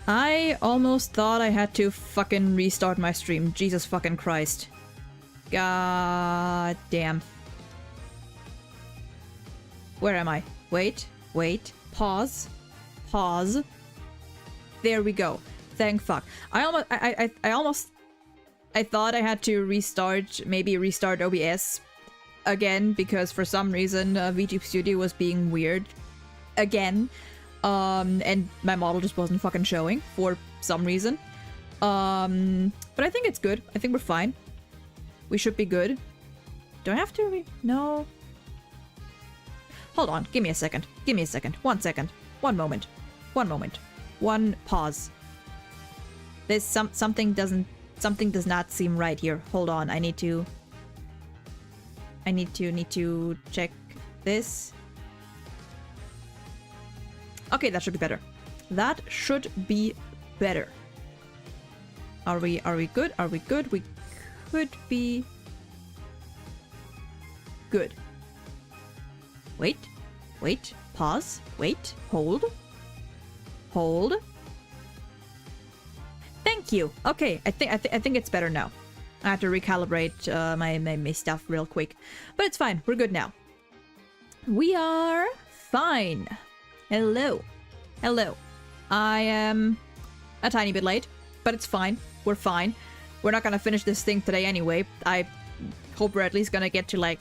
I almost thought I had to fucking restart my stream. Jesus fucking Christ. God damn. Where am I? Wait, wait, pause, pause. There we go. Thank fuck. I thought I had to maybe restart OBS again because for some reason VTube Studio was being weird again. And my model just wasn't fucking showing for some reason. But I think it's good. I think we're fine. We should be good. Do I have to no. Hold on. Give me a second. Give me a second. 1 second. 1 moment. 1 moment. 1 pause. There's something does not seem right here. Hold on. I need to check this. Okay, that should be better. That should be better. Are we good? Are we good? We could be good. Wait. Wait. Pause. Wait. Hold. Hold. Thank you. Okay, I think it's better now. I have to recalibrate my stuff real quick. But it's fine. We're good now. We are fine. Hello. Hello. I am a tiny bit late, but it's fine. We're fine. We're not gonna finish this thing today anyway. I hope we're at least gonna get to, like,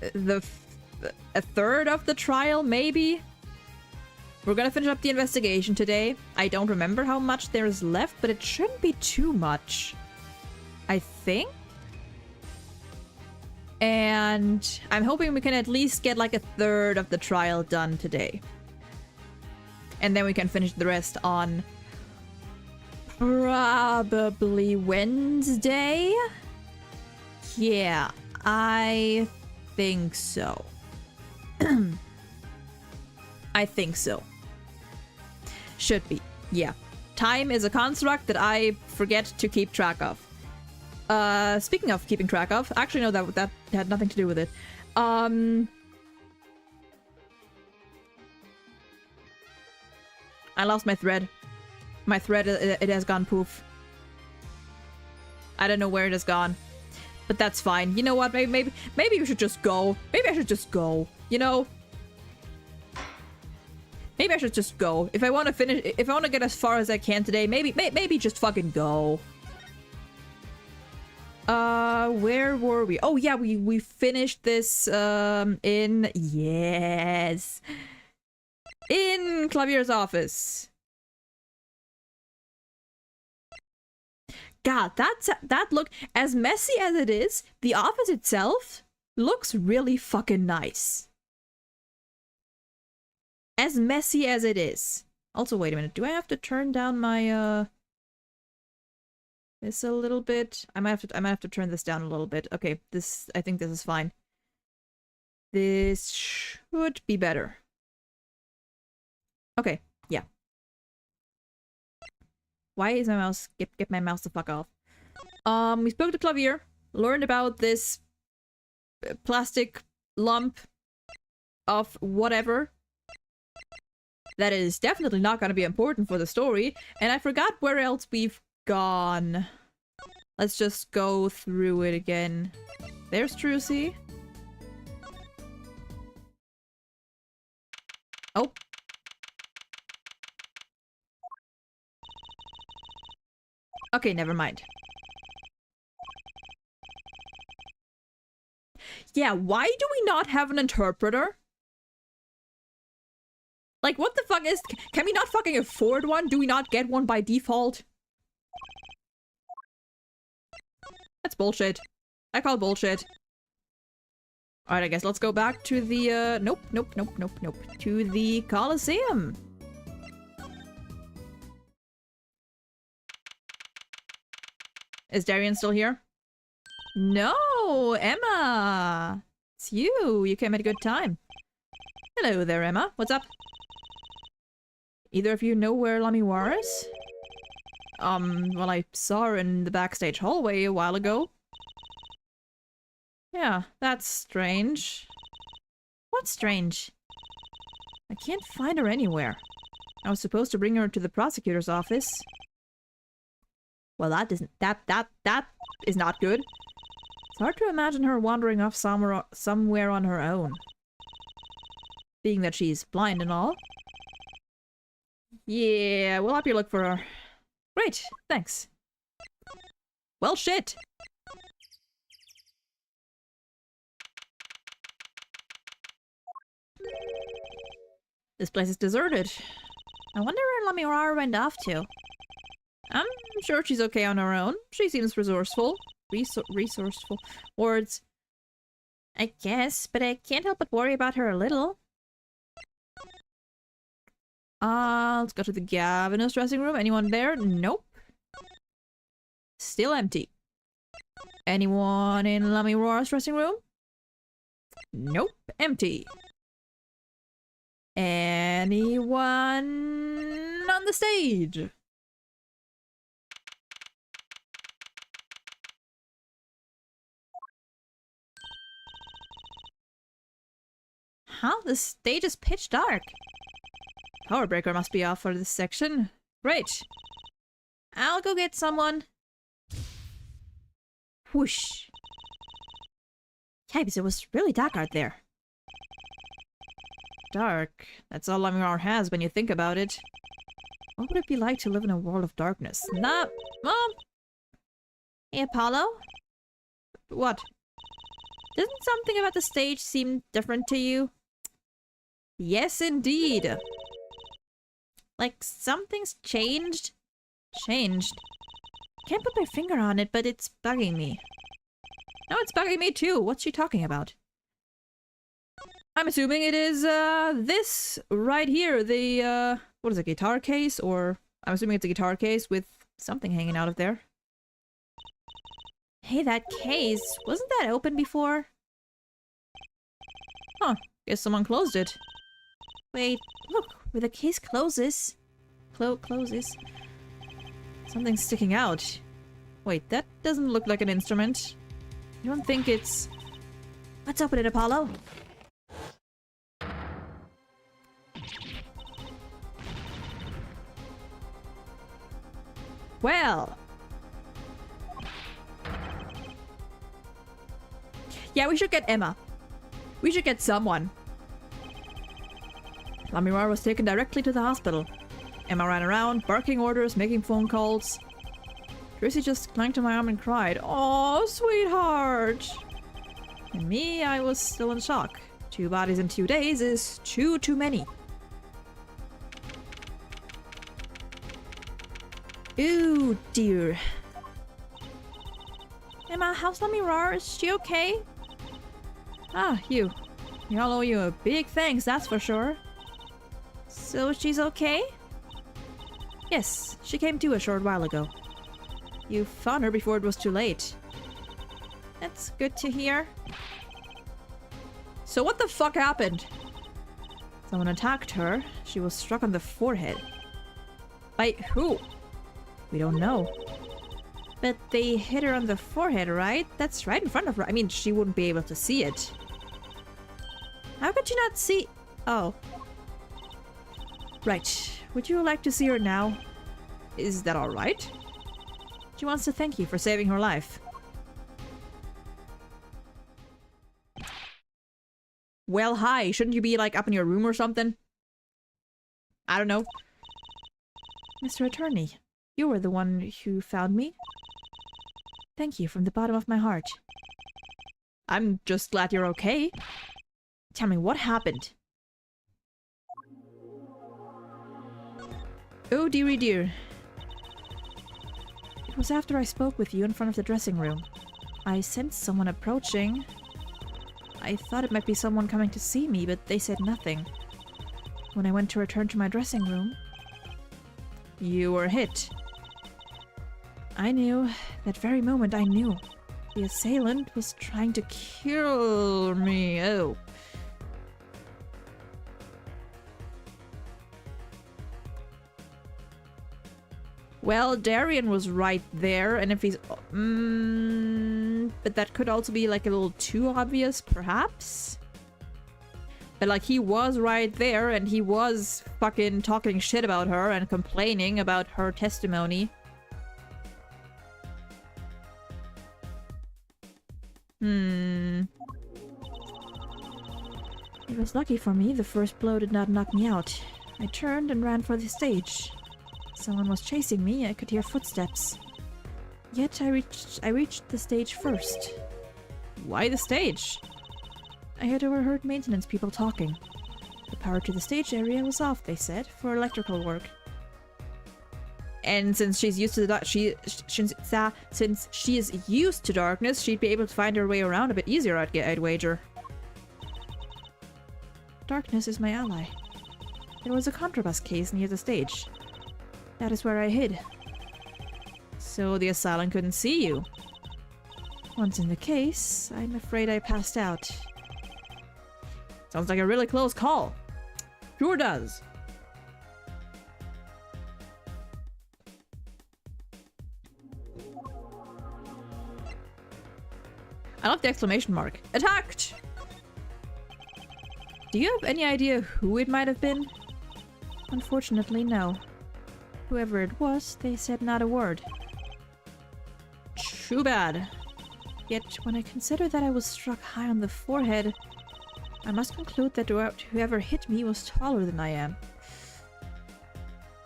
a third of the trial, maybe? We're gonna finish up the investigation today. I don't remember how much there is left, but it shouldn't be too much. I think? And I'm hoping we can at least get like a third of the trial done today. And then we can finish the rest on probably Wednesday? Yeah, I think so. I think so. Should be. Yeah. Time is a construct that I forget to keep track of. Speaking of keeping track of, actually no, that had nothing to do with it. I lost my thread. My thread, it has gone poof. I don't know where it has gone, but that's fine. You know what? Maybe we should just go. Maybe I should just go. You know. Maybe I should just go. If I want to finish, if I want to get as far as I can today, maybe just fucking go. Where were we? Oh yeah, we finished this in Clavier's office. God, that look, as messy as it is, the office itself looks really fucking nice. As messy as it is. Also, wait a minute. Do I have to turn down my this a little bit? I might have to turn this down a little bit. Okay, I think this is fine. This should be better. Okay, yeah. Why is my mouse get my mouse the fuck off? We spoke to Clavier, learned about this plastic lump of whatever. That is definitely not going to be important for the story. And I forgot where else we've gone. Let's just go through it again. There's Trucy. Oh. Okay, never mind. Yeah, why do we not have an interpreter? Like, what the fuck is... Can we not fucking afford one? Do we not get one by default? That's bullshit. I call bullshit. Alright, I guess let's go back to the, Nope. To the Coliseum. Is Darian still here? No! Emma! It's you! You came at a good time. Hello there, Emma. What's up? Either of you know where Lamiwara is? Well, I saw her in the backstage hallway a while ago. Yeah, that's strange. What's strange? I can't find her anywhere. I was supposed to bring her to the prosecutor's office. Well, that is not good. It's hard to imagine her wandering off somewhere on her own. Being that she's blind and all. Yeah, we'll help you look for her. Great, thanks. Well, shit. This place is deserted. I wonder where Lamirar went off to. I'm sure she's okay on her own. She seems resourceful. Resourceful. Words. I guess, but I can't help but worry about her a little. Let's go to the Gavinus dressing room. Anyone there? Nope. Still empty. Anyone in Lamirar's dressing room? Nope. Empty. Anyone on the stage? Huh? The stage is pitch dark. Power breaker must be off for this section. Great. I'll go get someone. Whoosh. Yikes, it was really dark out there. Dark. That's all Lamirar has when you think about it. What would it be like to live in a world of darkness? Nah, Mom! Hey, Apollo? What? Doesn't something about the stage seem different to you? Yes, indeed! Like, something's changed? Changed? Can't put my finger on it, but it's bugging me. No, it's bugging me too. What's she talking about? I'm assuming it is, this right here. The, what is it, guitar case? Or, I'm assuming it's a guitar case with something hanging out of there. Hey, that case. Wasn't that open before? Huh. Guess someone closed it. Wait, look. Where the case closes. Closes. Something's sticking out. Wait, that doesn't look like an instrument. You don't think it's... Let's open it, Apollo. Well. Yeah, we should get Emma. We should get someone. Lamirar was taken directly to the hospital. Emma ran around, barking orders, making phone calls. Tracy just clung to my arm and cried, "Aw, sweetheart!" And me, I was still in shock. 2 bodies in 2 days is too many. Ooh, dear. Emma, how's Lamirar? Is she okay? Ah, you. We all owe you a big thanks, that's for sure. So she's okay? Yes, she came to a short while ago. You found her before it was too late. That's good to hear. So what the fuck happened? Someone attacked her. She was struck on the forehead. By who? We don't know. But they hit her on the forehead, right? That's right in front of her. I mean, she wouldn't be able to see it. How could you not see? Oh. Right. Would you like to see her now? Is that alright? She wants to thank you for saving her life. Well, hi. Shouldn't you be, like, up in your room or something? I don't know. Mr. Attorney, you were the one who found me. Thank you from the bottom of my heart. I'm just glad you're okay. Tell me, what happened? Oh, dearie dear. It was after I spoke with you in front of the dressing room. I sensed someone approaching. I thought it might be someone coming to see me, but they said nothing. When I went to return to my dressing room... You were hit. I knew. That very moment I knew. The assailant was trying to kill me. Oh. Well, Darian was right there, and if he's... but that could also be like a little too obvious, perhaps? But like, he was right there and he was fucking talking shit about her and complaining about her testimony. It was lucky for me the first blow did not knock me out. I turned and ran for the stage. Someone was chasing me, I could hear footsteps. Yet I reached the stage first. Why the stage? I had overheard maintenance people talking. The power to the stage area was off, they said, for electrical work. And since she's used to since she is used to darkness, she'd be able to find her way around a bit easier, I'd wager. Darkness is my ally. There was a contraband case near the stage. That is where I hid. So the assailant couldn't see you. Once in the case, I'm afraid I passed out. Sounds like a really close call. Sure does. I love the exclamation mark. Attacked! Do you have any idea who it might have been? Unfortunately, no. Whoever it was, they said not a word. Too bad. Yet, when I consider that I was struck high on the forehead, I must conclude that whoever hit me was taller than I am.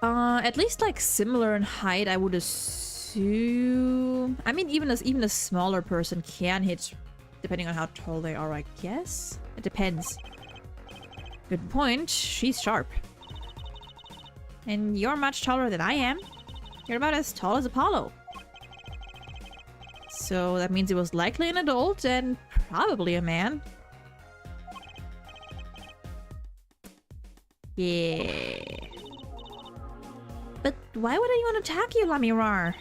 At least like similar in height, I would assume. I mean, even a smaller person can hit, depending on how tall they are, I guess? It depends. Good point. She's sharp. And you're much taller than I am. You're about as tall as Apollo. So that means it was likely an adult and probably a man. Yeah. But why would anyone attack you, Lamirar?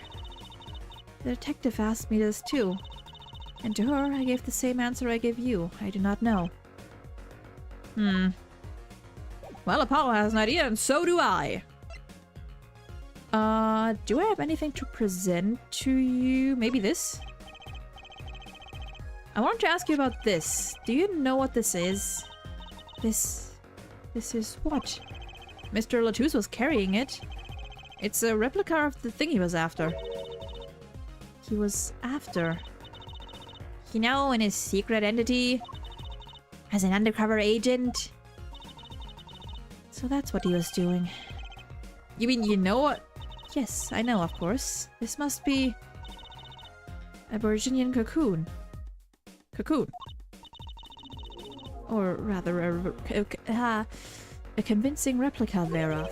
The detective asked me this too. And to her, I gave the same answer I gave you. I do not know. Well, Apollo has an idea, and so do I. Do I have anything to present to you? Maybe this? I wanted to ask you about this. Do you know what this is? This is what? Mr. Latouche was carrying it. It's a replica of the thing he was after. He was after. You know, in his secret entity? As an undercover agent? So that's what he was doing. You mean you know what? Yes, I know, of course. This must be a Virginian cocoon. Cocoon. Or rather, a convincing replica thereof.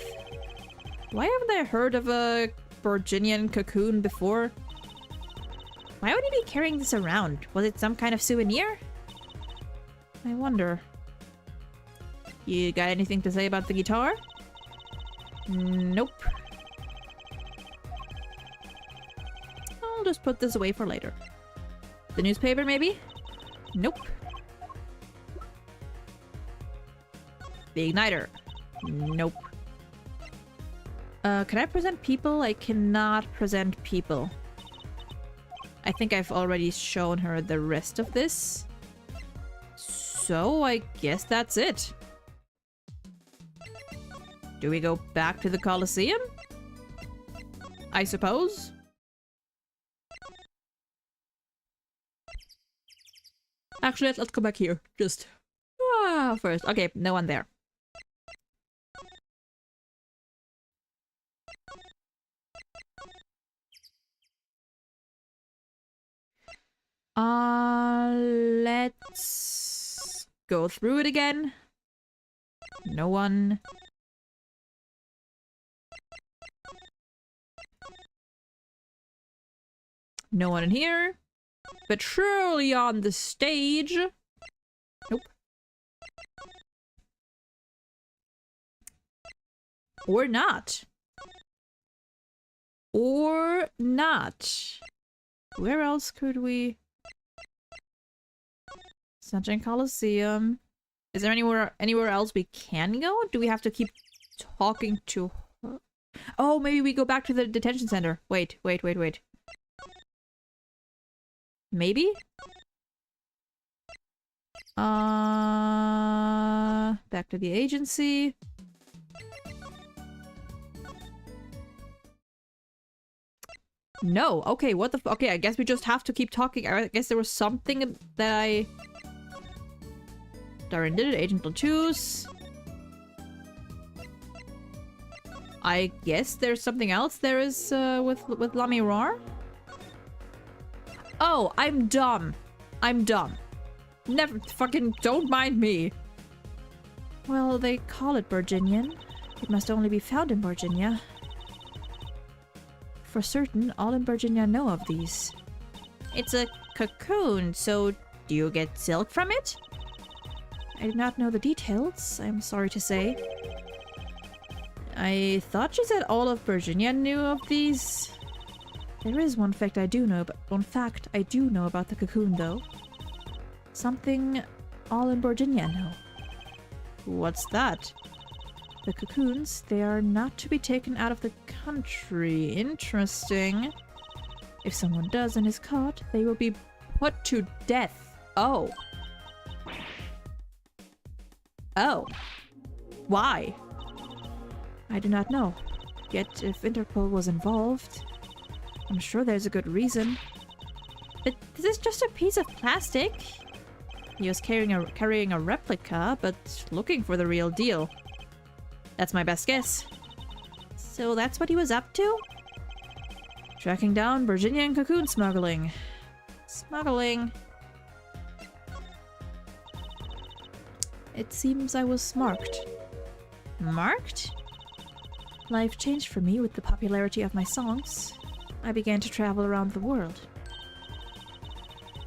Why haven't I heard of a Virginian cocoon before? Why would he be carrying this around? Was it some kind of souvenir? I wonder. You got anything to say about the guitar? Nope. I'll just put this away for later. The newspaper, maybe? Nope. The igniter? Nope. Can I present people? I cannot present people. I think I've already shown her the rest of this. So I guess that's it. Do we go back to the Colosseum? I suppose. Actually, let's go back here. Just first. Okay, no one there. Let's go through it again. No one. No one in here. But surely on the stage. Nope. Or not. Or not. Where else could we? Sunshine Coliseum. Is there anywhere else we can go? Do we have to keep talking to her? Oh, maybe we go back to the detention center. Wait. Maybe? Back to the agency. No. Okay, what the f- Okay, I guess we just have to keep talking. I guess there was something that I... Darren did it. Agent Latoos. I guess there's something else there is with Lamirar. Oh, I'm dumb. I'm dumb. Never fucking don't mind me. Well, they call it Virginian. It must only be found in Virginia. For certain, all in Virginia know of these. It's a cocoon, so do you get silk from it? I do not know the details, I'm sorry to say. I thought she said all of Virginia knew of these. There is one fact I do know, about the cocoon, though. Something all in Virginia know. What's that? The cocoons, they are not to be taken out of the country. Interesting. If someone does and is caught, they will be put to death. Oh. Oh. Why? I do not know. Yet, if Interpol was involved, I'm sure there's a good reason. But this is just a piece of plastic. He was carrying a replica, but looking for the real deal. That's my best guess. So that's what he was up to? Tracking down Virginian cocoon smuggling. Smuggling. It seems I was marked. Marked? Life changed for me with the popularity of my songs. I began to travel around the world.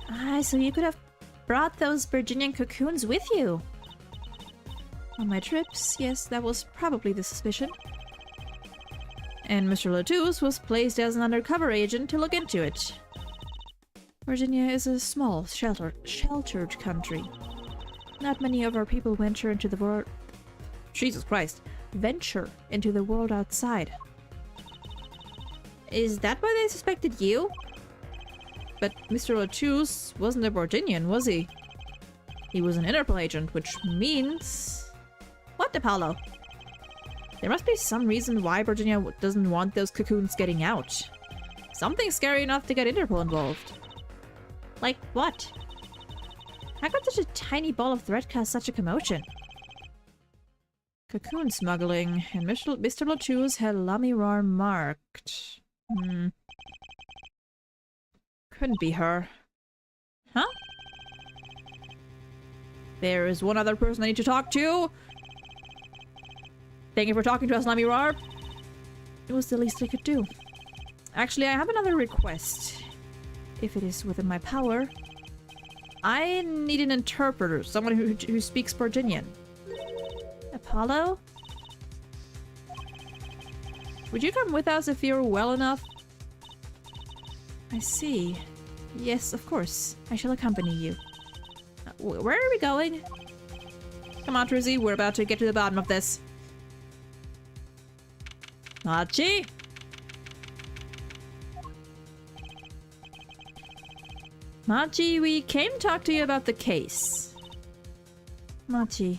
Ah, so you could have brought those Virginian cocoons with you. On my trips, yes, that was probably the suspicion. And Mr. Latoos was placed as an undercover agent to look into it. Virginia is a small, sheltered country. Not many of our people venture into the world... Jesus Christ. Venture into the world outside. Is that why they suspected you? But Mr. Latoos wasn't a Virginian, was he? He was an Interpol agent, which means... What, Apollo? There must be some reason why Virginia doesn't want those cocoons getting out. Something scary enough to get Interpol involved. Like what? How could such a tiny ball of thread cause such a commotion? Cocoon smuggling, and Mr. Latoos had Lamirar marked. Couldn't be her. Huh? There is one other person I need to talk to. Thank you for talking to us, Lamirar. It was the least I could do. Actually, I have another request. If it is within my power. I need an interpreter, someone who speaks Virginian. Apollo? Would you come with us if you're well enough? I see. Yes, of course. I shall accompany you. Where are we going? Come on, Trizzy. We're about to get to the bottom of this. Machi? Machi, we came to talk to you about the case. Machi.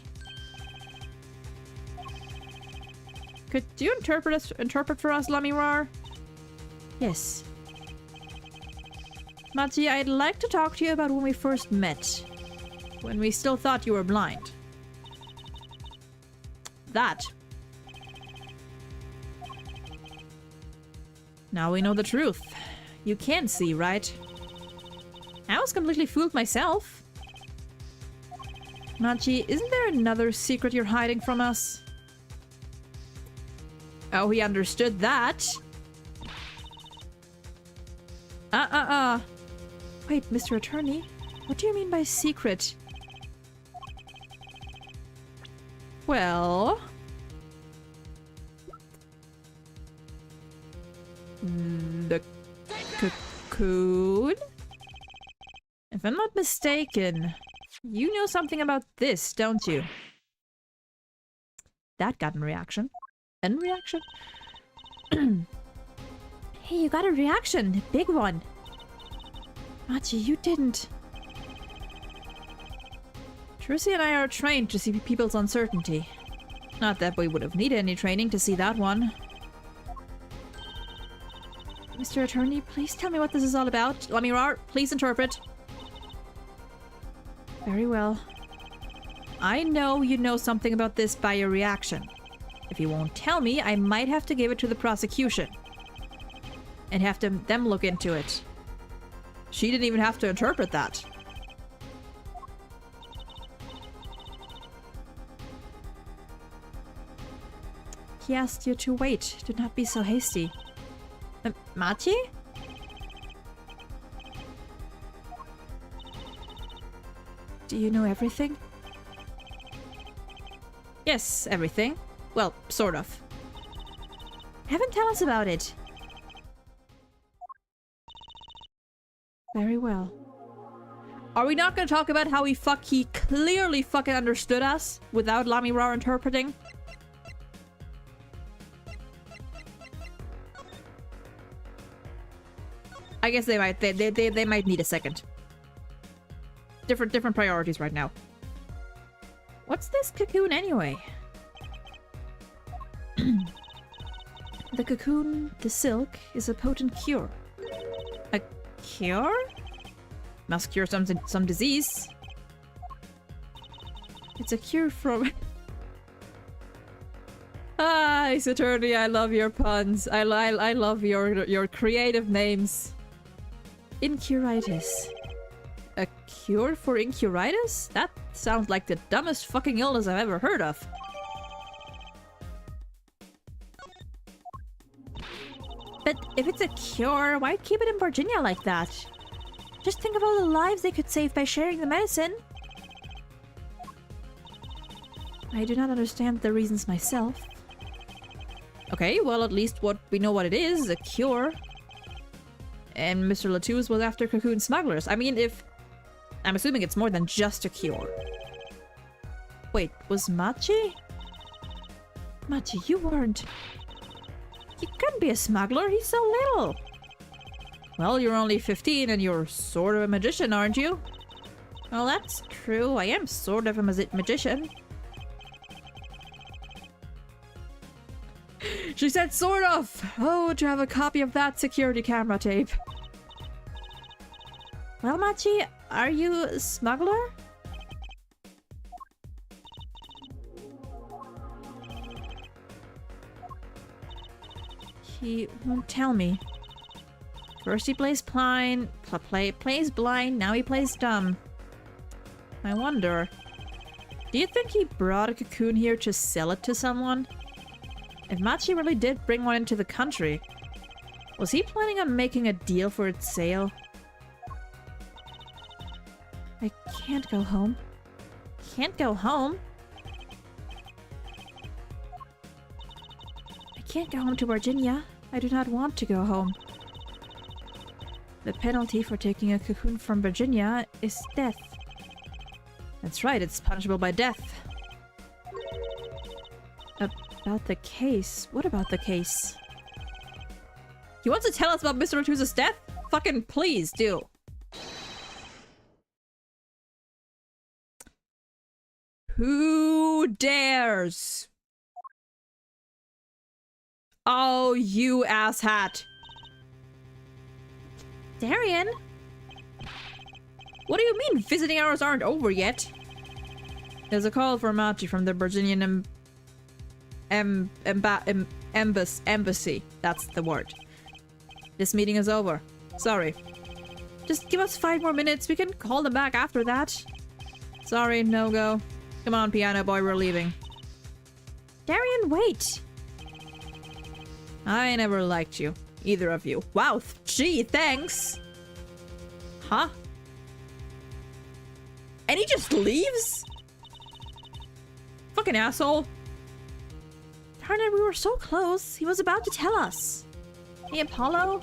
Could you interpret for us, Lamirar? Yes. Machi, I'd like to talk to you about when we first met. When we still thought you were blind. That. Now we know the truth. You can see, right? I was completely fooled myself. Machi, isn't there another secret you're hiding from us? Oh, he understood that. Wait, Mr. Attorney, what do you mean by secret? Well... the cocoon? If I'm not mistaken, you know something about this, don't you? That got a reaction. An reaction? Hey, you got a reaction. Big one. Machi, you didn't. Trucy and I are trained to see people's uncertainty. Not that we would have needed any training to see that one. Mr. Attorney, please tell me what this is all about. Lamirar, please interpret. Very well. I know you know something about this by your reaction. If you won't tell me, I might have to give it to the prosecution. And have them look into it. She didn't even have to interpret that. He asked you to wait. Do not be so hasty. Machi? Do you know everything? Yes, everything. Well, sort of. Have him tell us about it. Very well. Are we not going to talk about how he clearly fucking understood us without Lamirar interpreting? I guess they might need a second. Different priorities right now. What's this cocoon anyway? The cocoon, the silk, is a potent cure. A cure? Must cure some disease. It's a cure from... Ah, Ace Attorney, I love your puns. I love your creative names. Incuritis. A cure for incuritis? That sounds like the dumbest fucking illness I've ever heard of. But if it's a cure, why keep it in Virginia like that? Just think of all the lives they could save by sharing the medicine. I do not understand the reasons myself. Okay, well at least we know what it is, a cure. And Mr. Latouche was after cocoon smugglers. I mean, I'm assuming it's more than just a cure. Wait, was Machi? Machi, you weren't... You couldn't be a smuggler, he's so little. Well, you're only 15 and you're sort of a magician, aren't you? Well, that's true. I am sort of a magician. She said sort of! Oh, do you have a copy of that security camera tape? Well, Machi, are you a smuggler? He won't tell me. First he plays blind, plays blind, now he plays dumb. I wonder... Do you think he brought a cocoon here to sell it to someone? If Machi really did bring one into the country, was he planning on making a deal for its sale? I can't go home. Can't go home? I can't go home to Virginia. I do not want to go home. The penalty for taking a cocoon from Virginia is death. That's right, it's punishable by death. About the case? What about the case? You want to tell us about Mr. Latouche's death? Fucking please do. Who dares? Oh, you asshat. Darian? What do you mean visiting hours aren't over yet? There's a call for Machi from the Virginian embassy. That's the word. This meeting is over. Sorry. Just give us 5 more minutes. We can call them back after that. Sorry, no go. Come on, piano boy, we're leaving. Darian, wait! I never liked you. Either of you. Wow, gee, thanks! Huh? And he just leaves? Fucking asshole. Darn it, we were so close. He was about to tell us. Hey, Apollo?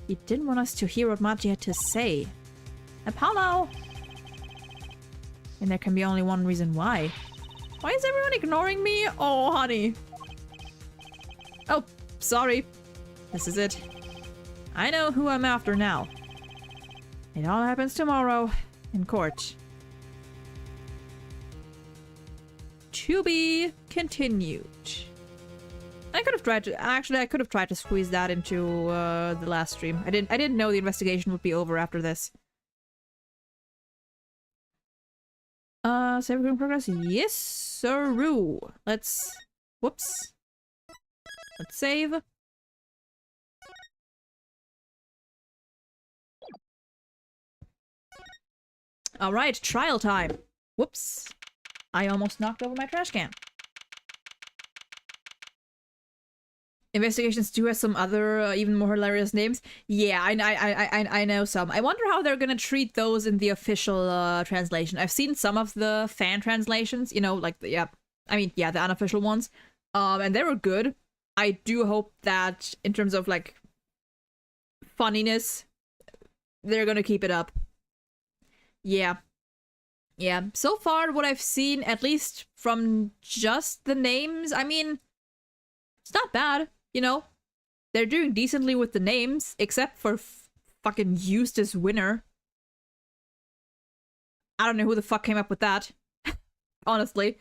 He didn't want us to hear what Machi had to say. Apollo! And there can be only one reason why. Why is everyone ignoring me? Oh, honey. Oh, sorry. This is it. I know who I'm after now. It all happens tomorrow in court. To be continued. I could have tried to... Actually, I could have tried to squeeze that into the last stream. I didn't know the investigation would be over after this. Save in progress? Yes, sirroo. Let's... Whoops. Let's save. Alright, trial time. Whoops. I almost knocked over my trash can. Investigations do have some other, even more hilarious names. Yeah, I know some. I wonder how they're gonna treat those in the official translation. I've seen some of the fan translations, you know, like, the unofficial ones. And they were good. I do hope that, in terms of, like, funniness, they're gonna keep it up. Yeah. Yeah. So far, what I've seen, at least from just the names, I mean, it's not bad, you know? They're doing decently with the names, except for fucking Eustace Winner. I don't know who the fuck came up with that. Honestly.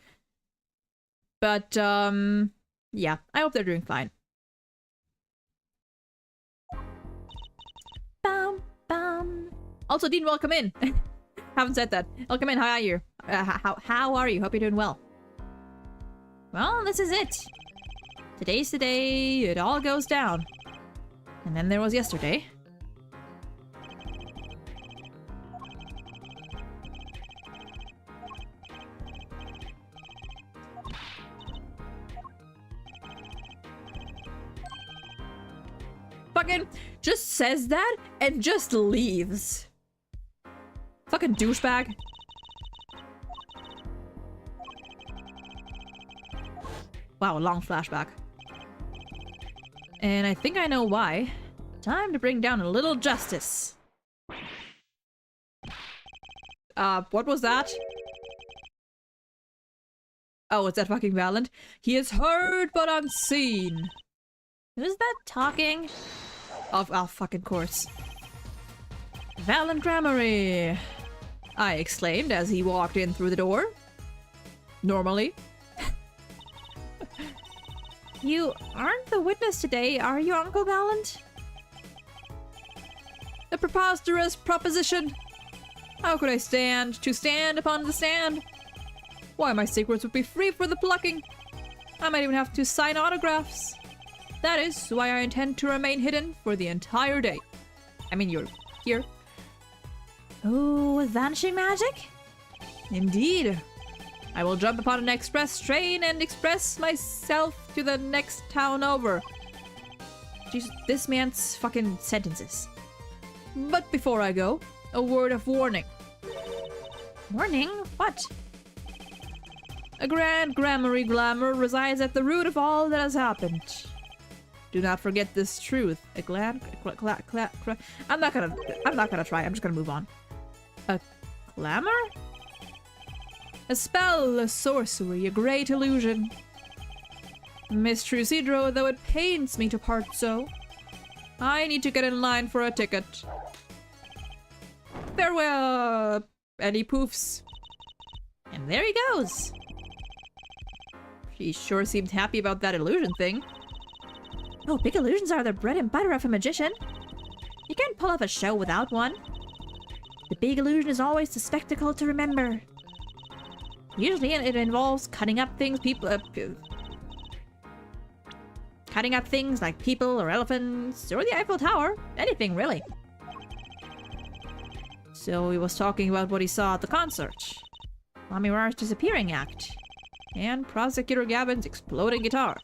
But, yeah. I hope they're doing fine. Bam, bam. Also, Dean, welcome in. Haven't said that. Welcome in. How are you? How are you? Hope you're doing well. Well, this is it. Today's the day it all goes down. And then there was yesterday. Fucking just says that and just leaves. Fucking douchebag. Wow, a long flashback. And I think I know why. Time to bring down a little justice. What was that? Oh, it's that fucking Valiant. He is heard but unseen. Who's that talking? Oh, fucking course. Valiant Grammary! I exclaimed as he walked in through the door. Normally. You aren't the witness today, are you, Uncle Valiant? A preposterous proposition! How could I stand to stand upon the stand? Why, my secrets would be free for the plucking. I might even have to sign autographs. That is why I intend to remain hidden for the entire day. I mean, you're here. Oh, with vanishing magic? Indeed. I will jump upon an express train and express myself to the next town over. Jesus, this man's fucking sentences. But before I go, a word of warning. Warning? What? A grand grammary glamour resides at the root of all that has happened. Do not forget this truth. A I'm not gonna try. I'm just gonna move on. A glamour? A spell, a sorcery, a great illusion. Miss Trucidro, though it pains me to part so, I need to get in line for a ticket. Farewell! And he poofs. And there he goes. He sure seemed happy about that illusion thing. Oh, big illusions are the bread and butter of a magician. You can't pull off a show without one. The big illusion is always the spectacle to remember. Usually it involves cutting up things cutting up things like people or elephants or the Eiffel Tower. Anything, really. So he was talking about what he saw at the concert. Mommy Rar's disappearing act. And Prosecutor Gavin's exploding guitar.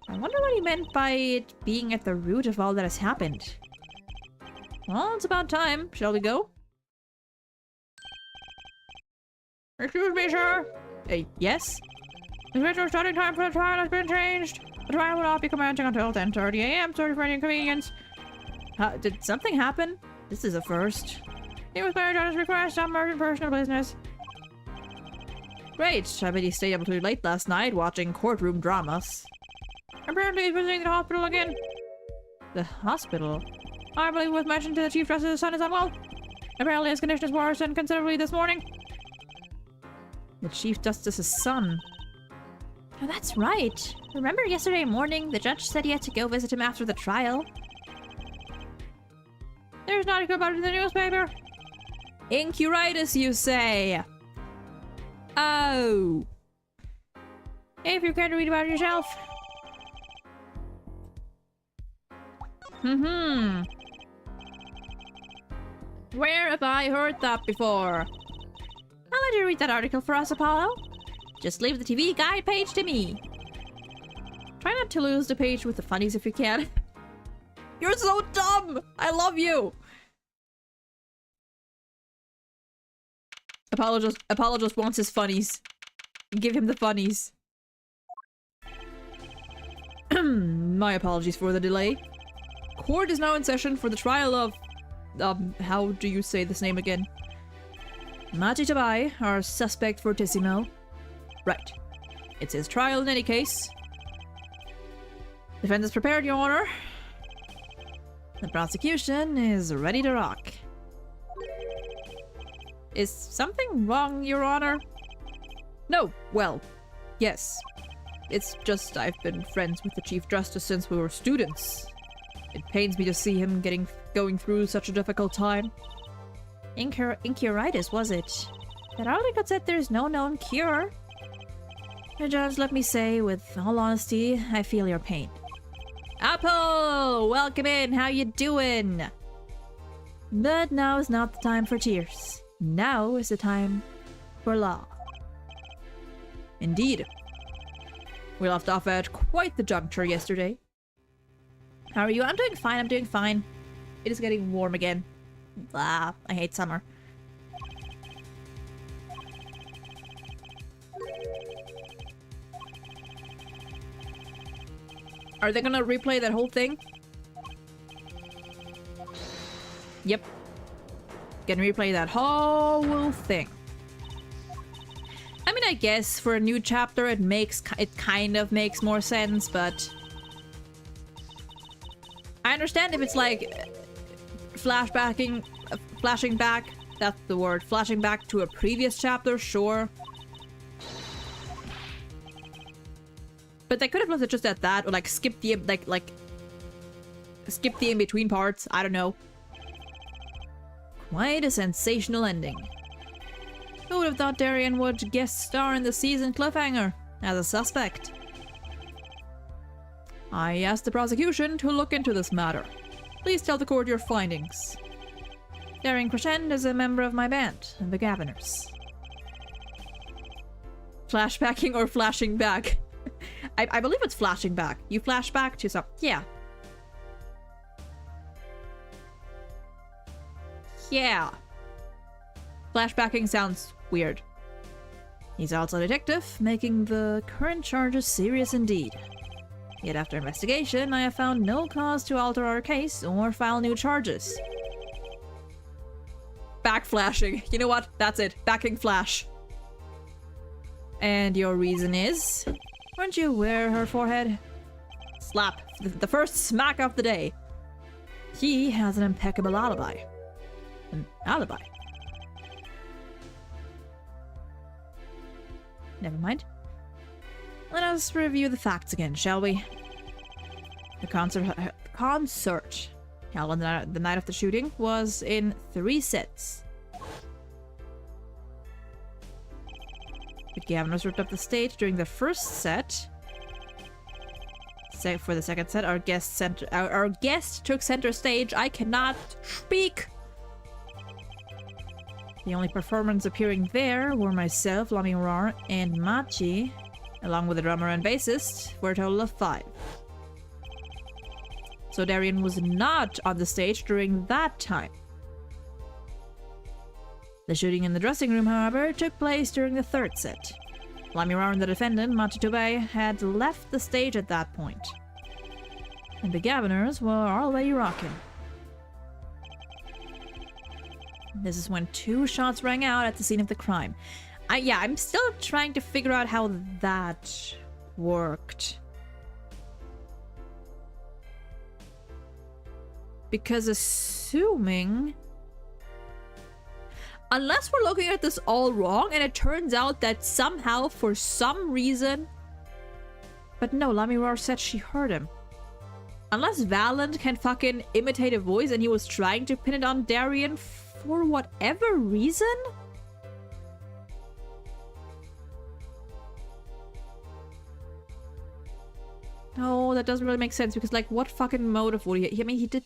I wonder what he meant by it being at the root of all that has happened. Well, it's about time. Shall we go? Excuse me, sir. Yes? The scheduled starting time for the trial has been changed. The trial will not be commencing until 10:30 a.m. Sorry for any inconvenience. Did something happen? This is a first. He was cleared on his request. Some urgent personal business. Great. I bet he stayed up too late last night watching courtroom dramas. Apparently he's visiting the hospital again. The hospital? I believe it was mentioned to the Chief Justice's son is unwell. Apparently his condition is worsened considerably this morning. The Chief Justice's son. Oh, that's right. Remember yesterday morning, the judge said he had to go visit him after the trial? There's an article about it in the newspaper. Incuritis, you say? Oh. If you care to read about it yourself. Where have I heard that before? I'll let you read that article for us, Apollo. Just leave the TV guide page to me. Try not to lose the page with the funnies if you can. You're so dumb! I love you! Apollo just wants his funnies. Give him the funnies. My apologies for the delay. Court is now in session for the trial of... how do you say this name again? Mati Tabai, our suspect fortissimo. Right. It's his trial in any case. Defense is prepared, Your Honor. The prosecution is ready to rock. Is something wrong, Your Honor? No, well, yes. It's just I've been friends with the Chief Justice since we were students. It pains me to see him going through such a difficult time. Incuritis, was it? That article said there's no known cure. Judge, let me say, with all honesty, I feel your pain. Apple! Welcome in! How you doing? But now is not the time for tears. Now is the time for law. Indeed. We left off at quite the juncture yesterday. How are you? I'm doing fine, I'm doing fine. It is getting warm again. Blah, I hate summer. Are they gonna replay that whole thing? Yep. Gonna replay that whole thing. I mean, I guess for a new chapter it kind of makes more sense, but I understand if it's like flashing back, that's the word, flashing back to a previous chapter, sure. But they could have left it just at that, or like skip the skip the in-between parts, I don't know. Quite a sensational ending. Who would have thought Darian would guest star in the season cliffhanger as a suspect? I asked the prosecution to look into this matter. Please tell the court your findings. Darian Crescend is a member of my band, the Governors. Flashbacking or flashing back? I believe it's flashing back. You flash back to some... Yeah. Yeah. Flashbacking sounds weird. He's also a detective, making the current charges serious indeed. Yet after investigation, I have found no cause to alter our case or file new charges. Backflashing. You know what? That's it. Backing flash. And your reason is? Weren't you aware her forehead? Slap. The first smack of the day. He has an impeccable alibi. An alibi? Never mind. Let us review the facts again, shall we? The concert held on the night of the shooting was in 3 sets. The Governors ripped up the stage during the first set. For the second set, our guest took center stage. I cannot speak. The only performers appearing there were myself, Lami Rar, and Machi, along with the drummer and bassist, for a total of 5. So Darian was not on the stage during that time. The shooting in the dressing room, however, took place during the 3rd set. Lami Rar and the defendant, Machi Toubey, had left the stage at that point. And the Governors were already rocking. This is when 2 shots rang out at the scene of the crime. I'm still trying to figure out how that worked. Because assuming... Unless we're looking at this all wrong and it turns out that somehow, for some reason, But no, Lamirar said she heard him. Unless Valand can fucking imitate a voice and he was trying to pin it on Darien for whatever reason? No, that doesn't really make sense because, like, what fucking motive would he... I mean, he did...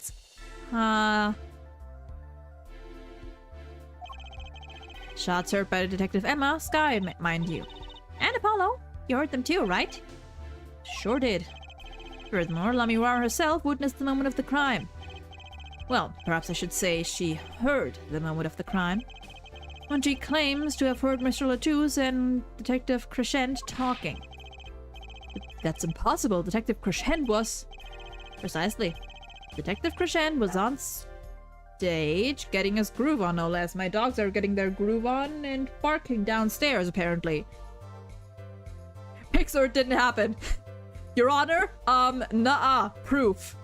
Shots heard by Detective Emma, Sky, mind you. And Apollo. You heard them too, right? Sure did. Furthermore, Lamirar herself witnessed the moment of the crime. Well, perhaps I should say she heard the moment of the crime. When she claims to have heard Mr. Latouche and Detective Crescent talking. But that's impossible. Detective Crescent was... Precisely. Detective Crescent was on stage getting his groove on, no less. My dogs are getting their groove on and barking downstairs, apparently. Pixar, it didn't happen. Your Honor, nuh-uh. Proof.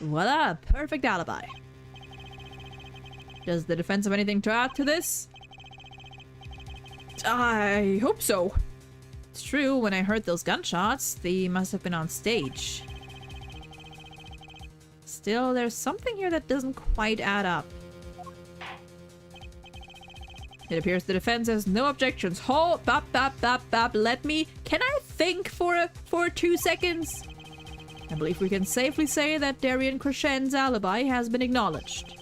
Voila, perfect alibi. Does the defense have anything to add to this? I hope so. It's true, when I heard those gunshots, they must have been on stage. Still, there's something here that doesn't quite add up. It appears the defense has no objections. Hold, let me... Can I think for 2 seconds? I believe we can safely say that Darien Crescent's alibi has been acknowledged.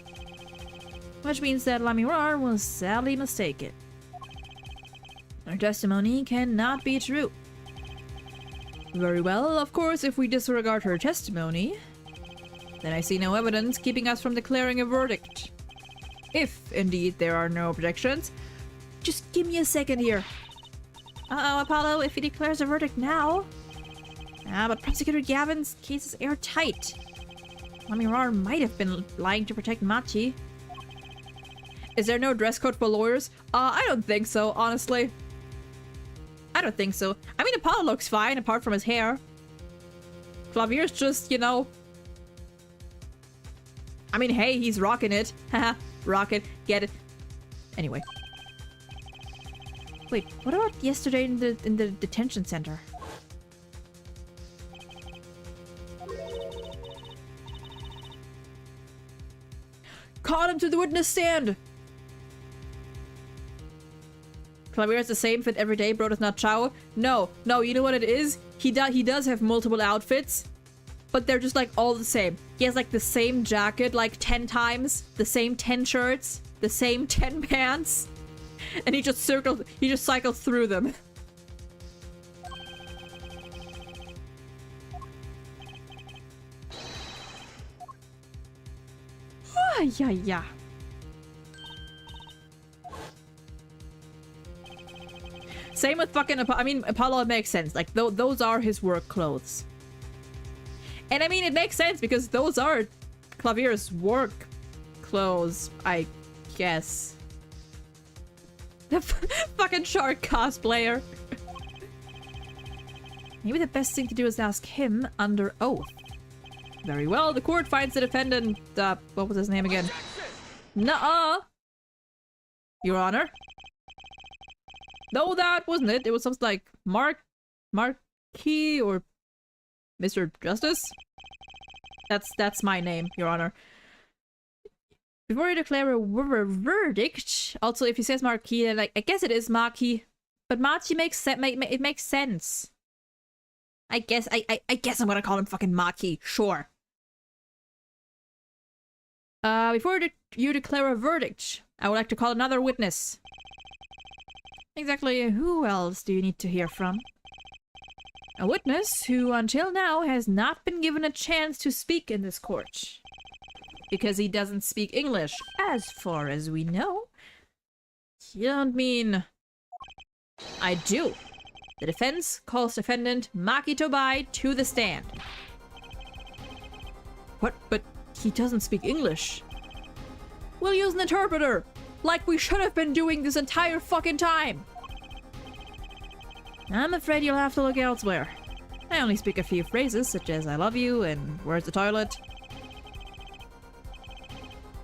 Which means that Lamirar was sadly mistaken. Her testimony cannot be true. Very well, of course, if we disregard her testimony, then I see no evidence keeping us from declaring a verdict. If, indeed, there are no objections. Just give me a second here. Uh-oh, Apollo, if he declares a verdict now... but Prosecutor Gavin's case is airtight. Lamirar might have been lying to protect Machi. Is there no dress code for lawyers? I don't think so, honestly. I don't think so. I mean, Apollo looks fine, apart from his hair. Clavier's just, you know... I mean, hey, he's rocking it. Haha, rock it, get it. Anyway. Wait, what about yesterday in the detention center? Caught him to the witness stand! Clavier has the same fit every day, bro does not chow. No, you know what it is? He does have multiple outfits, but they're just like all the same. He has like the same jacket like 10 times, the same 10 shirts, the same 10 pants, and he just cycles through them. Yeah. Same with fucking Apollo. It makes sense. Like those are his work clothes, and I mean it makes sense because those are Clavier's work clothes, I guess. The fucking shark cosplayer. Maybe the best thing to do is ask him under oath. Very well, the court finds the defendant, what was his name again? Nuh-uh! Your Honor? No, that wasn't it. It was something like Marquis or Mr. Justice? That's my name, Your Honor. Before you declare a verdict, also if he says Marquis, then like, I guess it is Marquis, but Marquis makes it makes sense. I guess I'm gonna call him fucking Marquis, sure. Before you declare a verdict, I would like to call another witness. Exactly who else do you need to hear from? A witness who until now has not been given a chance to speak in this court. Because he doesn't speak English, as far as we know. You don't mean... I do. The defense calls defendant Maki Tobai to the stand. What? But he doesn't speak English. We'll use an interpreter, like we should have been doing this entire fucking time. I'm afraid you'll have to look elsewhere. I only speak a few phrases, such as I love you and where's the toilet.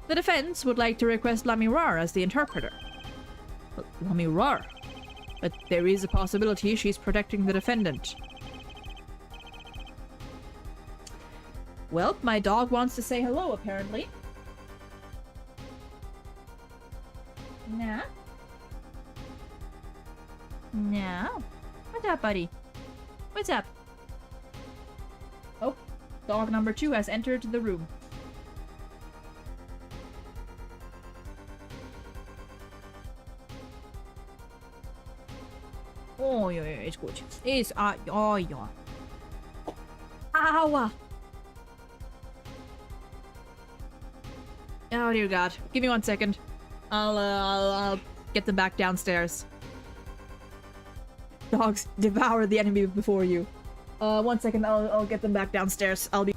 The defense would like to request Lamirar as the interpreter. Lamirar? but there is a possibility she's protecting the defendant. Well, my dog wants to say hello, apparently. Nah. No. What's up, buddy? What's up? Oh, dog number 2 has entered the room. Oh, ja, ist gut. Ist, oh, ja. Aua! Oh, dear God. Give me 1 second. I'll get them back downstairs. Dogs devour the enemy before you. 1 second, I'll get them back downstairs. I'll be...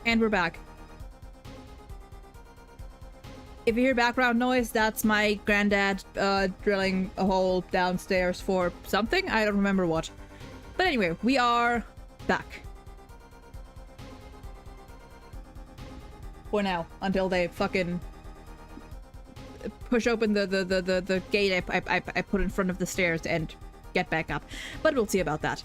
And we're back. If you hear background noise, that's my granddad drilling a hole downstairs for something. I don't remember what. But anyway, we are back. For now, until they fucking push open the gate I put in front of the stairs and get back up. But we'll see about that.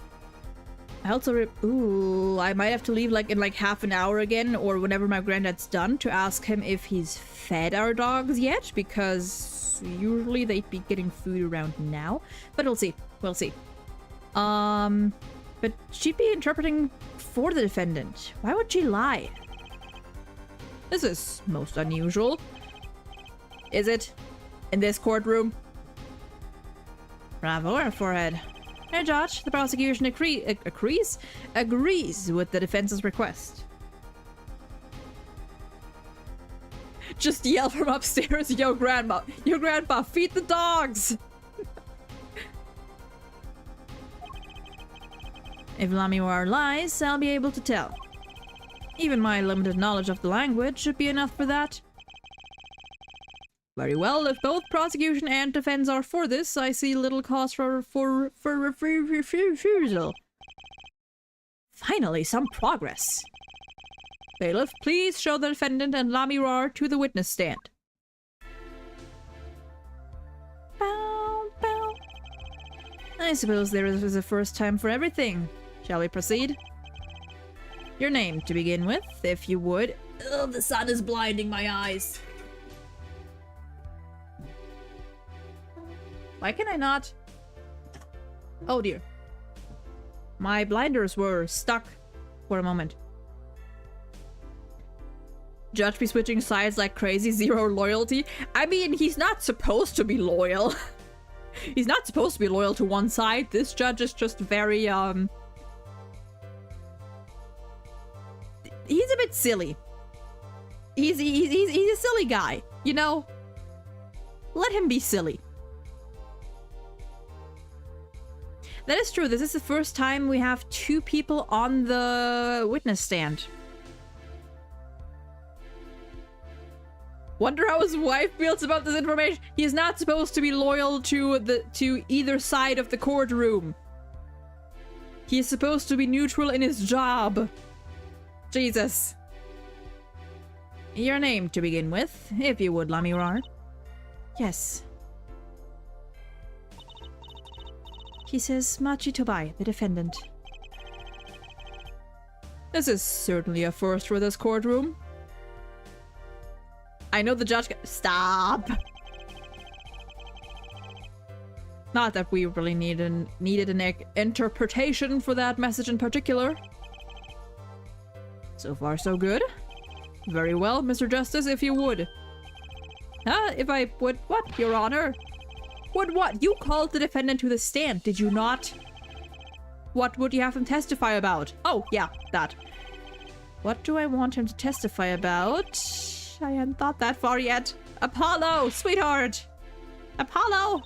I also ooh, I might have to leave like in like half an hour again, or whenever my granddad's done, to ask him if he's fed our dogs yet, because usually they'd be getting food around now. But we'll see. We'll see. But she'd be interpreting for the defendant. Why would she lie? This is most unusual. Is it? In this courtroom? Bravo, her forehead. Hey, Judge, the prosecution agrees with the defense's request. Just yell from upstairs, yo grandma, feed the dogs! If Lamiwar lies, I'll be able to tell. Even my limited knowledge of the language should be enough for that. Very well, if both prosecution and defense are for this, I see little cause for refusal. Finally, some progress. Bailiff, please show the defendant and Lamirar to the witness stand. Bow, bow. I suppose there is a first time for everything. Shall we proceed? Your name to begin with, if you would. Ugh, the sun is blinding my eyes. Why can I not? Oh dear. My blinders were stuck for a moment. Judge be switching sides like crazy, zero loyalty. I mean, he's not supposed to be loyal. He's not supposed to be loyal to one side. This judge is just very, he's a bit silly. He's a silly guy, you know? Let him be silly. That is true. This is the first time we have 2 people on the witness stand. Wonder how his wife feels about this information. He is not supposed to be loyal to either side of the courtroom. He is supposed to be neutral in his job. Jesus. Your name to begin with, if you would, Lamirar. Yes. He says Machi Tobai, the defendant. This is certainly a first for this courtroom. I know the judge Stop! Not that we really needed an interpretation for that message in particular. So far, so good. Very well, Mr. Justice, if you would. If I would what, Your Honor? Would what? You called the defendant to the stand, did you not? What would you have him testify about? Oh, yeah, that. What do I want him to testify about? I hadn't thought that far yet. Apollo, sweetheart! Apollo!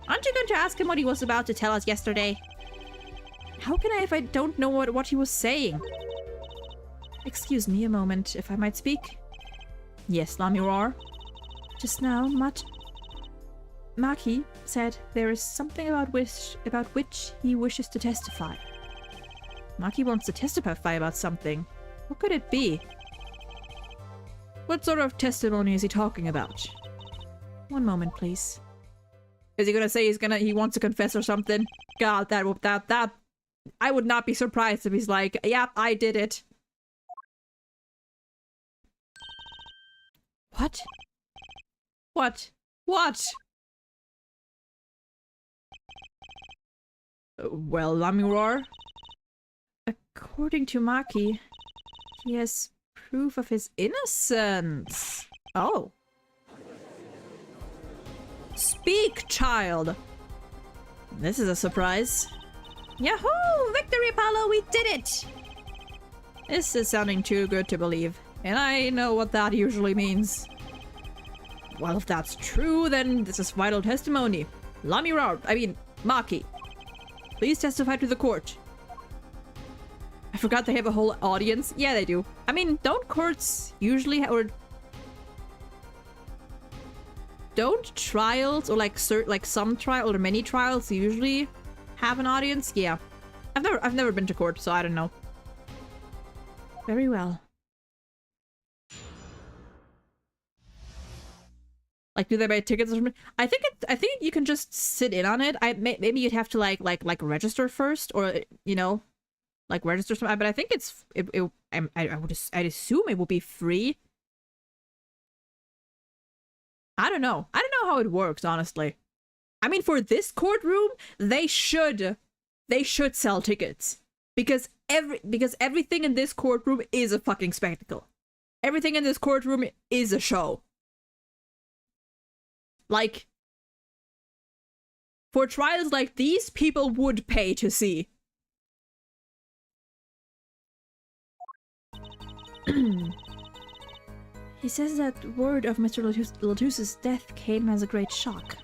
Aren't you going to ask him what he was about to tell us yesterday? How can I if I don't know what he was saying? Excuse me a moment, if I might speak. Yes, Lamirar. Just now, Maki said there is something about which he wishes to testify. Maki wants to testify about something. What could it be? What sort of testimony is he talking about? One moment, please. Is he gonna say he wants to confess or something? God, that I would not be surprised if he's like, yep, I did it. What? What? What? Well, Lamirar. According to Maki, he has proof of his innocence. Oh. Speak, child! This is a surprise. Yahoo! Victory, Apollo! We did it! This is sounding too good to believe, and I know what that usually means. Well, if that's true, then this is vital testimony. Maki. Please testify to the court. I forgot they have a whole audience. Yeah, they do. I mean, don't courts usually don't trials or like some trial or many trials usually have an audience? Yeah. I've never been to court, so I don't know. Very well. Like, do they buy tickets or something? I think you can just sit in on it. Maybe you'd have to like register first, or you know, like register something. But I think I'd assume it would be free. I don't know. I don't know how it works, honestly. I mean, for this courtroom, they should sell tickets because everything in this courtroom is a fucking spectacle. Everything in this courtroom is a show. Like, for trials like these, people would pay to see. He says that word of Mr. Latus's death came as a great shock.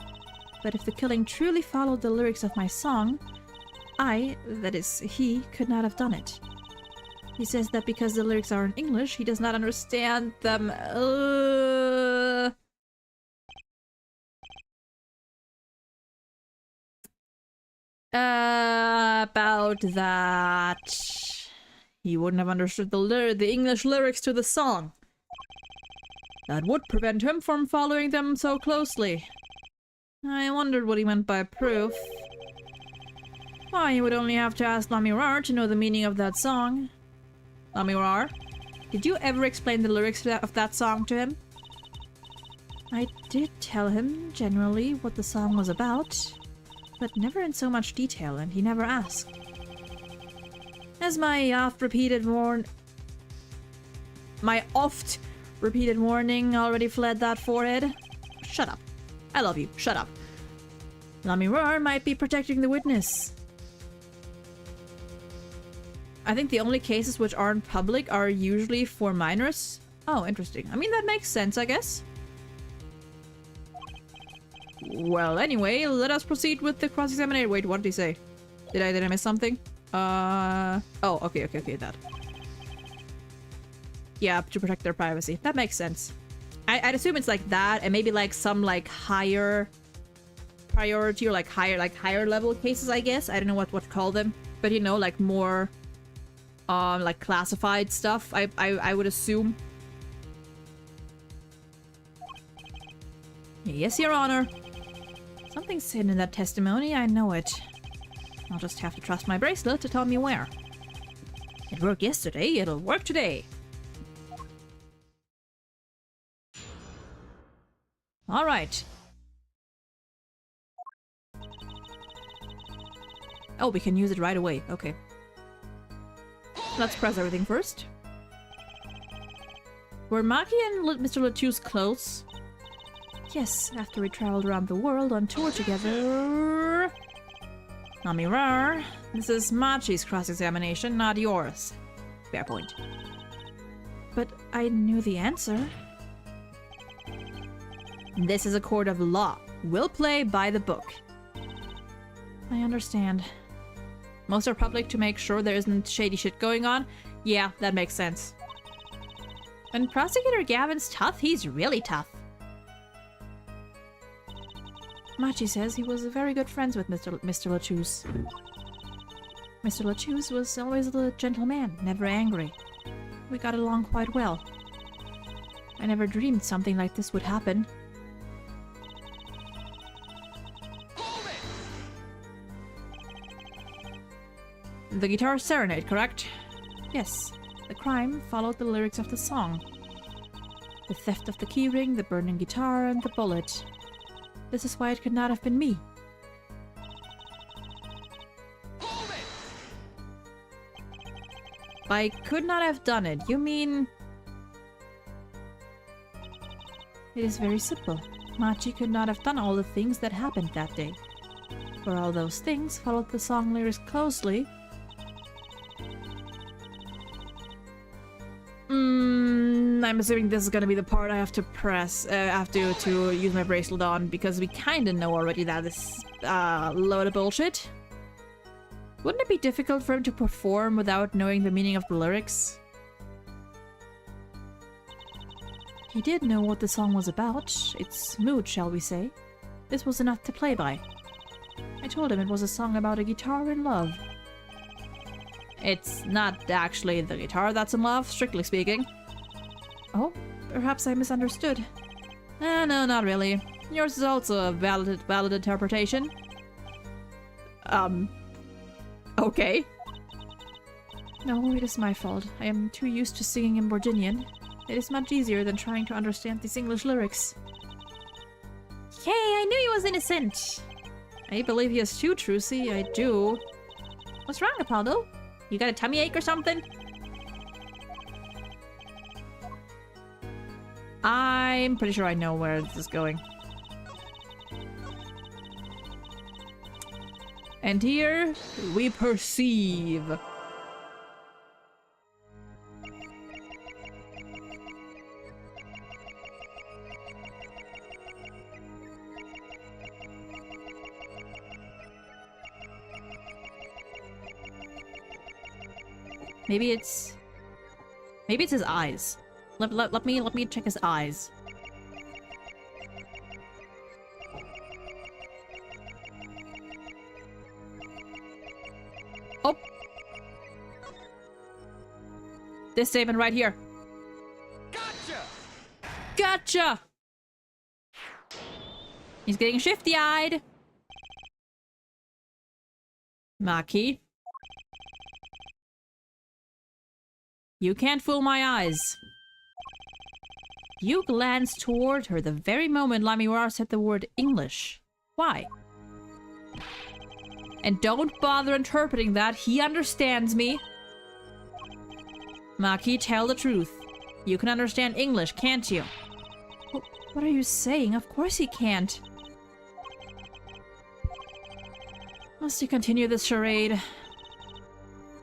But if the killing truly followed the lyrics of my song, I, that is, he, could not have done it. He says that because the lyrics are in English, he does not understand them. About that. He wouldn't have understood the English lyrics to the song. That would prevent him from following them so closely. I wondered what he meant by proof. Why, you would only have to ask Lamirar to know the meaning of that song. Lamirar, did you ever explain the lyrics of that song to him? I did tell him, generally, what the song was about, but never in so much detail, and he never asked. As my oft-repeated warning already fled that forehead. Shut up. I love you. Shut up. Lamirar might be protecting the witness. I think the only cases which aren't public are usually for minors. Oh, interesting. I mean, that makes sense, I guess. Well, anyway, let us proceed with the cross-examination. Wait, what did he say? Did I miss something? Oh, okay, that. Yeah, to protect their privacy. That makes sense. I'd assume it's like that, and maybe like some like higher priority or like higher level cases, I guess. I don't know what to call them, but you know, like more like classified stuff. I would assume. Yes, Your Honor. Something's hidden in that testimony, I know it. I'll just have to trust my bracelet to tell me where. It worked yesterday, it'll work today. Alright. Oh, we can use it right away. Okay. Let's press everything first. Were Maki and Mr. Latouche close? Yes, after we traveled around the world on tour together. Namirar, this is Machi's cross-examination, not yours. Fair point. But I knew the answer. This is a court of law. We'll play by the book. I understand. Most are public to make sure there isn't shady shit going on. Yeah, that makes sense. When Prosecutor Gavin's tough, he's really tough. Machi says he was very good friends with Mr. Latouche. Mr. Latouche was always a gentle man, never angry. We got along quite well. I never dreamed something like this would happen. The guitar serenade, correct? Yes. The crime followed the lyrics of the song. The theft of the keyring, the burning guitar, and the bullet. This is why it could not have been me. I could not have done it. You mean... It is very simple. Machi could not have done all the things that happened that day. For all those things followed the song lyrics closely. I'm assuming this is gonna be the part I have to press, to use my bracelet on, because we kinda know already that this load of bullshit. Wouldn't it be difficult for him to perform without knowing the meaning of the lyrics? He did know what the song was about, its mood, shall we say. This was enough to play by. I told him it was a song about a guitar in love. It's not actually the guitar that's in love, strictly speaking. Oh, perhaps I misunderstood. No, not really. Yours is also a valid interpretation. Okay. No, it is my fault. I am too used to singing in Virginian. It is much easier than trying to understand these English lyrics. Yay, I knew he was innocent! I believe he is too, Trucy, I do. What's wrong, Apollo? You got a tummy ache or something? I'm pretty sure I know where this is going. And here we perceive. Maybe it's his eyes. Let me check his eyes. Oh. This statement right here. Gotcha! Gotcha! He's getting shifty-eyed. Maki. You can't fool my eyes. You glanced toward her the very moment Lamiwara said the word English. Why? And don't bother interpreting that. He understands me. Maki, tell the truth. You can understand English, can't you? What are you saying? Of course he can't. Must you continue this charade?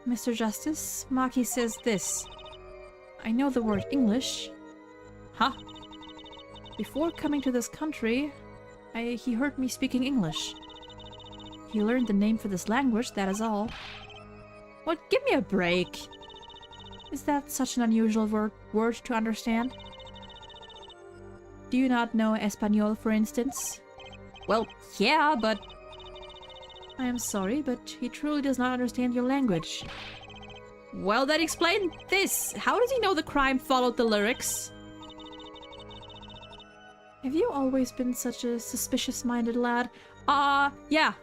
Mr. Justice, Maki says this. I know the word English. Huh? Before coming to this country, He heard me speaking English. He learned the name for this language, that is all. What? Give me a break. Is that such an unusual word to understand? Do you not know Espanol, for instance? Well, yeah, but... I am sorry, but he truly does not understand your language. Well, then explain this. How does he know the crime followed the lyrics? Have you always been such a suspicious-minded lad? Yeah.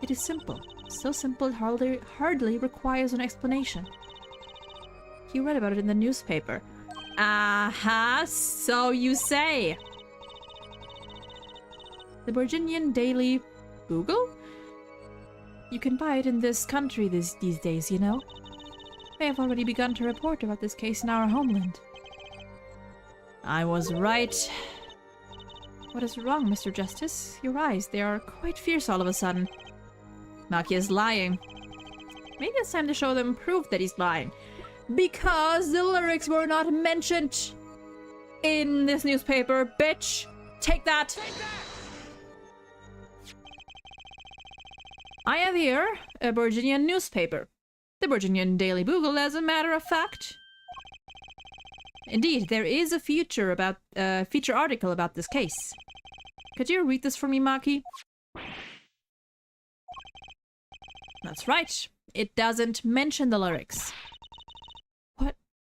It is simple. So simple it hardly requires an explanation. He read about it in the newspaper. So you say. The Virginian Daily Bugle? You can buy it in this country these days, you know. I have already begun to report about this case in our homeland. I was right. What is wrong, Mr. Justice? Your eyes, they are quite fierce all of a sudden. Maki is lying. Maybe it's time to show them proof that he's lying. Because the lyrics were not mentioned in this newspaper, bitch! Take that! I have here a Virginian newspaper. The Virginian Daily Bugle, as a matter of fact. Indeed, there is a feature article about this case. Could you read this for me, Maki? That's right. It doesn't mention the lyrics.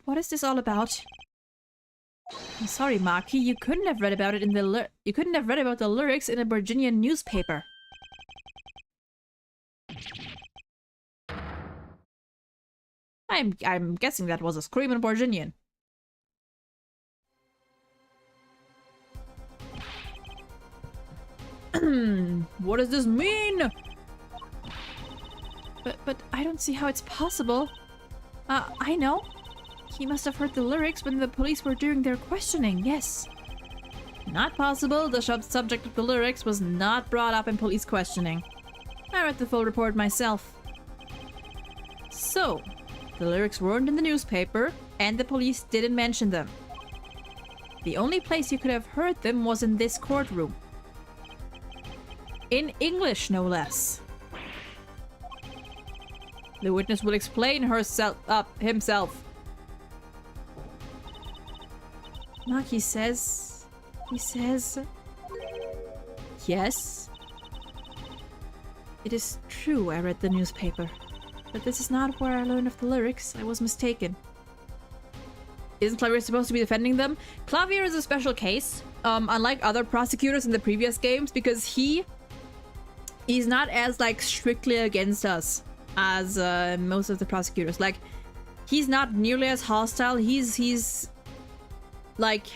What is this all about? I'm sorry, Maki. You couldn't have read about it in the you couldn't have read about the lyrics in a Virginian newspaper. I'm guessing that was a screaming Virginian. What does this mean? But I don't see how it's possible. I know. He must have heard the lyrics when the police were doing their questioning, yes. Not possible. The subject of the lyrics was not brought up in police questioning. I read the full report myself. So, the lyrics weren't in the newspaper, and the police didn't mention them. The only place you could have heard them was in this courtroom. In English, no less. The witness will explain himself. Maki says... He says... Yes? It is true I read the newspaper. But this is not where I learned of the lyrics. I was mistaken. Isn't Clavier supposed to be defending them? Clavier is a special case, unlike other prosecutors in the previous games, because he's not as, like, strictly against us as most of the prosecutors. Like, he's not nearly as hostile. He's like,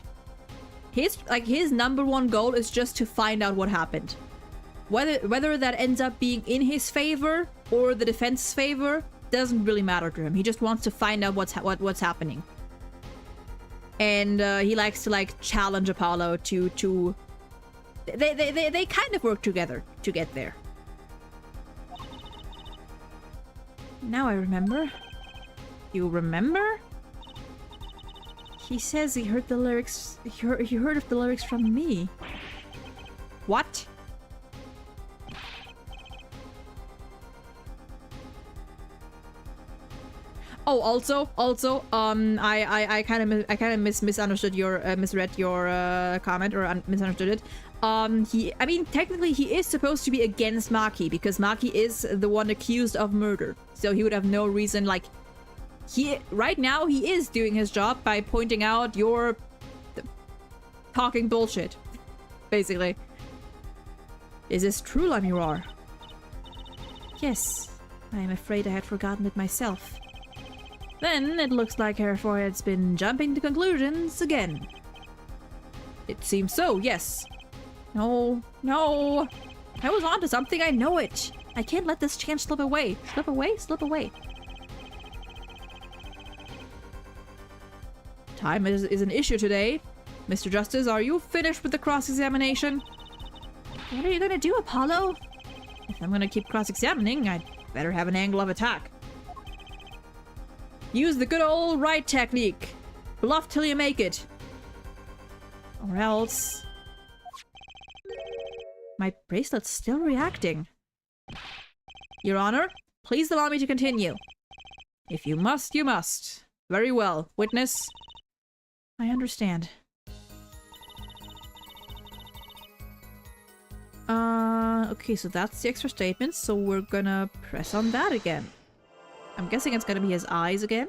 his number one goal is just to find out what happened. Whether that ends up being in his favor or the defense's favor doesn't really matter to him. He just wants to find out what's happening. And he likes to, like, challenge Apollo to they kind of work together to get there. Now I remember. You remember? He says he heard the lyrics. He heard of the lyrics from me. What? Oh, also, I kind of misunderstood your misread your comment, or misunderstood it. I mean, technically he is supposed to be against Maki because Maki is the one accused of murder, so he would have no reason. Like, right now he is doing his job by pointing out your talking bullshit, basically. Is this true, Lamirar? Yes, I am afraid I had forgotten it myself. Then it looks like Herr Forehead's been jumping to conclusions again. It seems so, yes. No. I was onto something, I know it. I can't let this chance slip away. Slip away. Time is an issue today. Mr. Justice, are you finished with the cross-examination? What are you gonna do, Apollo? If I'm gonna keep cross-examining, I'd better have an angle of attack. Use the good old right technique. Bluff till you make it. Or else... My bracelet's still reacting. Your Honor, please allow me to continue. If you must, you must. Very well. Witness. I understand. Okay, so that's the extra statement, so we're gonna press on that again. I'm guessing it's gonna be his eyes again.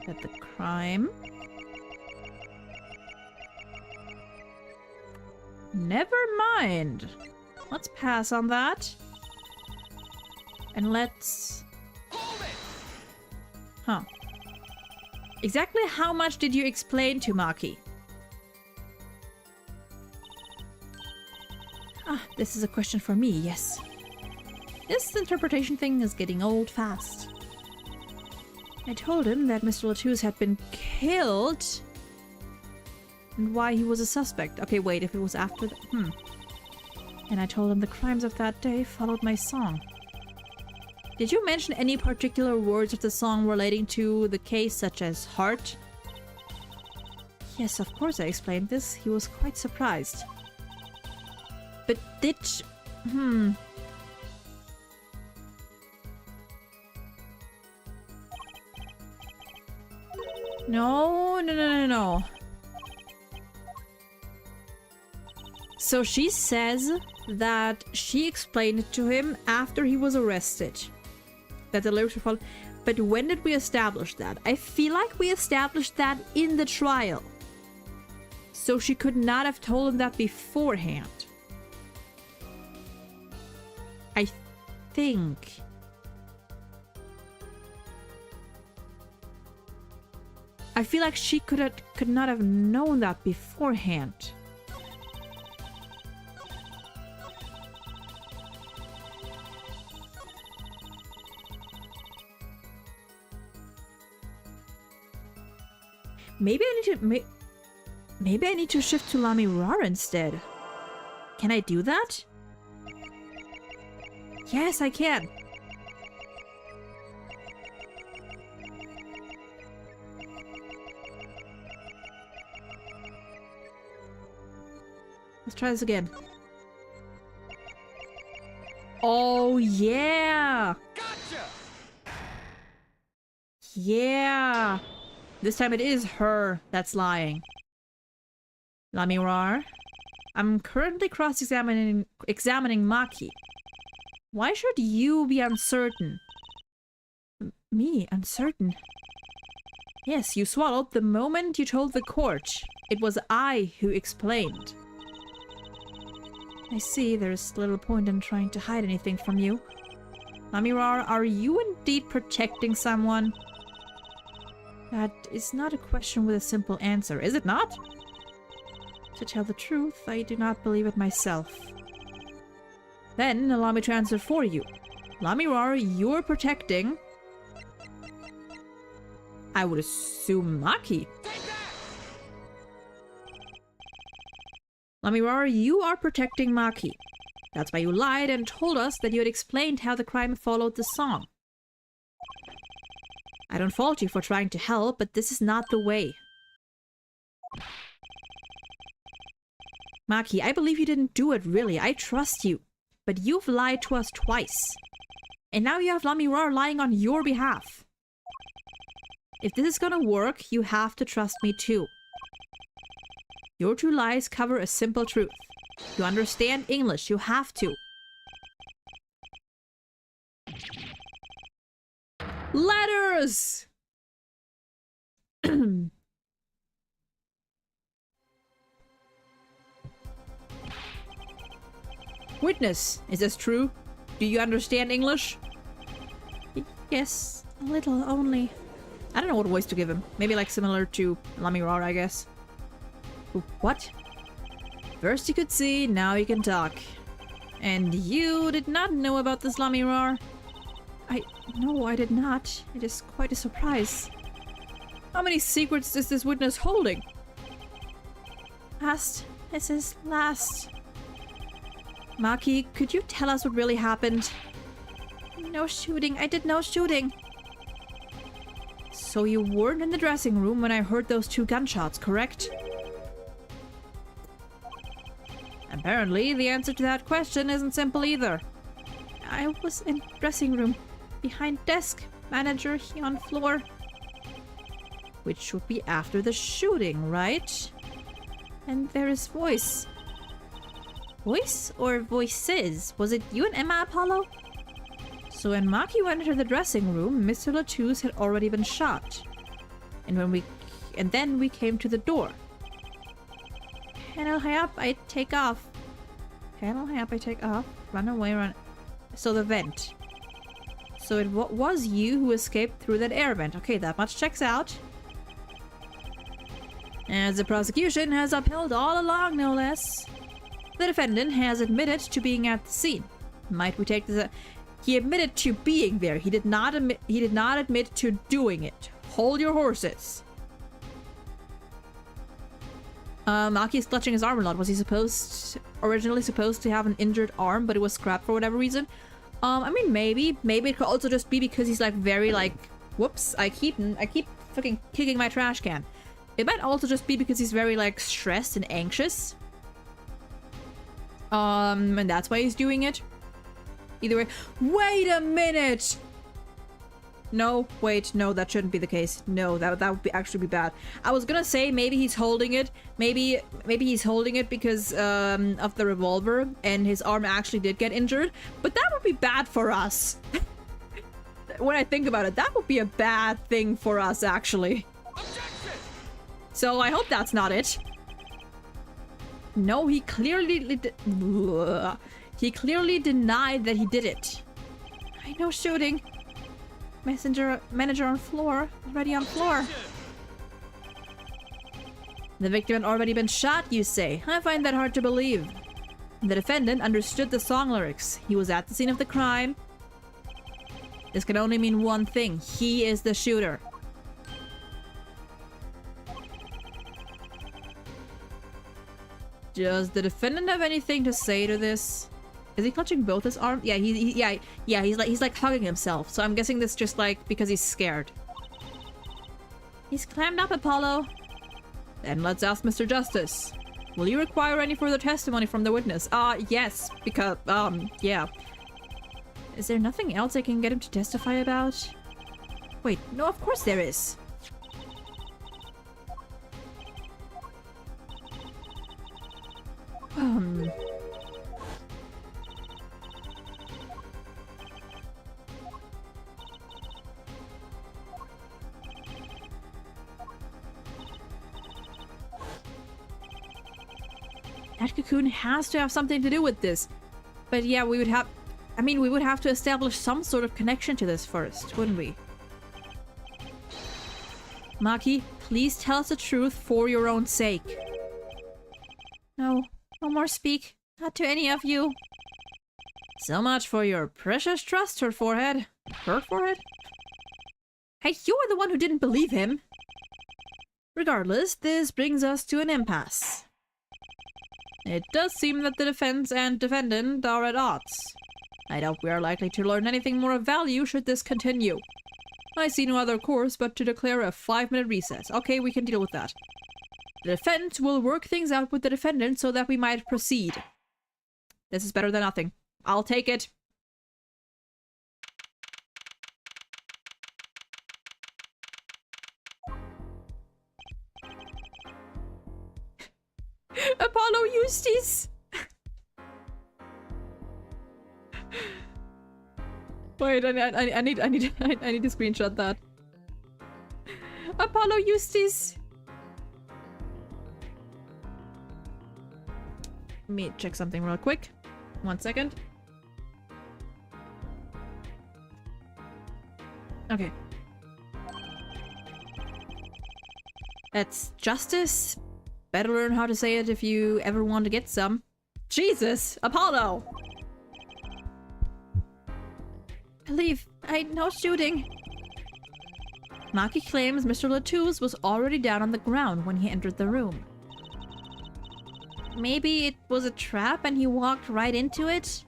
At the crime. Never mind. Let's pass on that. And let's... Huh. Exactly how much did you explain to Maki? Ah, this is a question for me, yes. This interpretation thing is getting old fast. I told him that Mr. Latouche had been killed and why he was a suspect. Okay, wait, if it was after the... And I told him the crimes of that day followed my song. Did you mention any particular words of the song relating to the case, such as heart? Yes, of course I explained this. He was quite surprised. But did... No. So she says that she explained it to him after he was arrested. That the lyrics were followed. But when did we establish that? I feel like we established that in the trial. So she could not have told him that beforehand. I think. I feel like she could not have known that beforehand. Maybe I need to shift to Lamirar instead. Can I do that? Yes, I can. Let's try this again. Oh, yeah! Gotcha! Yeah! This time it is her that's lying. Lamirar, I'm currently cross-examining Maki. Why should you be uncertain? Me? Uncertain? Yes, you swallowed the moment you told the court. It was I who explained. I see there's little point in trying to hide anything from you. Lamirar, are you indeed protecting someone? That is not a question with a simple answer, is it not? To tell the truth, I do not believe it myself. Then, allow me to answer for you. Lamirar, you're protecting... I would assume Maki. Lamirar, you are protecting Maki. That's why you lied and told us that you had explained how the crime followed the song. I don't fault you for trying to help, but this is not the way. Maki, I believe you didn't do it, really. I trust you. But you've lied to us twice. And now you have Lamirar lying on your behalf. If this is gonna work, you have to trust me too. Your two lies cover a simple truth. You understand English, you have to. Letters! Witness, is this true? Do you understand English? Yes, a little only. I don't know what voice to give him. Maybe like similar to Lamirar, I guess. What? First you could see, now you can talk. And you did not know about this Lamirar? No, I did not. It is quite a surprise. How many secrets is this witness holding? Last. This is last. Maki, could you tell us what really happened? No shooting. I did no shooting. So you weren't in the dressing room when I heard those 2 gunshots, correct? Apparently, the answer to that question isn't simple either. I was in dressing room, behind desk, manager on floor. Which would be after the shooting, right? And there is voice. Voice or voices? Was it you and Emma, Apollo? So when Maki went into the dressing room, Mr. Latouche had already been shot. And then we came to the door. Panel high up, I take off. Panel high up, I take off. Run away, run. So the vent. So it was you who escaped through that air vent. Okay, that much checks out. As the prosecution has upheld all along, no less. The defendant has admitted to being at the scene. Might we take this? He admitted to being there. He did not admit to doing it. Hold your horses. Maki is clutching his arm a lot. Was he originally supposed to have an injured arm, but it was scrapped for whatever reason? I mean, maybe it could also just be because he's like very like, whoops, I keep fucking kicking my trash can. It might also just be because he's very like stressed and anxious. And that's why he's doing it. Either way, wait a minute! No, wait, no, that shouldn't be the case. No, that would actually be bad. I was gonna say maybe he's holding it. Maybe he's holding it because of the revolver and his arm actually did get injured. But that would be bad for us. When I think about it, that would be a bad thing for us, actually. Objection! So I hope that's not it. No, he clearly denied that he did it. I know shooting. Manager on floor. Already on floor. The victim had already been shot, you say? I find that hard to believe. The defendant understood the song lyrics. He was at the scene of the crime. This can only mean one thing. He is the shooter. Does the defendant have anything to say to this? Is he clutching both his arms? Yeah, he's like hugging himself. So I'm guessing this just like because he's scared. He's clammed up, Apollo. Then let's ask Mr. Justice. Will you require any further testimony from the witness? Yes, because yeah. Is there nothing else I can get him to testify about? Wait, no, of course there is. That cocoon has to have something to do with this. But yeah, we would have to establish some sort of connection to this first, wouldn't we? Maki, please tell us the truth for your own sake. No more speak. Not to any of you. So much for your precious trust, her forehead. Her forehead? Hey, you were the one who didn't believe him. Regardless, this brings us to an impasse. It does seem that the defense and defendant are at odds. I doubt we are likely to learn anything more of value should this continue. I see no other course but to declare a 5-minute recess. Okay, we can deal with that. The defense will work things out with the defendant so that we might proceed. This is better than nothing. I'll take it. Apollo Eustace! Wait, I need to screenshot that. Apollo Eustace! Let me check something real quick. 1 second. Okay. That's justice. Better learn how to say it if you ever want to get some. Jesus! Apollo! Leave. No shooting. Maki claims Mr. Latouche was already down on the ground when he entered the room. Maybe it was a trap and he walked right into it?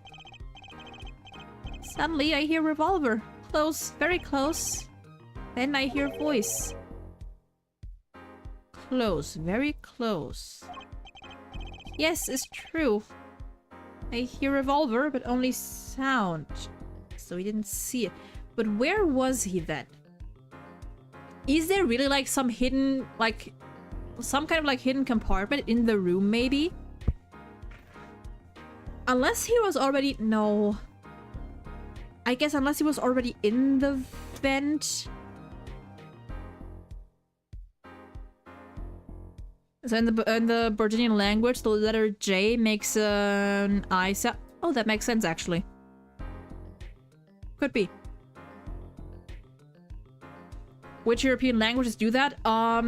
Suddenly I hear revolver. Close. Very close. Then I hear a voice. Close, very close. Yes, it's true. I hear revolver, but only sound. So he didn't see it. But where was he then? Is there really like some hidden, like, some kind of like hidden compartment in the room maybe? Unless he was already... No. I guess unless he was already in the vent. So in the Virginian language, the letter J makes an I sound. Oh, that makes sense actually. Could be. Which European languages do that? I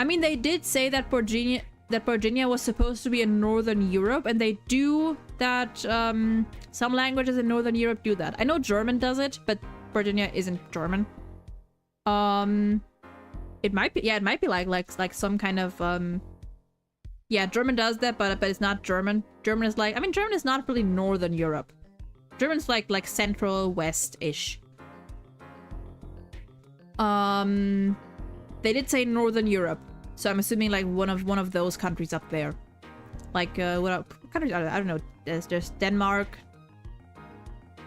mean, they did say that Virginia was supposed to be in Northern Europe, and they do that. Some languages in Northern Europe do that. I know German does it, but Virginia isn't German. It might be, yeah, it might be like some kind of yeah, German does that, but it's not German. German is like, I mean, German is not really Northern Europe. German's like Central West-ish. They did say Northern Europe, so I'm assuming like one of those countries up there. Like what countries? I don't know. There's Denmark,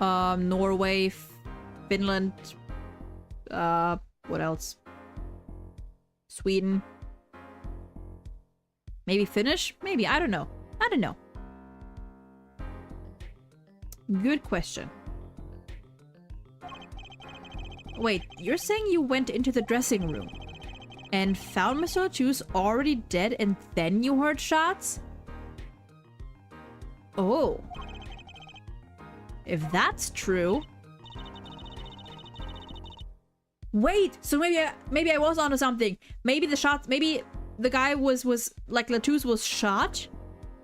Norway, Finland. What else? Sweden. Maybe Finnish? Maybe, I don't know. I don't know. Good question. Wait, you're saying you went into the dressing room and found Mr. Latus already dead and then you heard shots? Oh. If that's true... Wait, so maybe I was onto something. Maybe the shots, maybe the guy was like Latus was shot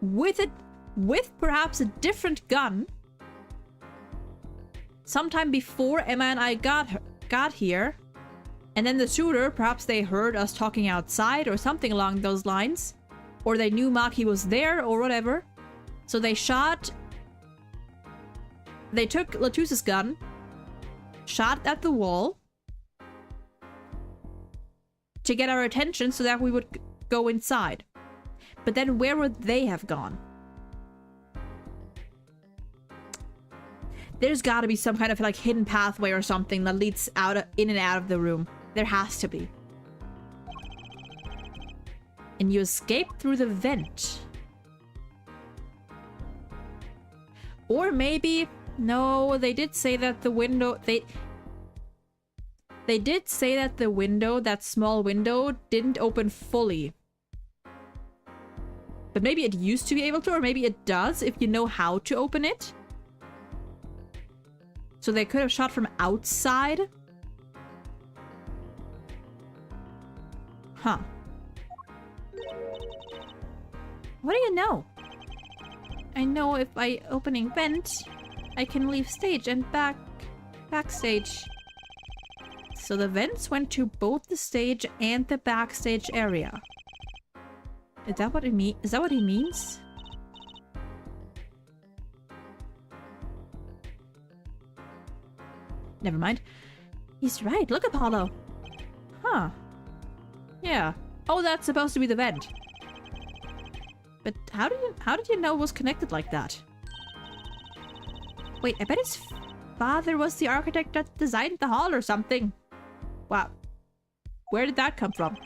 with perhaps a different gun sometime before Emma and I got here, and then the shooter, perhaps they heard us talking outside or something along those lines, or they knew Maki was there or whatever, so they took Latus's gun, shot at the wall to get our attention so that we would go inside. But then where would they have gone? There's gotta be some kind of like hidden pathway or something that leads in and out of the room. There has to be. And you escaped through the vent. Or maybe... No, they did say that the window... They did say that the window, that small window, didn't open fully. But maybe it used to be able to, or maybe it does if you know how to open it. So they could have shot from outside? Huh. What do you know? I know if by opening vent, I can leave stage and backstage. So the vents went to both the stage and the backstage area. Is that what it means? Is that what he means? Never mind. He's right. Look, Apollo. Huh. Yeah. Oh, that's supposed to be the vent. But how did you know it was connected like that? Wait, I bet his father was the architect that designed the hall or something. Wow. Where did that come from?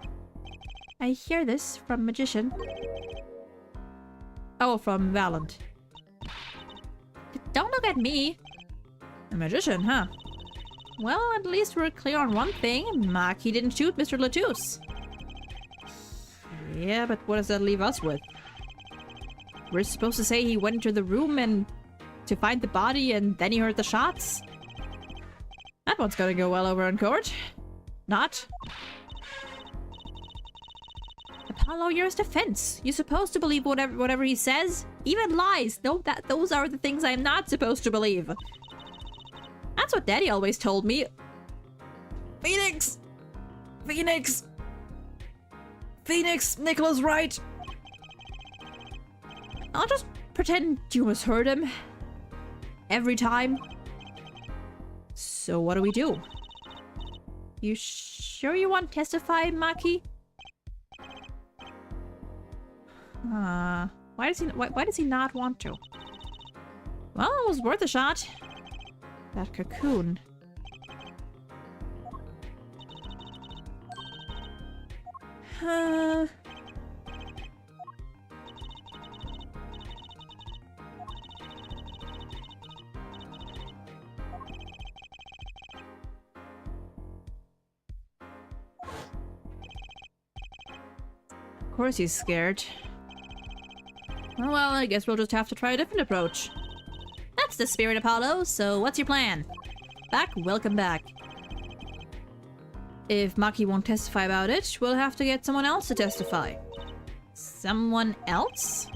I hear this from Magician. Oh, from Valant. Don't look at me. A magician, huh? Well, at least we're clear on one thing. Maki didn't shoot Mr. Latus. Yeah, but what does that leave us with? We're supposed to say he went into the room and to find the body and then he heard the shots? That one's gonna go well over in court. Not. Apollo, you're his defense. You're supposed to believe whatever he says. Even lies. No, those are the things I'm not supposed to believe. That's what Daddy always told me. Phoenix! Phoenix! Phoenix! Nicola's right! I'll just pretend you misheard him. Every time. So what do we do? You sure you want to testify, Maki? Why does he not want to? Well, it was worth a shot. That cocoon. Of course he's scared. Oh, well, I guess we'll just have to try a different approach. That's the spirit, Apollo, so what's your plan? Welcome back. If Maki won't testify about it, we'll have to get someone else to testify. Someone else?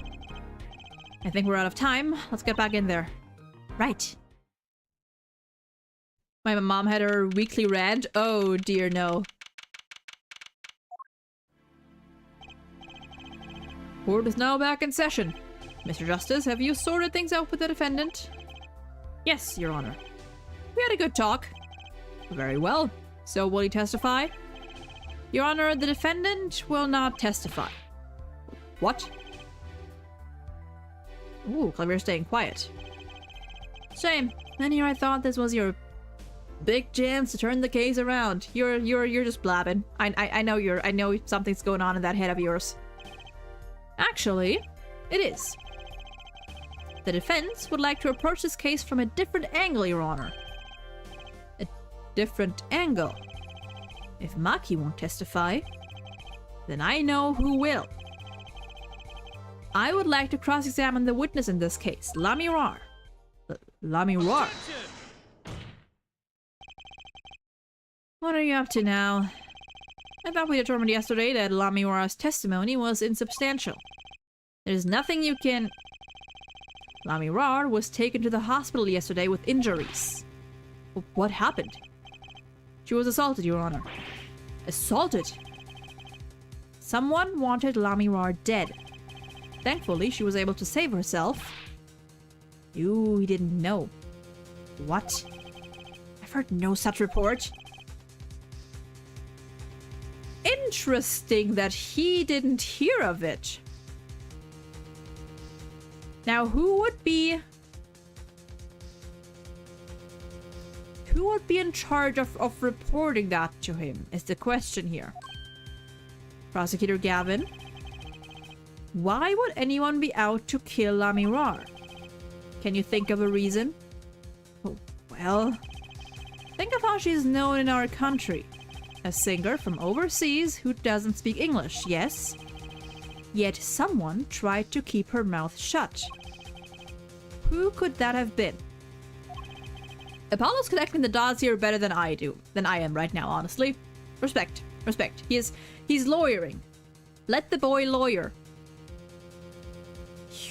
I think we're out of time. Let's get back in there. Right. My mom had her weekly rant. Oh dear, no. Court is now back in session. Mr. Justice, have you sorted things out with the defendant? Yes, Your Honor. We had a good talk. Very well. So will he testify? Your Honor, the defendant will not testify. What? Ooh, Claire's staying quiet. Shame. And here I thought this was your big chance to turn the case around. You're just blabbing. I know something's going on in that head of yours. Actually, it is. The defense would like to approach this case from a different angle, Your Honor. A different angle? If Maki won't testify, then I know who will. I would like to cross-examine the witness in this case, Lamirar. Lamirar? What are you up to now? I thought we determined yesterday that Lamirar's testimony was insubstantial. There's nothing you can... Lamirar was taken to the hospital yesterday with injuries. What happened? She was assaulted, Your Honor. Assaulted? Someone wanted Lamirar dead. Thankfully, she was able to save herself. You didn't know. What? I've heard no such report. Interesting that he didn't hear of it. Now, who would be in charge of reporting that to him is the question here. Prosecutor Gavin? Why would anyone be out to kill Lamirar? Can you think of a reason? Oh, well, think of how she's known in our country. A singer from overseas who doesn't speak English, yes? Yet someone tried to keep her mouth shut. Who could that have been? Apollo's connecting the dots here better than I am right now, honestly. Respect. Respect. He's lawyering. Let the boy lawyer.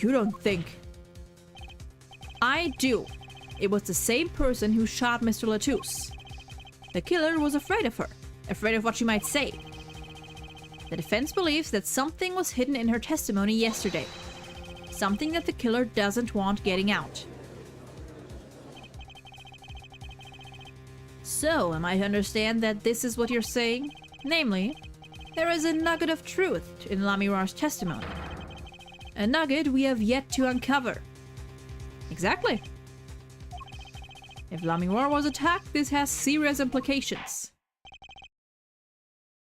You don't think... I do. It was the same person who shot Mr. Latouche. The killer was afraid of her. Afraid of what she might say. The defense believes that something was hidden in her testimony yesterday. Something that the killer doesn't want getting out. So, am I to understand that this is what you're saying? Namely, there is a nugget of truth in Lamirar's testimony. A nugget we have yet to uncover. Exactly. If Lamirar was attacked, this has serious implications.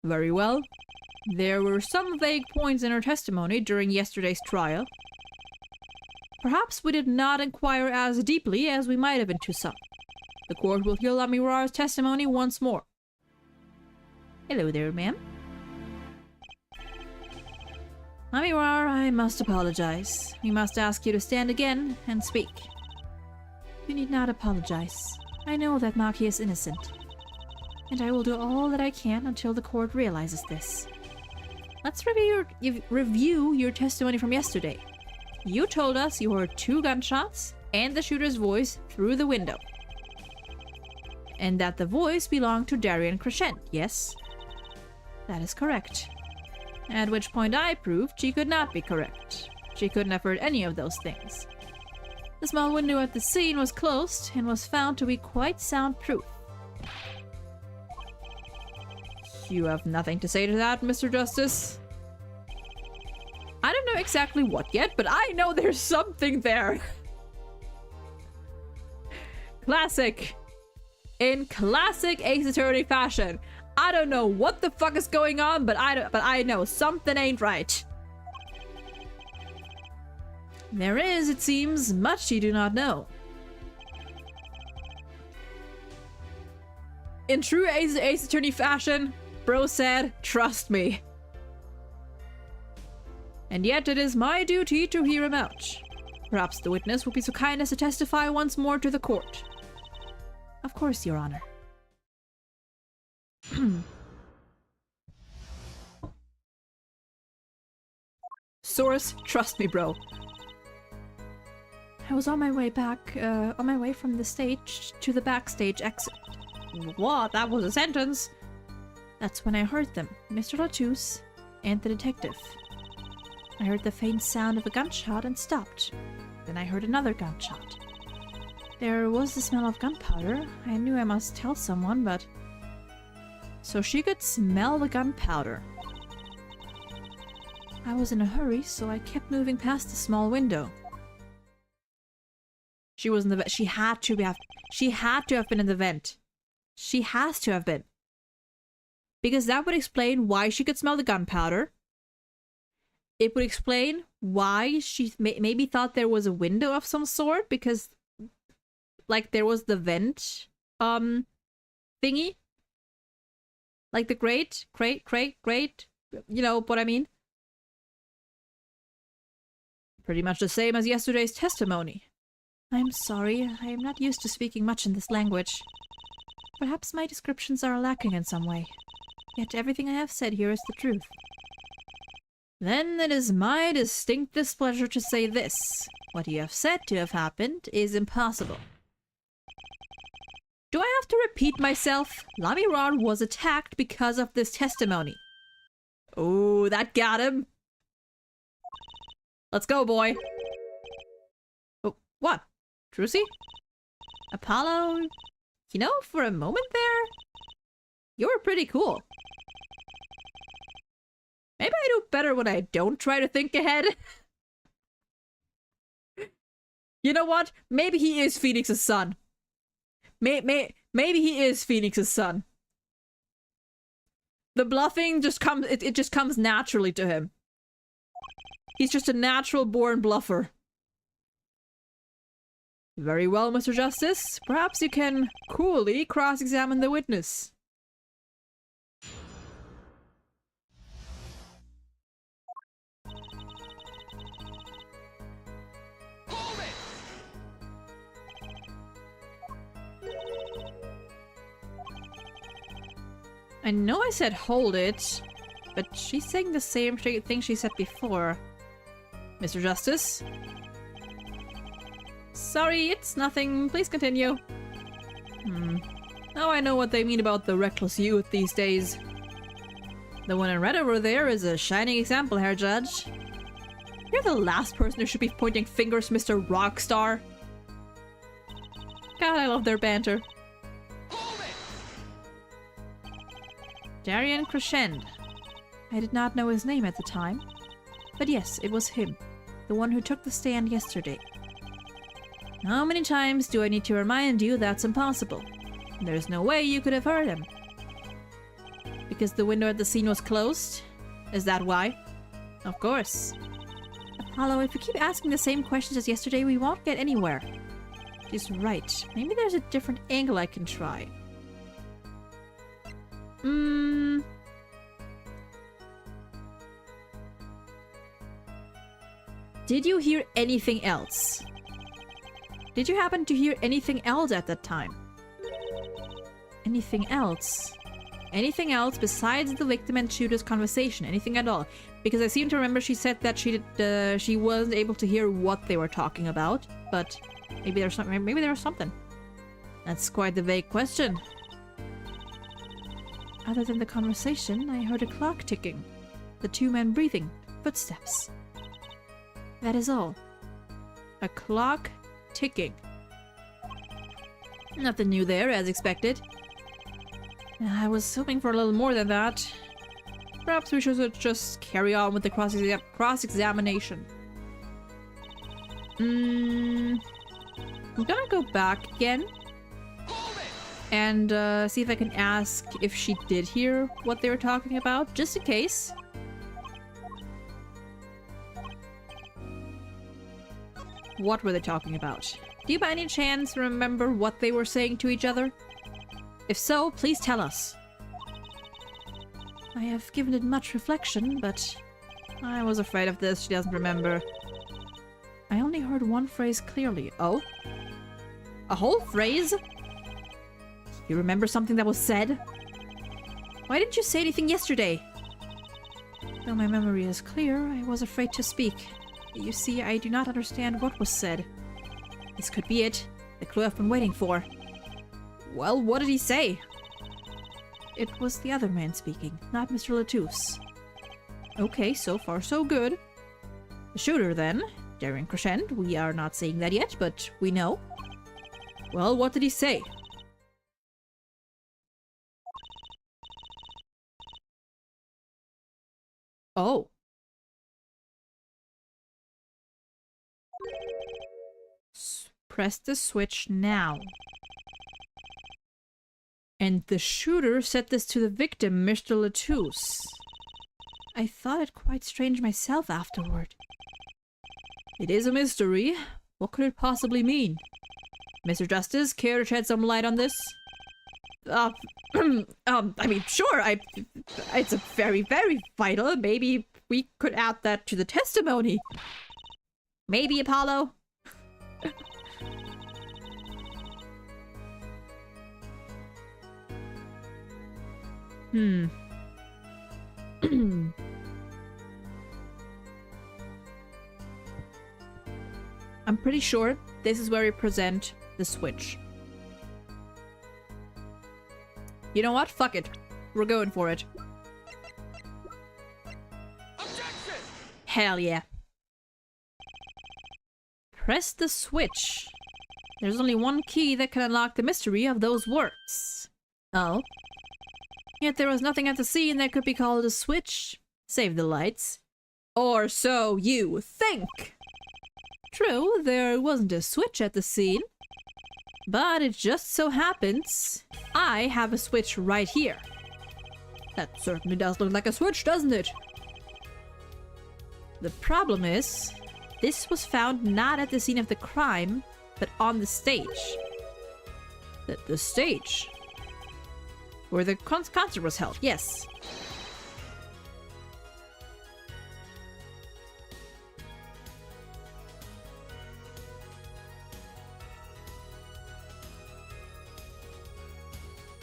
Very well. There were some vague points in her testimony during yesterday's trial. Perhaps we did not inquire as deeply as we might have into some. The court will hear Lamirar's testimony once more. Hello there, ma'am. Lamirar, I must apologize. We must ask you to stand again and speak. You need not apologize. I know that Maki is innocent. And I will do all that I can until the court realizes this. Let's review your testimony from yesterday. You told us you heard 2 gunshots and the shooter's voice through the window. And that the voice belonged to Darian Crescent, yes? That is correct. At which point I proved she could not be correct. She couldn't have heard any of those things. The small window at the scene was closed and was found to be quite soundproof. You have nothing to say to that, Mr. Justice? I don't know exactly what yet, but I know there's something there. Classic. In classic Ace Attorney fashion. I don't know what the fuck is going on, but I know something ain't right. There is, it seems, much you do not know. In true Ace Attorney fashion, bro said, trust me. And yet it is my duty to hear him out. Perhaps the witness will be so kind as to testify once more to the court. Of course, Your Honor. Source, trust me, bro. I was on my way back, on my way from the stage to the backstage exit. What? That was a sentence? That's when I heard them, Mr. Latouche and the detective. I heard the faint sound of a gunshot and stopped. Then I heard another gunshot. There was the smell of gunpowder. I knew I must tell someone, but... So she could smell the gunpowder. I was in a hurry, so I kept moving past the small window. She was in the vent. She had to have been in the vent. She has to have been. Because that would explain why she could smell the gunpowder. It would explain why she maybe thought there was a window of some sort, because like there was the vent thingy. Like the grate, you know what I mean? Pretty much the same as yesterday's testimony. I'm sorry, I am not used to speaking much in this language. Perhaps my descriptions are lacking in some way. Yet everything I have said here is the truth. Then it is my distinct displeasure to say this. What you have said to have happened is impossible. Do I have to repeat myself? Lamirar was attacked because of this testimony. Oh, that got him. Let's go, boy. Oh, what? Trucy? Apollo? You know, for a moment there, you were pretty cool. Maybe I do better when I don't try to think ahead. You know what? Maybe he is Phoenix's son. Maybe he is Phoenix's son. The bluffing just comes, it just comes naturally to him. He's just a natural born bluffer. Very well, Mr. Justice. Perhaps you can coolly cross-examine the witness. I know I said hold it, but she's saying the same thing she said before. Mr. Justice? Sorry, it's nothing. Please continue. Now I know what they mean about the reckless youth these days. The one in red over there is a shining example, Herr Judge. You're the last person who should be pointing fingers, Mr. Rockstar. God, I love their banter. Darian Crescend. I did not know his name at the time. But yes, it was him. The one who took the stand yesterday. How many times do I need to remind you that's impossible? There's no way you could have heard him. Because the window at the scene was closed? Is that why? Of course. Apollo, if you keep asking the same questions as yesterday, we won't get anywhere. She's right. Maybe there's a different angle I can try. Did you hear anything else? Did you happen to hear anything else at that time? Anything else? Anything else besides the victim and shooter's conversation? Anything at all? Because I seem to remember she said that she wasn't able to hear what they were talking about, but maybe there's something. Maybe there was something. That's quite the vague question. Other than the conversation, I heard a clock ticking. The two men breathing. Footsteps. That is all. A clock ticking. Nothing new there, as expected. I was hoping for a little more than that. Perhaps we should just carry on with the cross-examination. I'm gonna go back again and see if I can ask if she did hear what they were talking about, just in case. What were they talking about? Do you by any chance remember what they were saying to each other? If so, please tell us. I have given it much reflection, but I was afraid of this. She doesn't remember. I only heard one phrase clearly. Oh? A whole phrase? You remember something that was said? Why didn't you say anything yesterday? Though my memory is clear, I was afraid to speak. You see, I do not understand what was said. This could be it. The clue I've been waiting for. Well, what did he say? It was the other man speaking, not Mr. Latouche. Okay, so far so good. The shooter then, Darren Crescent, we are not saying that yet, but we know. Well, what did he say? Oh. Press the switch now. And the shooter said this to the victim, Mr. Latouche. I thought it quite strange myself afterward. It is a mystery. What could it possibly mean? Mr. Justice, care to shed some light on this? I mean, sure, it's a very, very vital. Maybe we could add that to the testimony. Maybe, Apollo? I'm pretty sure this is where we present the switch. You know what? Fuck it. We're going for it. Objection! Hell yeah. Press the switch. There's only one key that can unlock the mystery of those words. Oh? Yet there was nothing at the scene that could be called a switch. Save the lights. Or so you think! True, there wasn't a switch at the scene. But it just so happens I have a switch right here. That certainly does look like a switch, doesn't it? The problem is, this was found not at the scene of the crime, but on the stage. The stage? Where the concert was held, yes.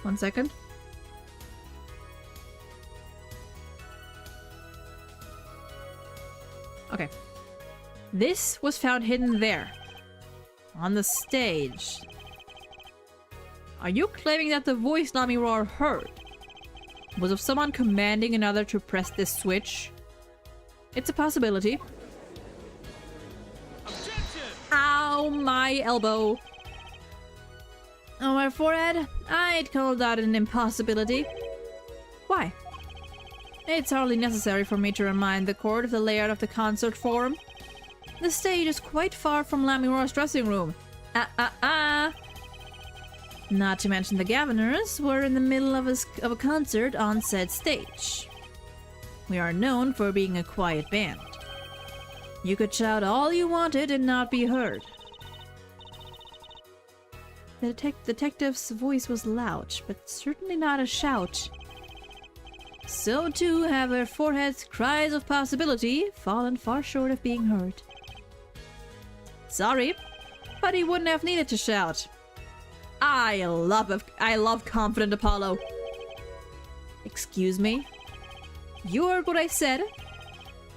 One second. Okay. This was found hidden there. On the stage. Are you claiming that the voice Namiroar heard was of someone commanding another to press this switch? It's a possibility. Objection! Ow, my elbow. Oh, my forehead? I'd call that an impossibility. Why? It's hardly necessary for me to remind the court of the layout of the concert forum. The stage is quite far from Lamiroar's dressing room. Not to mention the Governors were in the middle of a concert on said stage. We are known for being a quiet band. You could shout all you wanted and not be heard. The detective's voice was loud, but certainly not a shout. So too have her forehead's cries of possibility fallen far short of being heard. Sorry, but he wouldn't have needed to shout. I love confident Apollo. Excuse me? You heard what I said?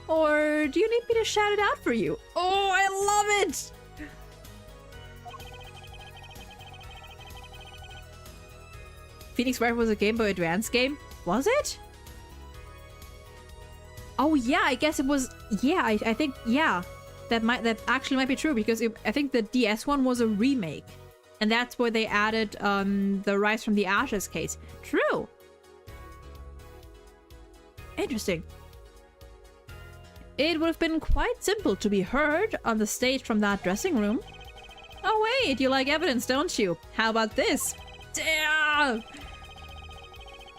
Or do you need me to shout it out for you? Oh, I love it! Phoenix Wright was a Game Boy Advance game? Was it? Oh yeah, I guess it was. Yeah, I think, yeah. That actually might be true because I think the DS one was a remake. And that's where they added the Rise from the Ashes case. True. Interesting. It would have been quite simple to be heard on the stage from that dressing room. Oh wait, you like evidence, don't you? How about this? Damn!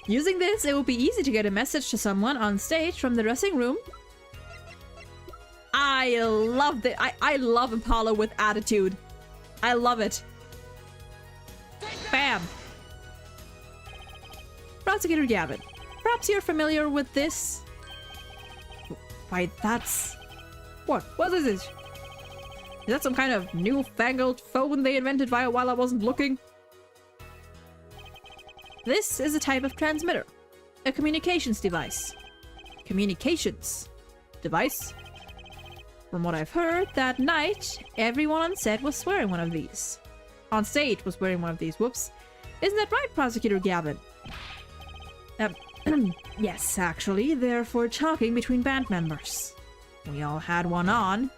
Using this, it would be easy to get a message to someone on stage from the dressing room. I love it. I love Apollo with attitude. I love it. Bam! Prosecutor Gavin, perhaps you're familiar with this? Why, that's... What? What is it? Is that some kind of newfangled phone they invented while I wasn't looking? This is a type of transmitter. A communications device. Communications device? From what I've heard, that night, everyone on set was wearing one of these. On stage was wearing one of these. Whoops. Isn't that right, Prosecutor Gavin? Yes, actually. They're for talking between band members. We all had one on.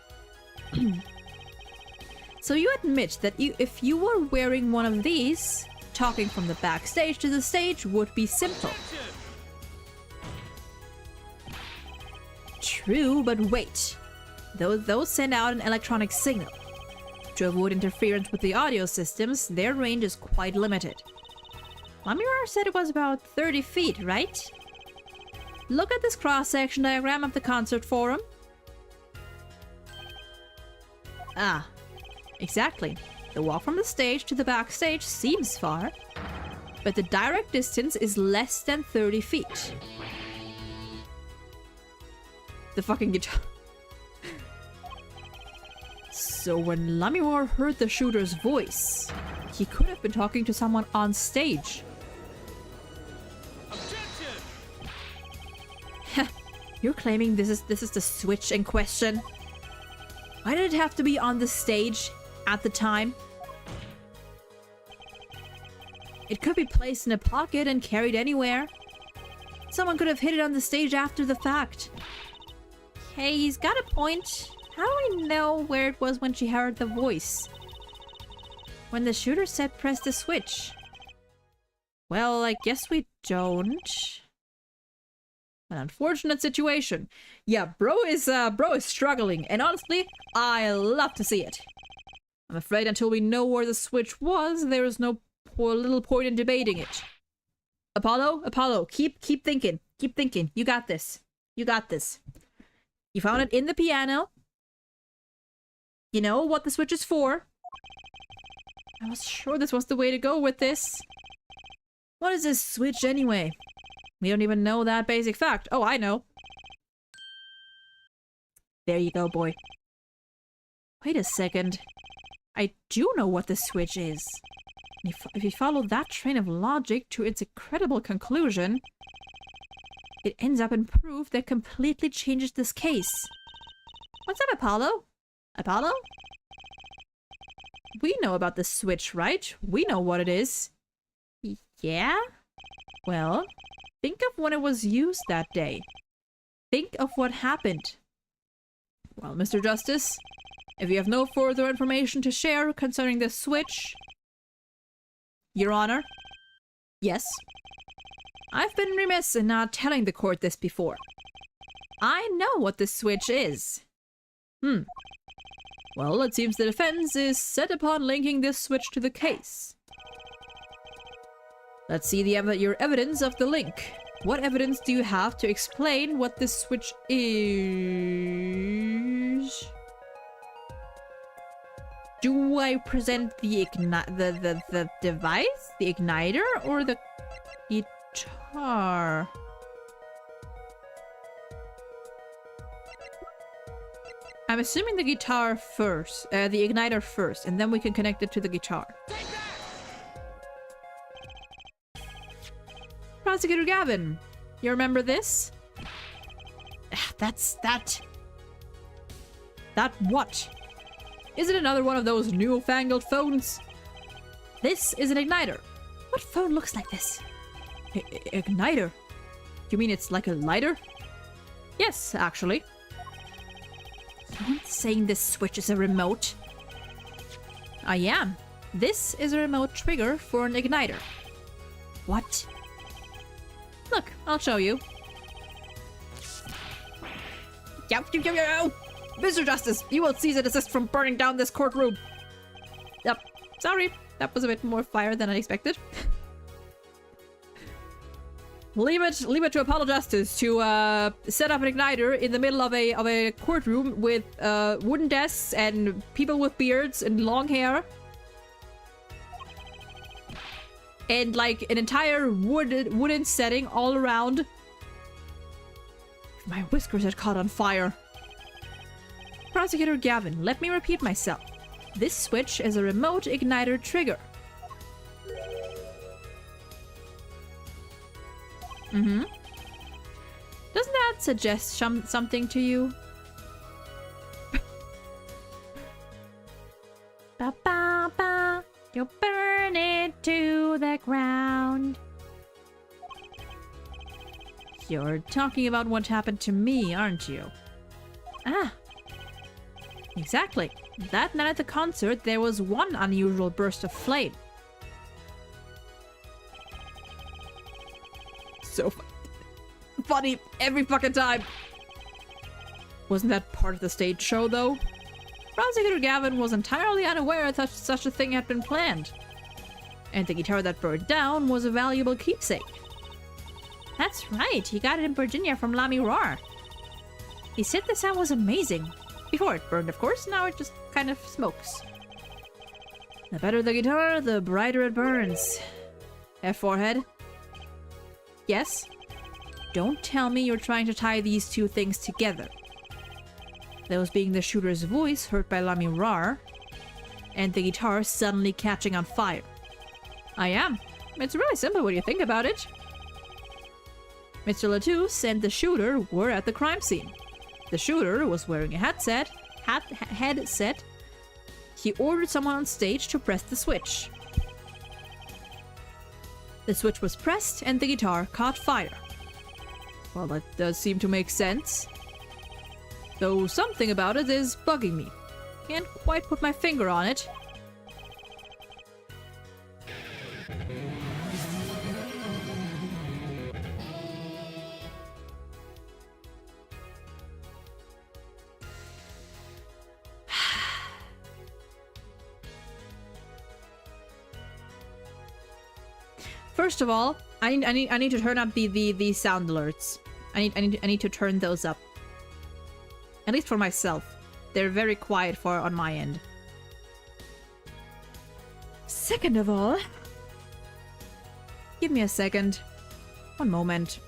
So you admit that if you were wearing one of these, talking from the backstage to the stage would be simple. True, but wait. Those send out an electronic signal. To avoid interference with the audio systems, their range is quite limited. Lamira said it was about 30 feet, right? Look at this cross-section diagram of the concert forum. Ah, exactly. The walk from the stage to the backstage seems far, but the direct distance is less than 30 feet. The fucking guitar... So when Lamimore heard the shooter's voice, he could have been talking to someone on stage. You're claiming this is the switch in question? Why did it have to be on the stage at the time? It could be placed in a pocket and carried anywhere. Someone could have hit it on the stage after the fact. Hey, he's got a point. How do we know where it was when she heard the voice? When the shooter said press the switch. Well, I guess we don't. An unfortunate situation. Yeah, bro is struggling, and honestly, I love to see it. I'm afraid until we know where the switch was, there is no little point in debating it. Apollo, keep thinking. Keep thinking. You got this. You got this. You found it in the piano. You know what the switch is for. I was sure this was the way to go with this. What is this switch anyway? We don't even know that basic fact. Oh, I know. There you go, boy. Wait a second. I do know what the switch is. If you follow that train of logic to its incredible conclusion, it ends up in proof that completely changes this case. What's up, Apollo? Apollo? We know about the switch, right? We know what it is. Yeah? Well, think of when it was used that day. Think of what happened. Well, Mr. Justice, if you have no further information to share concerning this switch... Your Honor? Yes? I've been remiss in not telling the court this before. I know what this switch is. Well, it seems the defense is set upon linking this switch to the case. Let's see your evidence of the link. What evidence do you have to explain what this switch is? Do I present the device, the igniter, or the guitar? I'm assuming the guitar first, the igniter first, and then we can connect it to the guitar. Prosecutor Gavin, you remember this? That what? Is it another one of those newfangled phones? This is an igniter. What phone looks like this? Igniter? You mean it's like a lighter? Yes, actually. Someone's saying this switch is a remote. I am. This is a remote trigger for an igniter. What? Look, I'll show you. Mr. Justice, you will cease and desist from burning down this courtroom. Yep, sorry. That was a bit more fire than I expected. Leave it to Apollo Justice to set up an igniter in the middle of a courtroom with wooden desks and people with beards and long hair. And like an entire wooden setting all around. My whiskers had caught on fire. Prosecutor Gavin, let me repeat myself. This switch is a remote igniter trigger. Mm-hmm. Doesn't that suggest something to you? Ba ba ba, you'll burn it to the ground. You're talking about what happened to me, aren't you? Ah. Exactly. That night at the concert, there was one unusual burst of flame. So funny every fucking time. Wasn't that part of the stage show, though? Prosecutor Gavin was entirely unaware that such a thing had been planned. And the guitar that burned down was a valuable keepsake. That's right, he got it in Virginia from Lamy Roar. He said the sound was amazing. Before it burned, of course, now it just kind of smokes. The better the guitar, the brighter it burns. Forehead? Yes? Don't tell me you're trying to tie these two things together. Those being the shooter's voice heard by Lamy Roar, and the guitar suddenly catching on fire. I am. It's really simple when you think about it. Mr. Latouche and the shooter were at the crime scene. The shooter was wearing a headset. He ordered someone on stage to press the switch. The switch was pressed and the guitar caught fire. Well, that does seem to make sense. Though something about it is bugging me. Can't quite put my finger on it. First of all, I need to turn up the sound alerts. I need to turn those up. At least for myself. They're very quiet on my end. Second of all, give me a second. One moment.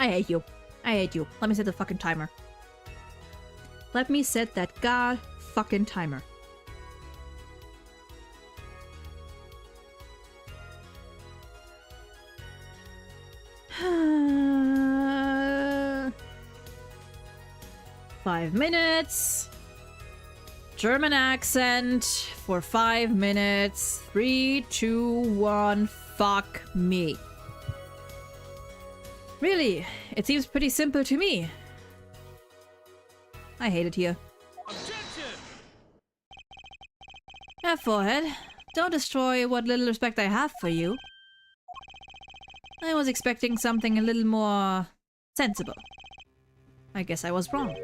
I hate you. I hate you. Let me set the fucking timer. Let me set that god fucking timer. Five minutes. German accent for 5 minutes. 3, 2, 1. Fuck me. Really, it seems pretty simple to me. I hate it here. Objection! Forehead, don't destroy what little respect I have for you. I was expecting something a little more sensible. I guess I was wrong.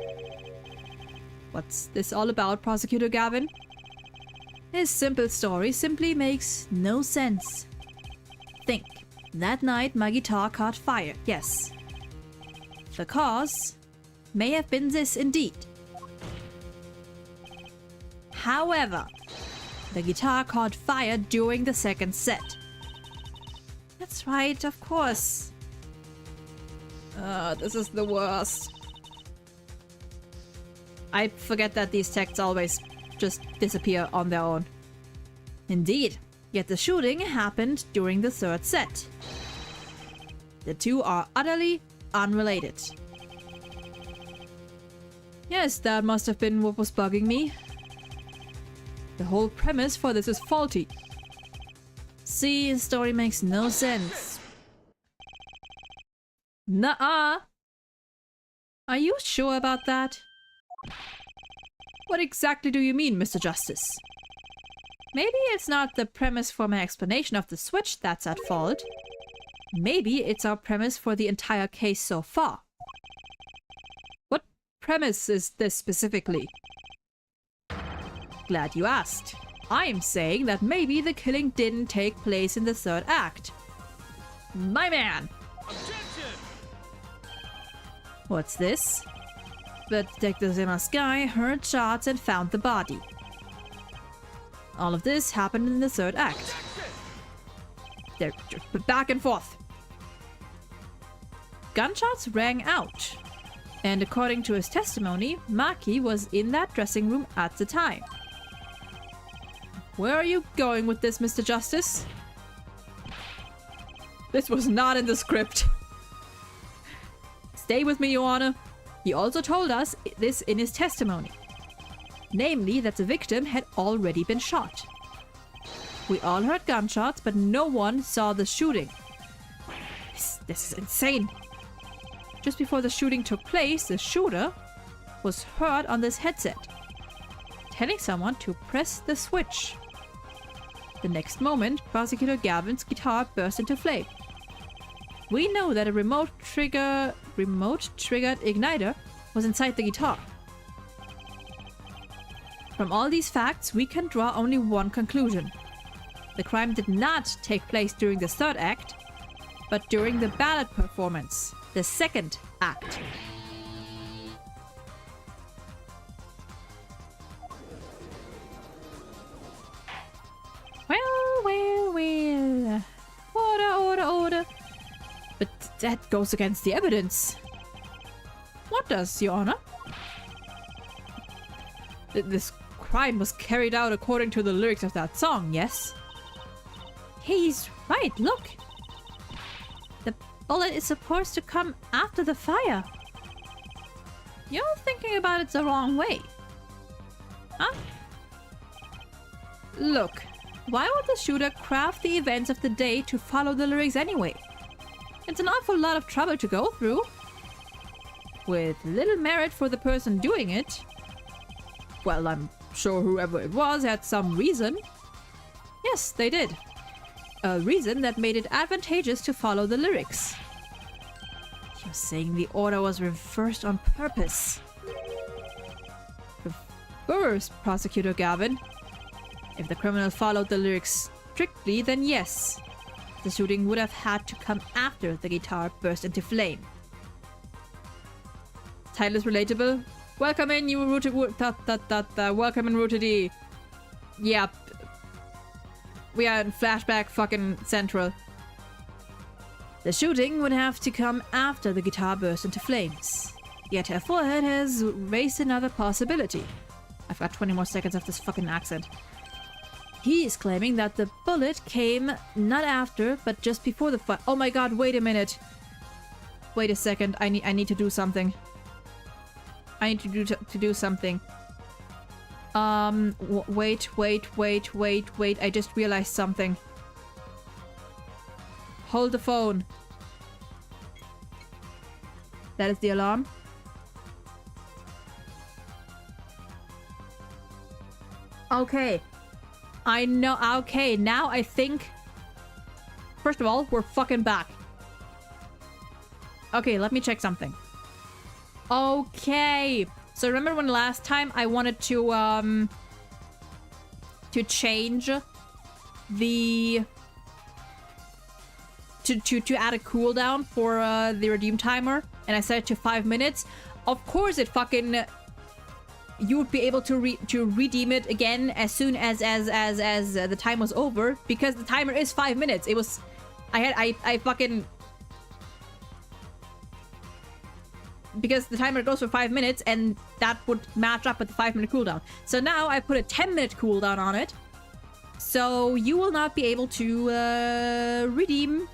What's this all about, Prosecutor Gavin? His simple story simply makes no sense. Think. That night, my guitar caught fire, yes. The cause may have been this indeed. However, the guitar caught fire during the second set. That's right, of course. This is the worst. I forget that these texts always just disappear on their own. Indeed. Yet the shooting happened during the third set. The two are utterly unrelated. Yes, that must have been what was bugging me. The whole premise for this is faulty. See, the story makes no sense. Nuh-uh. Are you sure about that? What exactly do you mean, Mr. Justice? Maybe it's not the premise for my explanation of the switch that's at fault. Maybe it's our premise for the entire case so far. What premise is this specifically? Glad you asked. I'm saying that maybe the killing didn't take place in the third act. My man! Objection! What's this? The detectives in the sky heard shots and found the body. All of this happened in the third act. They're back and forth. Gunshots rang out. And according to his testimony, Maki was in that dressing room at the time. Where are you going with this, Mr. Justice? This was not in the script. Stay with me, Your Honor. He also told us this in his testimony. Namely, that the victim had already been shot. We all heard gunshots, but no one saw the shooting. This is insane. Just before the shooting took place, the shooter was heard on this headset, telling someone to press the switch. The next moment, Prosecutor Gavin's guitar burst into flame. We know that a remote-triggered igniter was inside the guitar. From all these facts, we can draw only one conclusion. The crime did not take place during the third act, but during the ballad performance, the second act. Well. Order. But that goes against the evidence. What does, Your Honor? This crime was carried out according to the lyrics of that song, yes? He's right, look. The bullet is supposed to come after the fire. You're thinking about it the wrong way. Huh? Look, why would the shooter craft the events of the day to follow the lyrics anyway? It's an awful lot of trouble to go through. With little merit for the person doing it. Well, I'm sure whoever it was had some reason. Yes, they did. A reason that made it advantageous to follow the lyrics. You're saying the order was reversed on purpose. Reversed, Prosecutor Gavin. If the criminal followed the lyrics strictly, then yes. The shooting would have had to come after the guitar burst into flame. Title is relatable. Welcome in, you rooted welcome in Rootedy. Yep. We are in flashback fucking central. The shooting would have to come after the guitar burst into flames. Yet her forehead has raised another possibility. I've got 20 more seconds of this fucking accent. He is claiming that the bullet came not after, but just before the fire. Oh my god, wait a minute. Wait a second, I need to do something. I need to do something. Wait. I just realized something. Hold the phone. That is the alarm. Okay. I know. Okay, now I think... First of all, we're fucking back. Okay, let me check something. Okay. So remember when last time I wanted to change the... To add a cooldown for the redeem timer, and I set it to 5 minutes. Of course it fucking... You would be able to redeem it again as soon as the time was over, because the timer is 5 minutes. It was... I fucking... Because the timer goes for 5 minutes, and that would match up with the 5-minute cooldown. So now I put a 10-minute cooldown on it. So you will not be able to redeem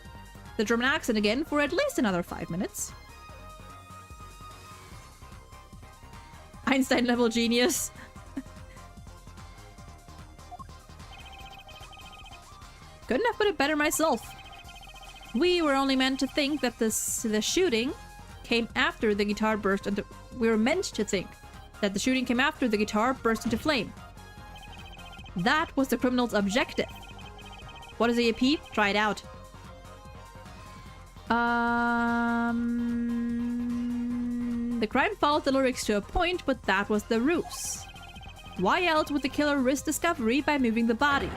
the German accent again for at least another 5 minutes. Einstein level genius. Couldn't have put it better myself. We were only meant to think that the shooting came after the guitar burst into... We were meant to think that the shooting came after the guitar burst into flame. That was the criminal's objective. What is EAP? Try it out. The crime followed the lyrics to a point, but that was the ruse. Why else would the killer risk discovery by moving the body?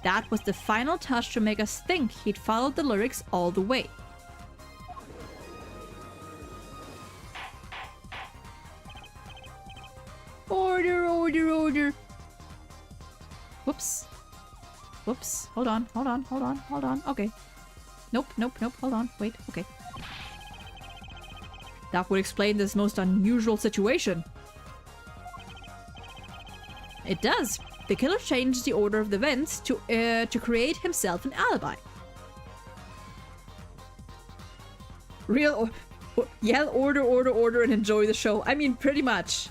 That was the final touch to make us think he'd followed the lyrics all the way. Order, order, order. Whoops. Whoops. Hold on, hold on, hold on, hold on. Okay. Nope, nope, nope. Hold on. Wait. Okay. That would explain this most unusual situation. It does. The killer changed the order of the events to create himself an alibi. Yell order, order, order and enjoy the show. I mean, pretty much.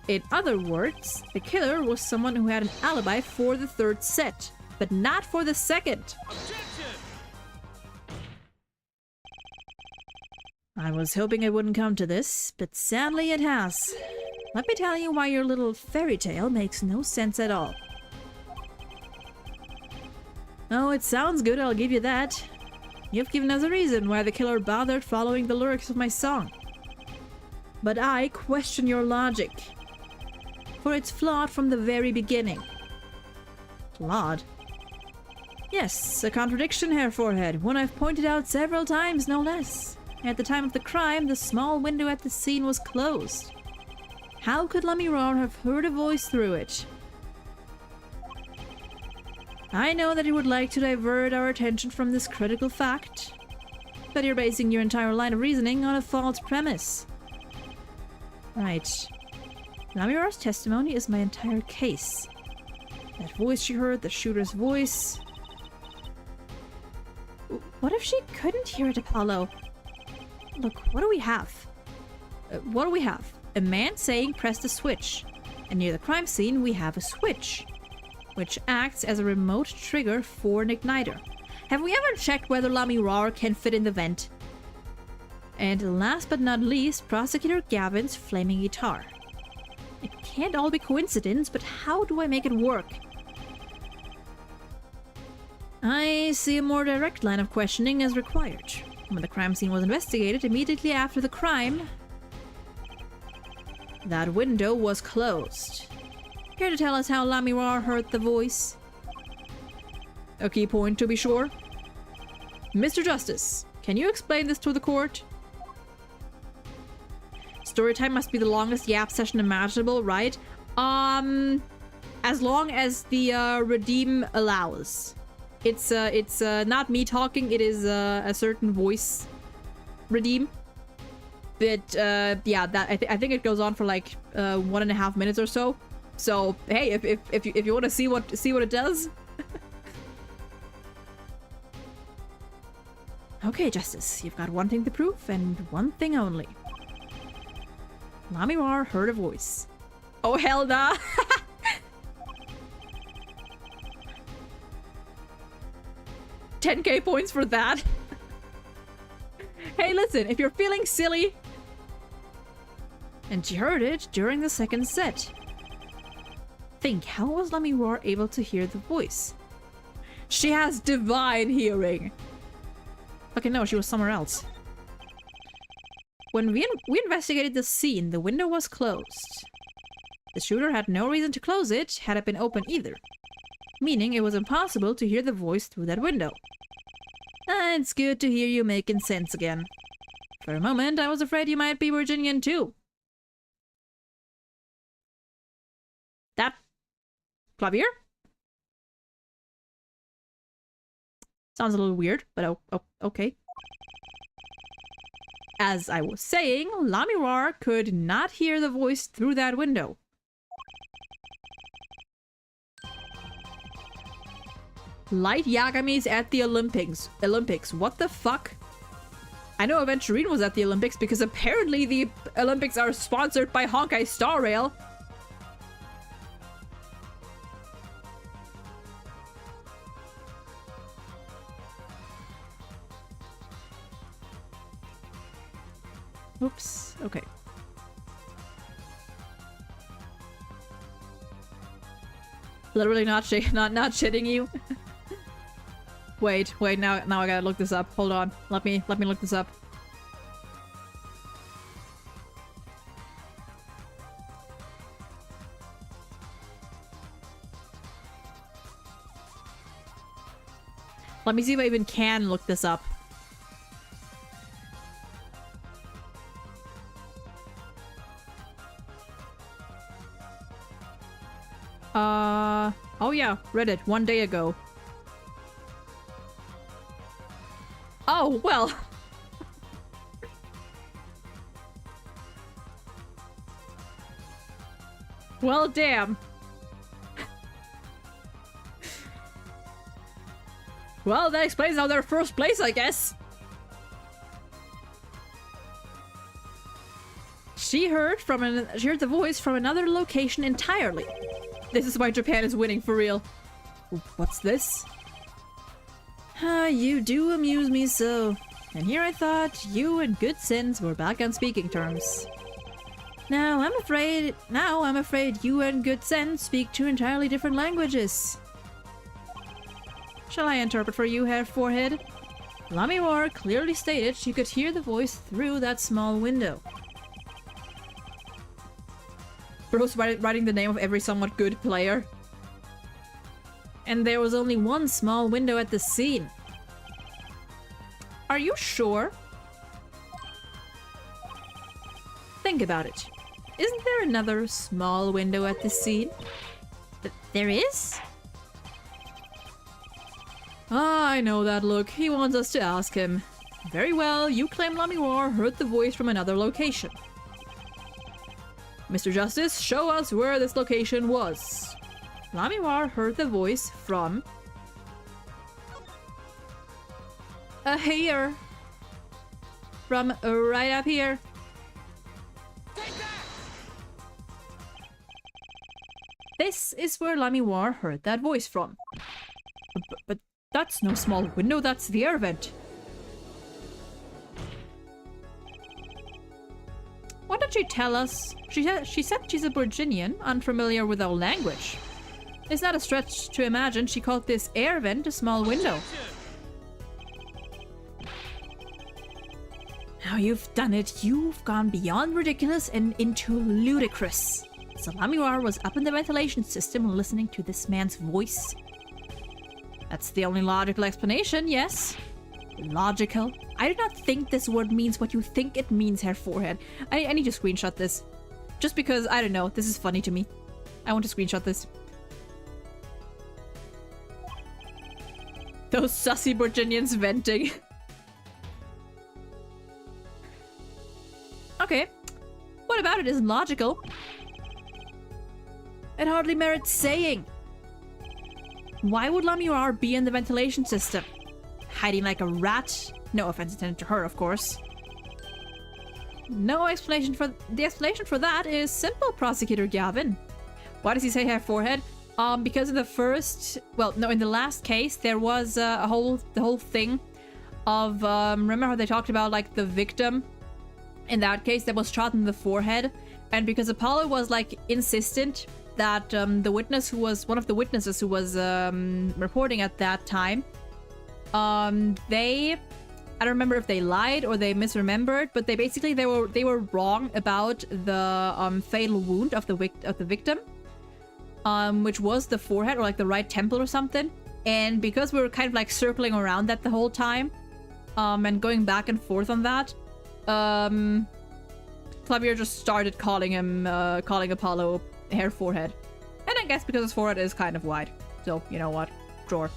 In other words, the killer was someone who had an alibi for the third set, but not for the second. Objection! I was hoping it wouldn't come to this, but sadly it has. Let me tell you why your little fairy tale makes no sense at all. Oh, it sounds good, I'll give you that. You've given us a reason why the killer bothered following the lyrics of my song. But I question your logic. For it's flawed from the very beginning. Flawed? Yes, a contradiction, Herr Forehead, one I've pointed out several times, no less. At the time of the crime, the small window at the scene was closed. How could Lamirar have heard a voice through it? I know that you would like to divert our attention from this critical fact, but you're basing your entire line of reasoning on a false premise. Right. Lamirar's testimony is my entire case. That voice she heard, the shooter's voice... What if she couldn't hear it, Apollo? Look, what do we have? What do we have? A man saying press the switch. And near the crime scene we have a switch, which acts as a remote trigger for an igniter. Have we ever checked whether Lamirar can fit in the vent? And last but not least, Prosecutor Gavin's flaming guitar. It can't all be coincidence, but how do I make it work? I see a more direct line of questioning as required. When the crime scene was investigated immediately after the crime, that window was closed. Care to tell us how Lamirar heard the voice? A key point, to be sure. Mr. Justice, can you explain this to the court? Storytime must be the longest yap session imaginable, right? As long as the redeem allows. It's not me talking, it is a certain voice redeem. But yeah, that I think it goes on for like 1.5 minutes or so. So hey, if you want to see what it does. Okay, Justice, you've got one thing to prove and one thing only. Lamirar heard a voice. Oh hell nah. 10k points for that. Hey, listen, if you're feeling silly... And she heard it during the second set. Think, how was Lamirar able to hear the voice? She has divine hearing. Okay, no, she was somewhere else. When we investigated the scene, the window was closed. The shooter had no reason to close it, had it been open either. Meaning it was impossible to hear the voice through that window. It's good to hear you making sense again. For a moment, I was afraid you might be Virginian too. That... clavier? Sounds a little weird, but okay. As I was saying, Lamirar could not hear the voice through that window. Light Yagamis at the Olympics. What the fuck? I know Aventurine was at the Olympics because apparently the Olympics are sponsored by Honkai Star Rail. Oops. Okay. Literally not shitting you. Wait, now I gotta look this up. Hold on. Let me look this up. Let me see if I even can look this up. Oh yeah, Reddit, 1 day ago. Oh, well. Well, damn. Well, that explains how they're first place, I guess. She heard the voice from another location entirely. This is why Japan is winning for real. What's this? You do amuse me so. And here I thought you and Good Sense were back on speaking terms. Now I'm afraid you and Good Sense speak two entirely different languages. Shall I interpret for you, Herr Forehead? Lamiwar clearly stated she could hear the voice through that small window. Bro's writing the name of every somewhat good player. And there was only one small window at the scene. Are you sure? Think about it. Isn't there another small window at the scene? There is? Ah, I know that look. He wants us to ask him. Very well, you claim Lamiwar heard the voice from another location. Mr. Justice, show us where this location was. Lamiwar heard the voice from... here. From right up here. This is where Lamiwar heard that voice from. But that's no small window, that's the air vent. What did she tell us? She said she's a Virginian, unfamiliar with our language. It's not a stretch to imagine she called this air vent a small window. Now you've done it. You've gone beyond ridiculous and into ludicrous. So Lamiwar was up in the ventilation system listening to this man's voice. That's the only logical explanation, yes. Logical? I do not think this word means what you think it means, Herr Forehead. I need to screenshot this. Just because, I don't know, this is funny to me. I want to screenshot this. Those sussy Virginians venting. Okay. What about it isn't logical? It hardly merits saying. Why would Lamiwar be in the ventilation system? Hiding like a rat? No offense intended to her, of course. No explanation for... The explanation for that is simple, Prosecutor Gavin. Why does he say Herr Forehead? Because in the first... Well, no, in the last case, there was the whole thing of... remember how they talked about, like, the victim? In that case, that was shot in the forehead. And because Apollo was, like, insistent that the witness who was... One of the witnesses who was reporting at that time... They... I don't remember if they lied or they misremembered, but they basically they were wrong about the fatal wound of the victim, which was the forehead or like the right temple or something. And because we were kind of like circling around that the whole time, and going back and forth on that, Clavier just started calling Apollo Herr Forehead, and I guess because his forehead is kind of wide, so you know what, sure.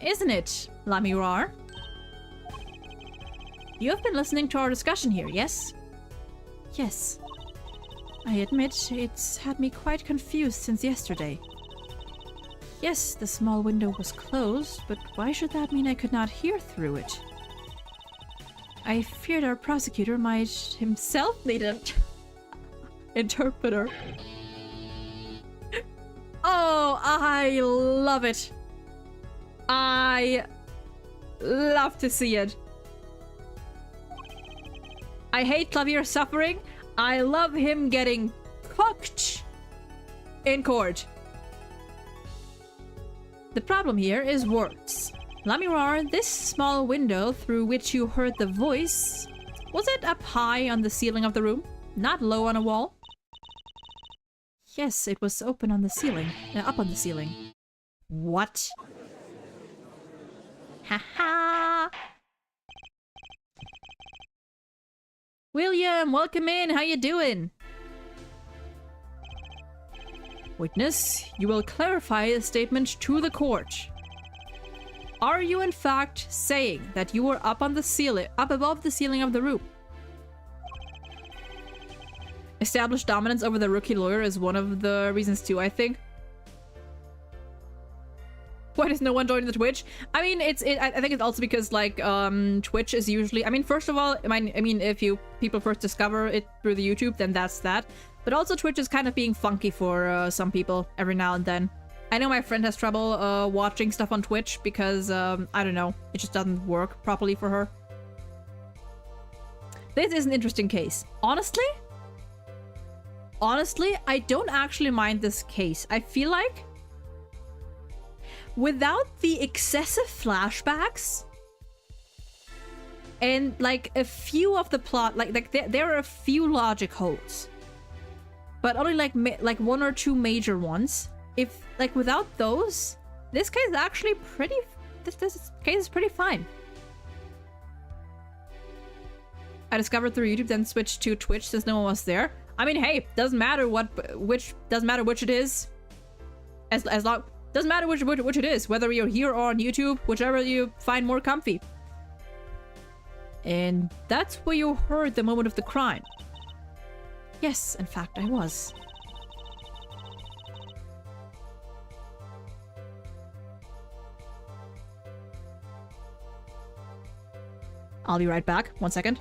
Isn't it, Lamiwar? You have been listening to our discussion here, yes? Yes. I admit it's had me quite confused since yesterday. Yes, the small window was closed, but why should that mean I could not hear through it? I feared our prosecutor might himself need an interpreter. Oh, I love it. I love to see it. I hate Clavier suffering. I love him getting cooked in court. The problem here is words. Lamirar, this small window through which you heard the voice, was it up high on the ceiling of the room? Not low on a wall? Yes, it was open on the ceiling. Up on the ceiling. What? Haha! William, welcome in. How you doing? Witness, you will clarify the statement to the court. Are you in fact saying that you were up on the ceiling, up above the ceiling of the room? Established dominance over the rookie lawyer is one of the reasons too, I think. Why does no one join the Twitch? I mean, I think it's also because, like, Twitch is usually... I mean, first of all, I mean, if people first discover it through the YouTube, then that's that. But also Twitch is kind of being funky for some people every now and then. I know my friend has trouble watching stuff on Twitch because, I don't know, it just doesn't work properly for her. This is an interesting case. Honestly, I don't actually mind this case. I feel like without the excessive flashbacks and like a few of the plot, like there are a few logic holes, but only like one or two major ones. If like without those, this case is actually pretty. This case is pretty fine. I discovered through YouTube, then switched to Twitch since no one was there. I mean, hey, doesn't matter which it is. As long doesn't matter which it is, whether you're here or on YouTube, whichever you find more comfy. And that's where you heard the moment of the crime. Yes, in fact, I was. I'll be right back. 1 second.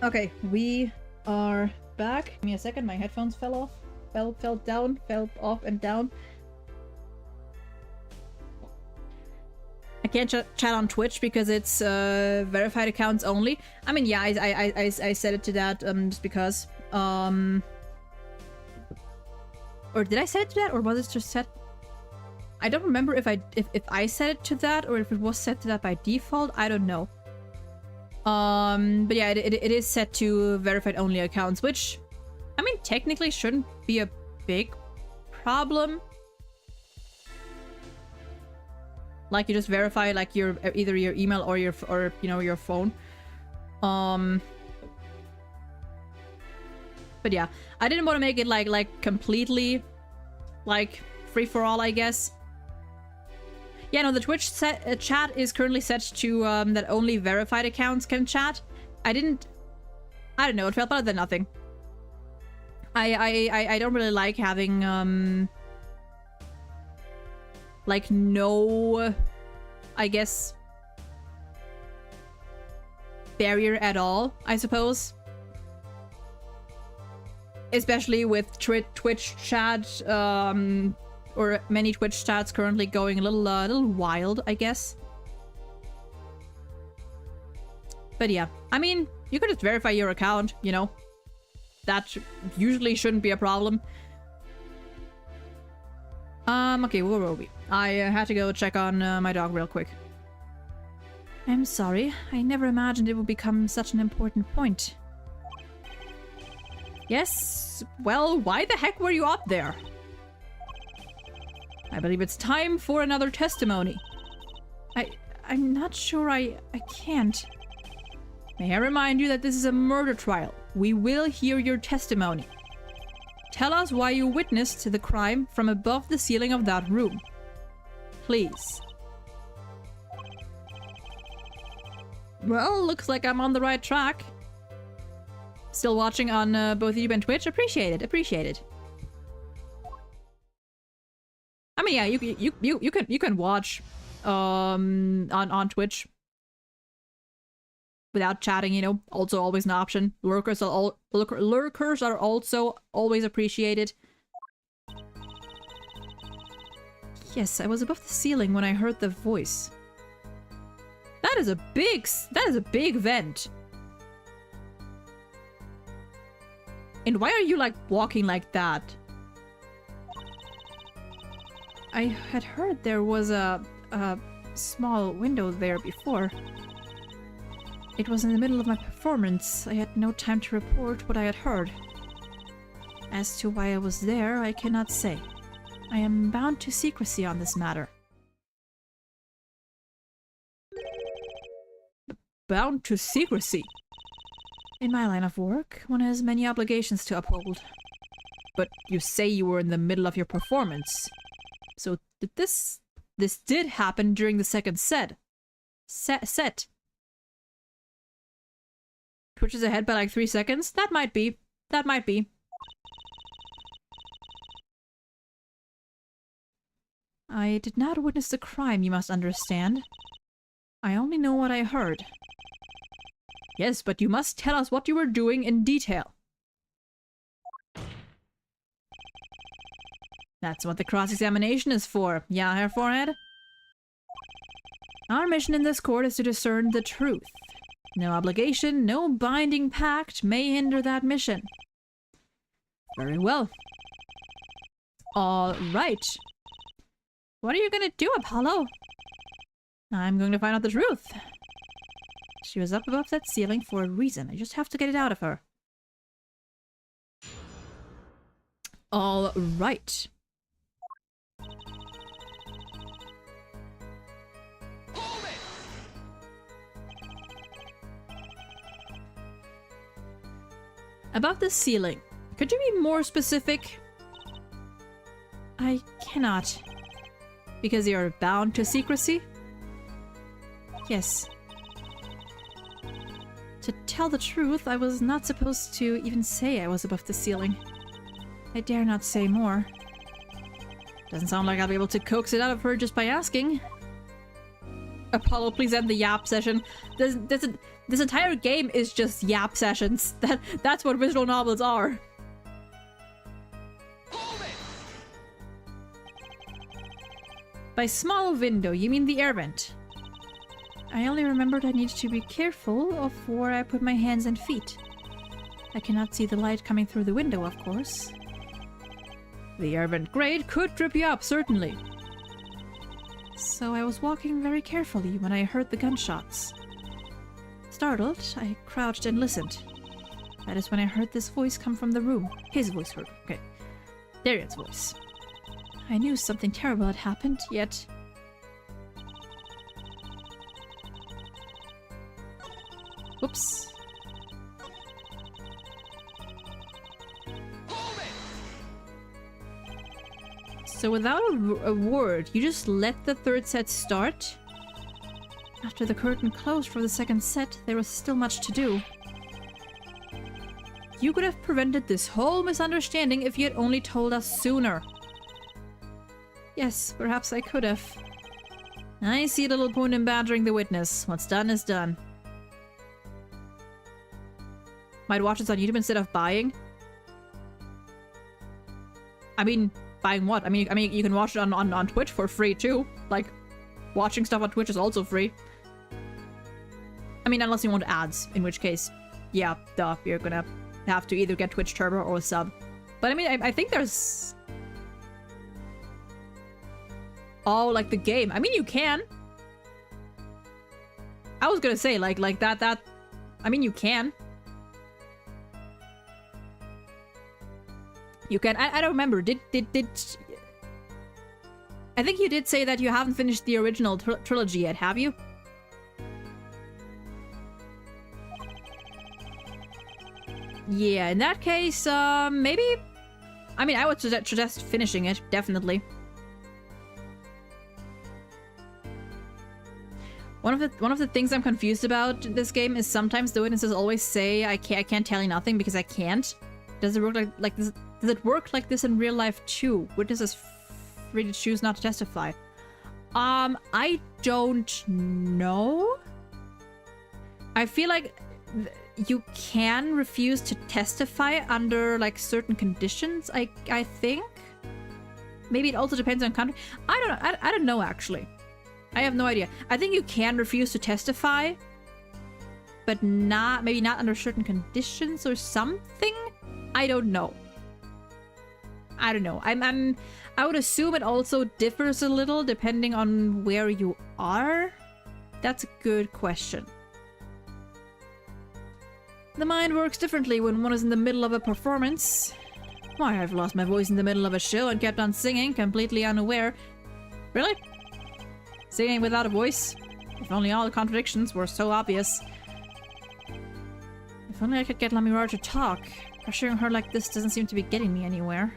Okay, we are back. Give me a second, my headphones fell off. Fell down, fell off and down. I can't chat on Twitch because it's verified accounts only. I mean, yeah, I set it to that just because. Or did I set it to that, or was it just set? I don't remember if I set it to that or if it was set to that by default. I don't know. But yeah, it is set to verified only accounts, which, I mean, technically shouldn't be a big problem. Like, you just verify like your either your email or your you know, your phone. But yeah, I didn't want to make it like completely like free for all, I guess. Yeah, no, the Twitch chat is currently set to that only verified accounts can chat. I don't know, it felt better than nothing. I don't really like having like no, I guess, barrier at all, I suppose. Especially with Twitch chat, or many Twitch chats currently going a little wild, I guess. But yeah, I mean, you could just verify your account, you know. That usually shouldn't be a problem. Okay, where were we? I had to go check on my dog real quick. I'm sorry, I never imagined it would become such an important point. Yes, well, why the heck were you up there? I believe it's time for another testimony. I'm not sure I can't. May I remind you that this is a murder trial. We will hear your testimony. Tell us why you witnessed the crime from above the ceiling of that room. Please. Well, looks like I'm on the right track. Still watching on both YouTube and Twitch? Appreciate it, appreciate it. I mean, yeah, you can watch on Twitch without chatting, you know. Also always an option. Lurkers are also always appreciated. Yes, I was above the ceiling when I heard the voice. That is a big vent. And why are you like walking like that? I had heard there was a small window there before. It was in the middle of my performance. I had no time to report what I had heard. As to why I was there, I cannot say. I am bound to secrecy on this matter. Bound to secrecy? In my line of work, one has many obligations to uphold. But you say you were in the middle of your performance. So did this did happen during the second set. Twitch is ahead by like 3 seconds? That might be. That might be. I did not witness the crime, you must understand. I only know what I heard. Yes, but you must tell us what you were doing in detail. That's what the cross-examination is for. Yeah, Herr Forehead? Our mission in this court is to discern the truth. No obligation, no binding pact may hinder that mission. Very well. All right. What are you gonna do, Apollo? I'm going to find out the truth. She was up above that ceiling for a reason. I just have to get it out of her. All right. Above the ceiling. Could you be more specific? I cannot. Because you're bound to secrecy? Yes. To tell the truth, I was not supposed to even say I was above the ceiling. I dare not say more. Doesn't sound like I'll be able to coax it out of her just by asking. Apollo, please end the yap session. This entire game is just yap sessions. That's what visual novels are. By small window, you mean the air vent. I only remembered I needed to be careful of where I put my hands and feet. I cannot see the light coming through the window, of course. The air vent grate could trip you up, certainly. So I was walking very carefully when I heard the gunshots. Startled, I crouched and listened. That is when I heard this voice come from the room. His voice heard. Okay. Darian's voice. I knew something terrible had happened, yet... Whoops. So without a word, you just let the third set start? After the curtain closed for the second set, there was still much to do. You could have prevented this whole misunderstanding if you had only told us sooner. Yes, perhaps I could have. I see little point in badgering the witness. What's done is done. Might watch this on YouTube instead of buying. I mean, buying what? I mean, you can watch it on Twitch for free too. Like, watching stuff on Twitch is also free. I mean, unless you want ads, in which case, yeah, duh, you're gonna have to either get Twitch Turbo or sub. But I mean, I think there's... Oh, like the game. I mean, you can. I was gonna say, like that... I mean, you can. You can. I don't remember. Did... I think you did say that you haven't finished the original trilogy yet, have you? Yeah, in that case, maybe... I mean, I would suggest finishing it, definitely. One of the things I'm confused about this game is sometimes the witnesses always say, I can't tell you nothing because I can't. Does it work like this? Does it work like this in real life too? Witnesses free to choose not to testify. I don't know. I feel like you can refuse to testify under like certain conditions. I think. Maybe it also depends on country. I don't know. I don't know actually. I have no idea. I think you can refuse to testify, but maybe not under certain conditions or something. I don't know. I don't know. I would assume it also differs a little depending on where you are. That's a good question. The mind works differently when one is in the middle of a performance. Why, I've lost my voice in the middle of a show and kept on singing, completely unaware. Really? Singing without a voice? If only all the contradictions were so obvious. If only I could get Lamira to talk. Pressuring her like this doesn't seem to be getting me anywhere.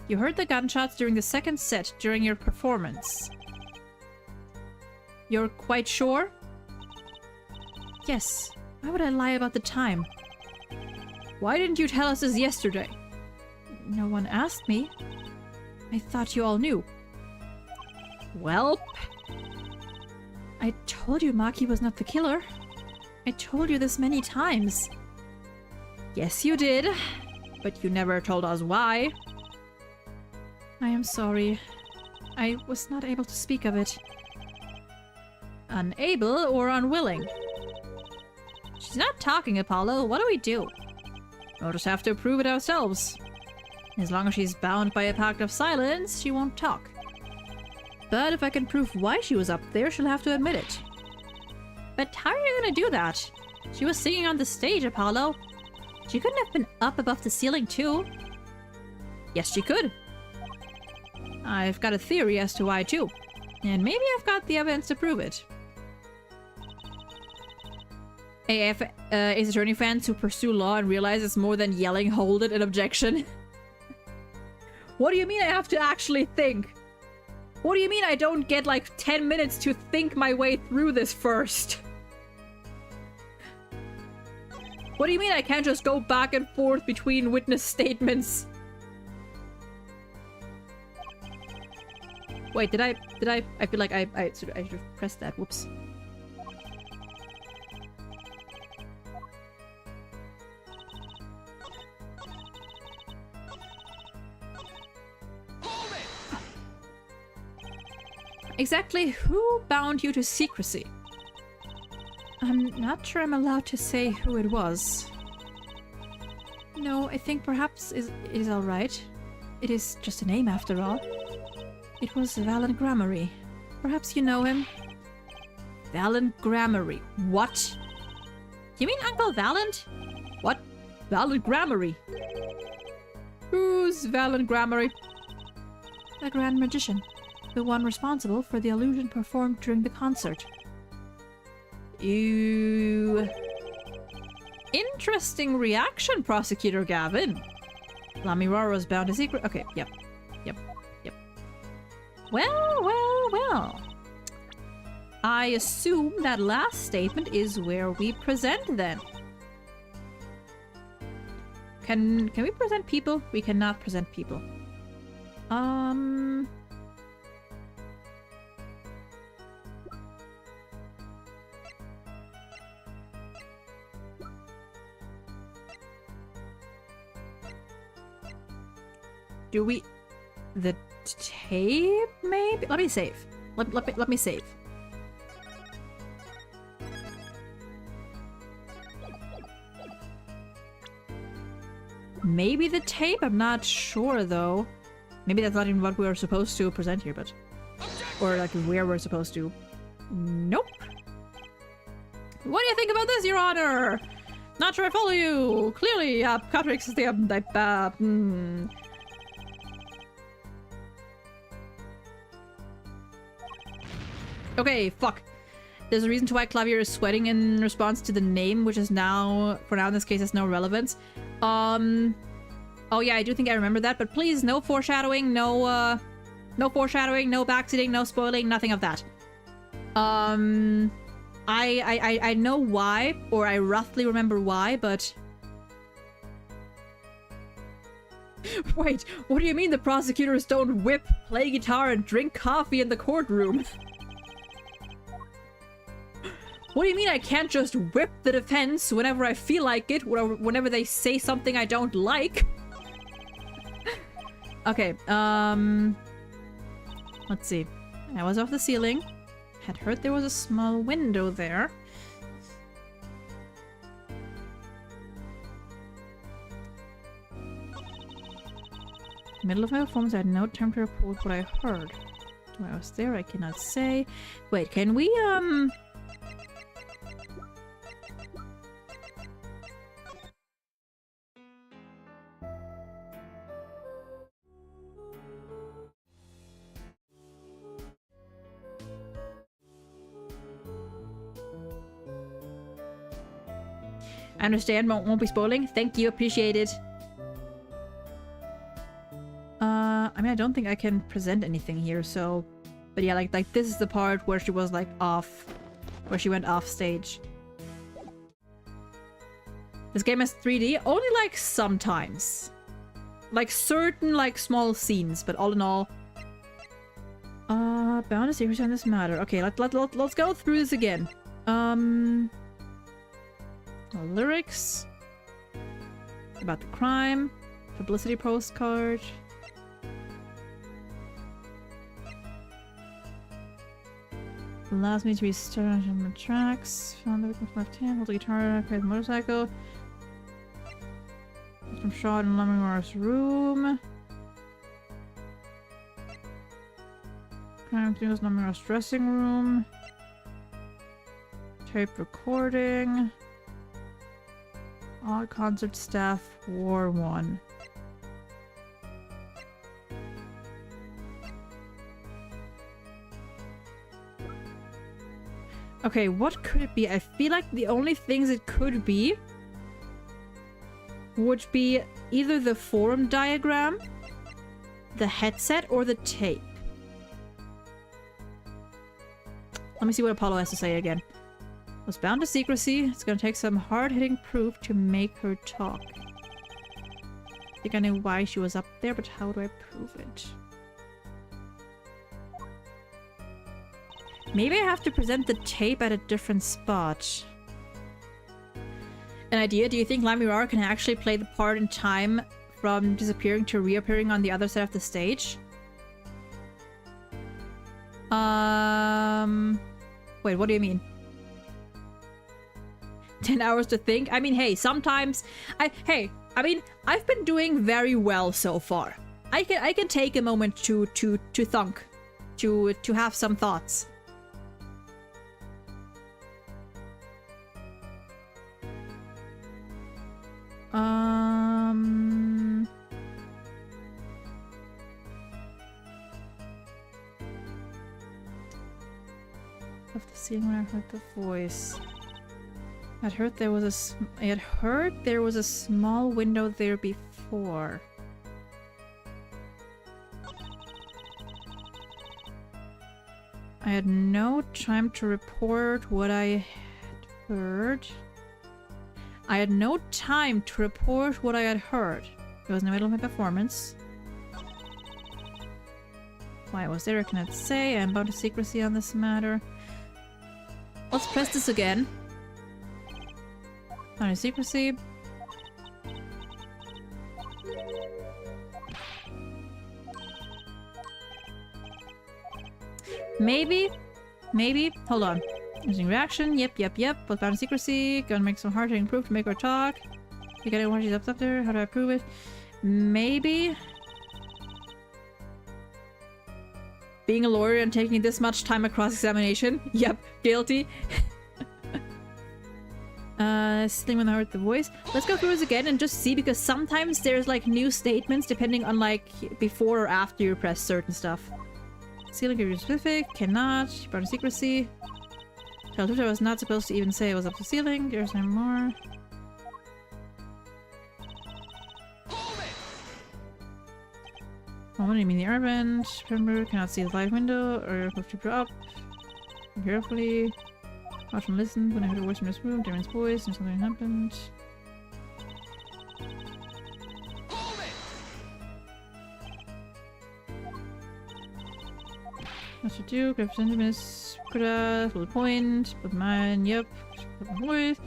You heard the gunshots during the second set during your performance. You're quite sure? Yes. Why would I lie about the time? Why didn't you tell us this yesterday? No one asked me. I thought you all knew. Welp. I told you Maki was not the killer. I told you this many times. Yes, you did. But you never told us why. I am sorry. I was not able to speak of it. Unable or unwilling? She's not talking, Apollo. What do we do? We'll just have to prove it ourselves. As long as she's bound by a pact of silence, she won't talk. But if I can prove why she was up there, she'll have to admit it. But how are you gonna do that? She was singing on the stage, Apollo. She couldn't have been up above the ceiling too. Yes, she could. I've got a theory as to why too. And maybe I've got the evidence to prove it. AF Ace Attorney fans who pursue law and realize it's more than yelling hold it an objection. What do you mean I have to actually think? What do you mean I don't get like 10 minutes to think my way through this first? What do you mean I can't just go back and forth between witness statements? Wait, did I I feel like I should have pressed that. Whoops. Exactly who bound you to secrecy? I'm not sure I'm allowed to say who it was. No, I think perhaps it is alright. It is just a name after all. It was Valent Grammary. Perhaps you know him? Valent Grammary. What? You mean Uncle Valent? What? Valent Grammary? Who's Valent Grammary? The Grand Magician. The one responsible for the illusion performed during the concert. Ew. Interesting reaction, Prosecutor Gavin. Lamirara's bound to secret. Okay, yep. Well. I assume that last statement is where we present then. Can we present people? We cannot present people. Do we... The tape, maybe? Let me save. Let me save. Maybe the tape? I'm not sure, though. Maybe that's not even what we were supposed to present here, but... Or, like, where we're supposed to. Nope. What do you think about this, Your Honor? Not sure I follow you. Clearly, contradicts the... Okay, fuck. There's a reason to why Clavier is sweating in response to the name, which is now, for now in this case, has no relevance. Oh yeah, I do think I remember that, but please, no foreshadowing, no foreshadowing, no backseating, no spoiling, nothing of that. I know why, or I roughly remember why, but... Wait, what do you mean the prosecutors don't whip, play guitar, and drink coffee in the courtroom? What do you mean I can't just whip the defense whenever I feel like it, or whenever they say something I don't like? Okay, let's see. I was off the ceiling. Had heard there was a small window there. Middle of my performance, I had no time to report what I heard. Why I was there, I cannot say. Wait, can we, I understand, won't be spoiling. Thank you, appreciate it. I mean, I don't think I can present anything here, so... But yeah, like this is the part where she was, like, off... Where she went off stage. This game has 3D, only, like, sometimes. Like, certain, like, small scenes, but all in all... bound to secrecy on this matter. Okay, let's go through this again. Lyrics about the crime, publicity postcard. Allows me to restart on the tracks. Found the victim's left hand, hold the guitar, carry the motorcycle. From shot in Lemongrass room. Crime news, Lemongrass dressing room. Tape recording. All concert staff wore one. Okay, what could it be? I feel like the only things it could be would be either the forum diagram, the headset, or the tape. Let me see what Apollo has to say again. Was bound to secrecy. It's gonna take some hard-hitting proof to make her talk. I think I know why she was up there, but how do I prove it? Maybe I have to present the tape at a different spot. An idea? Do you think Lamirar can actually play the part in time from disappearing to reappearing on the other side of the stage? Wait, what do you mean? 10 hours to think? I mean, hey, sometimes... I mean, I've been doing very well so far. I can take a moment to think. To have some thoughts. Of the scene when I heard the voice. I had heard there was a small window there before. I had no time to report what I had heard. I had no time to report what I had heard. It was in the middle of my performance. Why I was there, I cannot say. I am bound to secrecy on this matter. Let's press this again. Bound to secrecy. Maybe. Hold on. Using reaction. Yep. Both bound to secrecy. Gonna make some hard-hitting proof to make her talk. You gotta watch these up there. How do I prove it? Maybe. Being a lawyer and taking this much time across examination. Yep. Guilty. Sitting when I heard the voice. Let's go through this again and just see, because sometimes there's like new statements depending on like before or after you press certain stuff. Ceiling can be specific, cannot, bound to secrecy. Tell truth, I was not supposed to even say it was up to ceiling. There's no more. Oh, what do you mean the urban? Remember, cannot see the live window or move to up. Carefully. Watch and listen. When I heard a voice from this room, Darren's voice, and something happened. What to do? Grab sentiments. Little point. Put mine. Yep. Put my voice.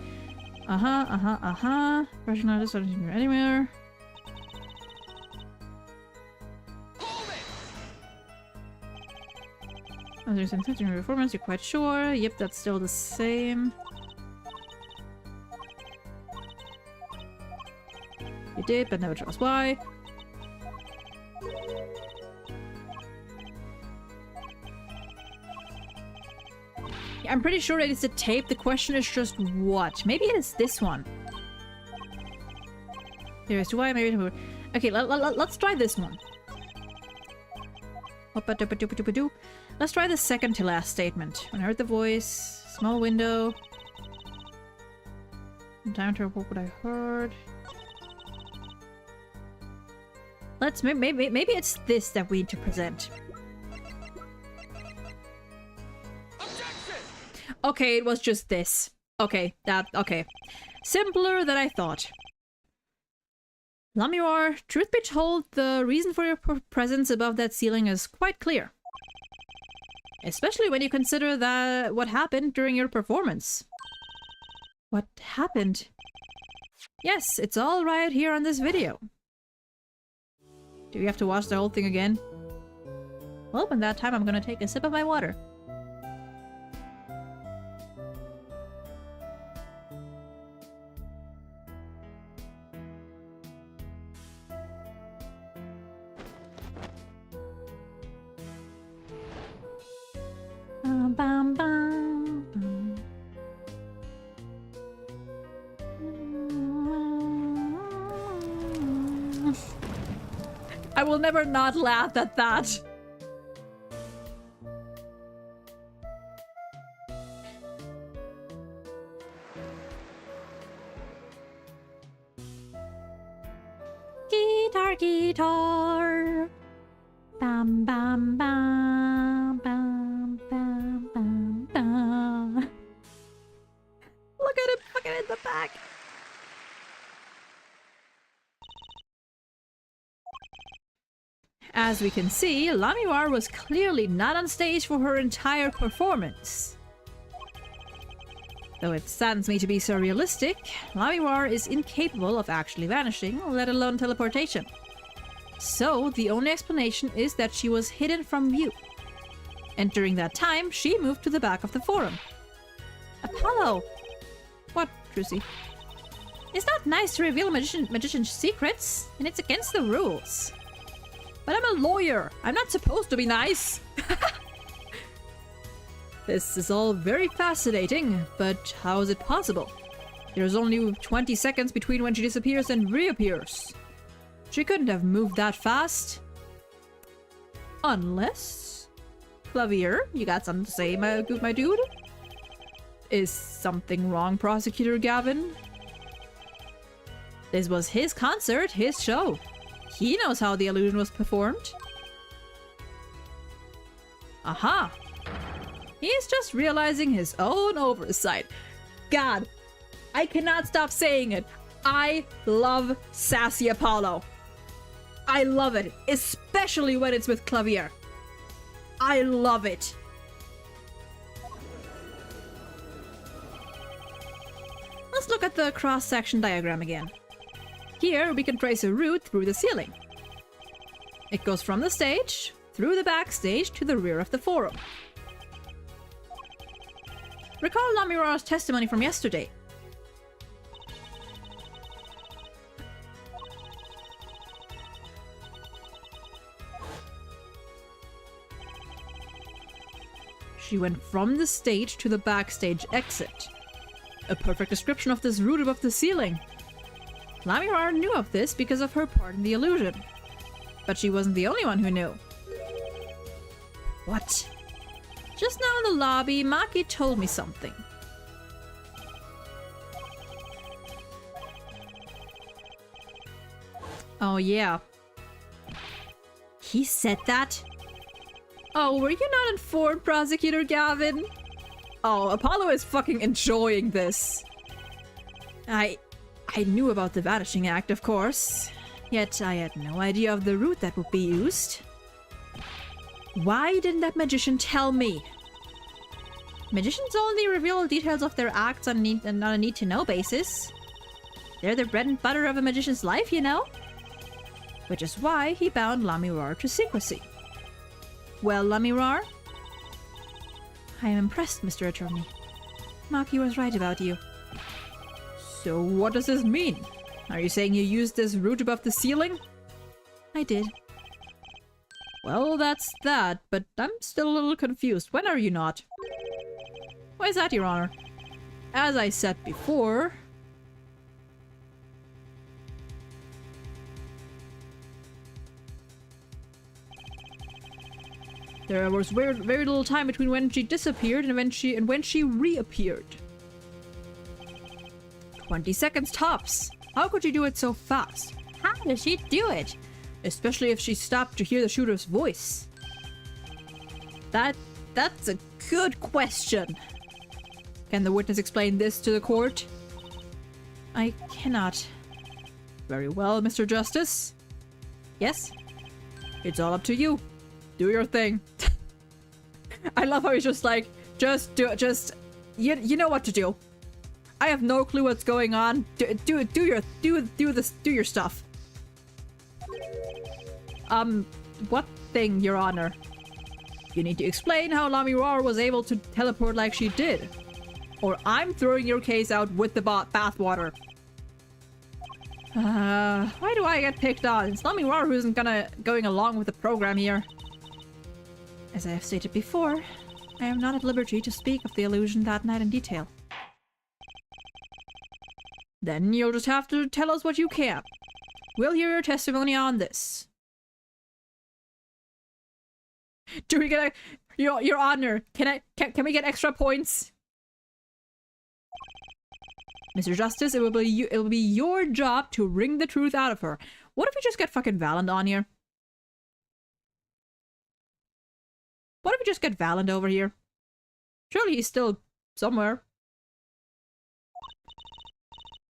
Rational this, I don't hear anywhere. Oh, there's some touching performance, you're quite sure. Yep, that's still the same. You did, but never tell us why. Yeah, I'm pretty sure it is the tape. The question is just what? Maybe it is this one. There is why, maybe. Okay, let's try this one. Let's try the second to last statement. When I heard the voice, small window. Time to report what I heard. Let's maybe it's this that we need to present. Okay, it was just this. Okay, okay. Simpler than I thought. Lamirar, truth be told, the reason for your presence above that ceiling is quite clear. Especially when you consider that what happened during your performance. What happened? Yes, it's all right here on this video. Do we have to watch the whole thing again? Well, in that time I'm gonna take a sip of my water. Bam, bam, bam. I will never not laugh at that. Guitar, guitar. Bam, bam, bam, bam, bam, bam, bam. Look at him fucking in the back. As we can see, Lamiwar was clearly not on stage for her entire performance. Though it saddens me to be so realistic, Lamiwar is incapable of actually vanishing, let alone teleportation. So, the only explanation is that she was hidden from view. And during that time, she moved to the back of the forum. Apollo! What, Trucy? It's not nice to reveal magician's secrets, and it's against the rules. But I'm a lawyer. I'm not supposed to be nice. This is all very fascinating, but how is it possible? There's only 20 seconds between when she disappears and reappears. She couldn't have moved that fast. Unless... Clavier, you got something to say, my dude? Is something wrong, Prosecutor Gavin? This was his concert, his show. He knows how the illusion was performed. Aha! He's just realizing his own oversight. God, I cannot stop saying it. I love Sassy Apollo. I love it, especially when it's with Clavier. I love it. Let's look at the cross-section diagram again. Here we can trace a route through the ceiling. It goes from the stage, through the backstage to the rear of the forum. Recall Lamiwar's testimony from yesterday. She went from the stage to the backstage exit. A perfect description of this route above the ceiling. Lamiwar knew of this because of her part in the illusion. But she wasn't the only one who knew. What? Just now in the lobby, Maki told me something. Oh yeah. He said that? Oh, were you not informed, Prosecutor Gavin? Oh, Apollo is fucking enjoying this. I knew about the Vanishing Act, of course. Yet I had no idea of the route that would be used. Why didn't that magician tell me? Magicians only reveal details of their acts on a need-to-know basis. They're the bread and butter of a magician's life, you know? Which is why he bound Lamiwar to secrecy. Well, Lamiwar? I am impressed, Mr. Attorney. Maki was right about you. So what does this mean? Are you saying you used this route above the ceiling? I did. Well, that's that, but I'm still a little confused. When are you not? Why is that, Your Honor? As I said before... There was very little time between when she disappeared and when she reappeared. 20 seconds tops! How could she do it so fast? How did she do it? Especially if she stopped to hear the shooter's voice. That's a good question. Can the witness explain this to the court? I cannot. Very well, Mr. Justice. Yes? It's all up to you. Do your thing. I love how he's just like, you know what to do. I have no clue what's going on. Do your stuff. What thing, Your Honor? You need to explain how Lamiwar was able to teleport like she did. Or I'm throwing your case out with the bathwater. Why do I get picked on? It's Lamiwar who isn't going along with the program here. As I have stated before, I am not at liberty to speak of the illusion that night in detail. Then you'll just have to tell us what you can. We'll hear your testimony on this. Do we get Your Honor, can we get extra points? Mr. Justice, it will be your job to wring the truth out of her. What if we just get fucking Valand on here? What if we just get Valand over here? Surely he's still somewhere.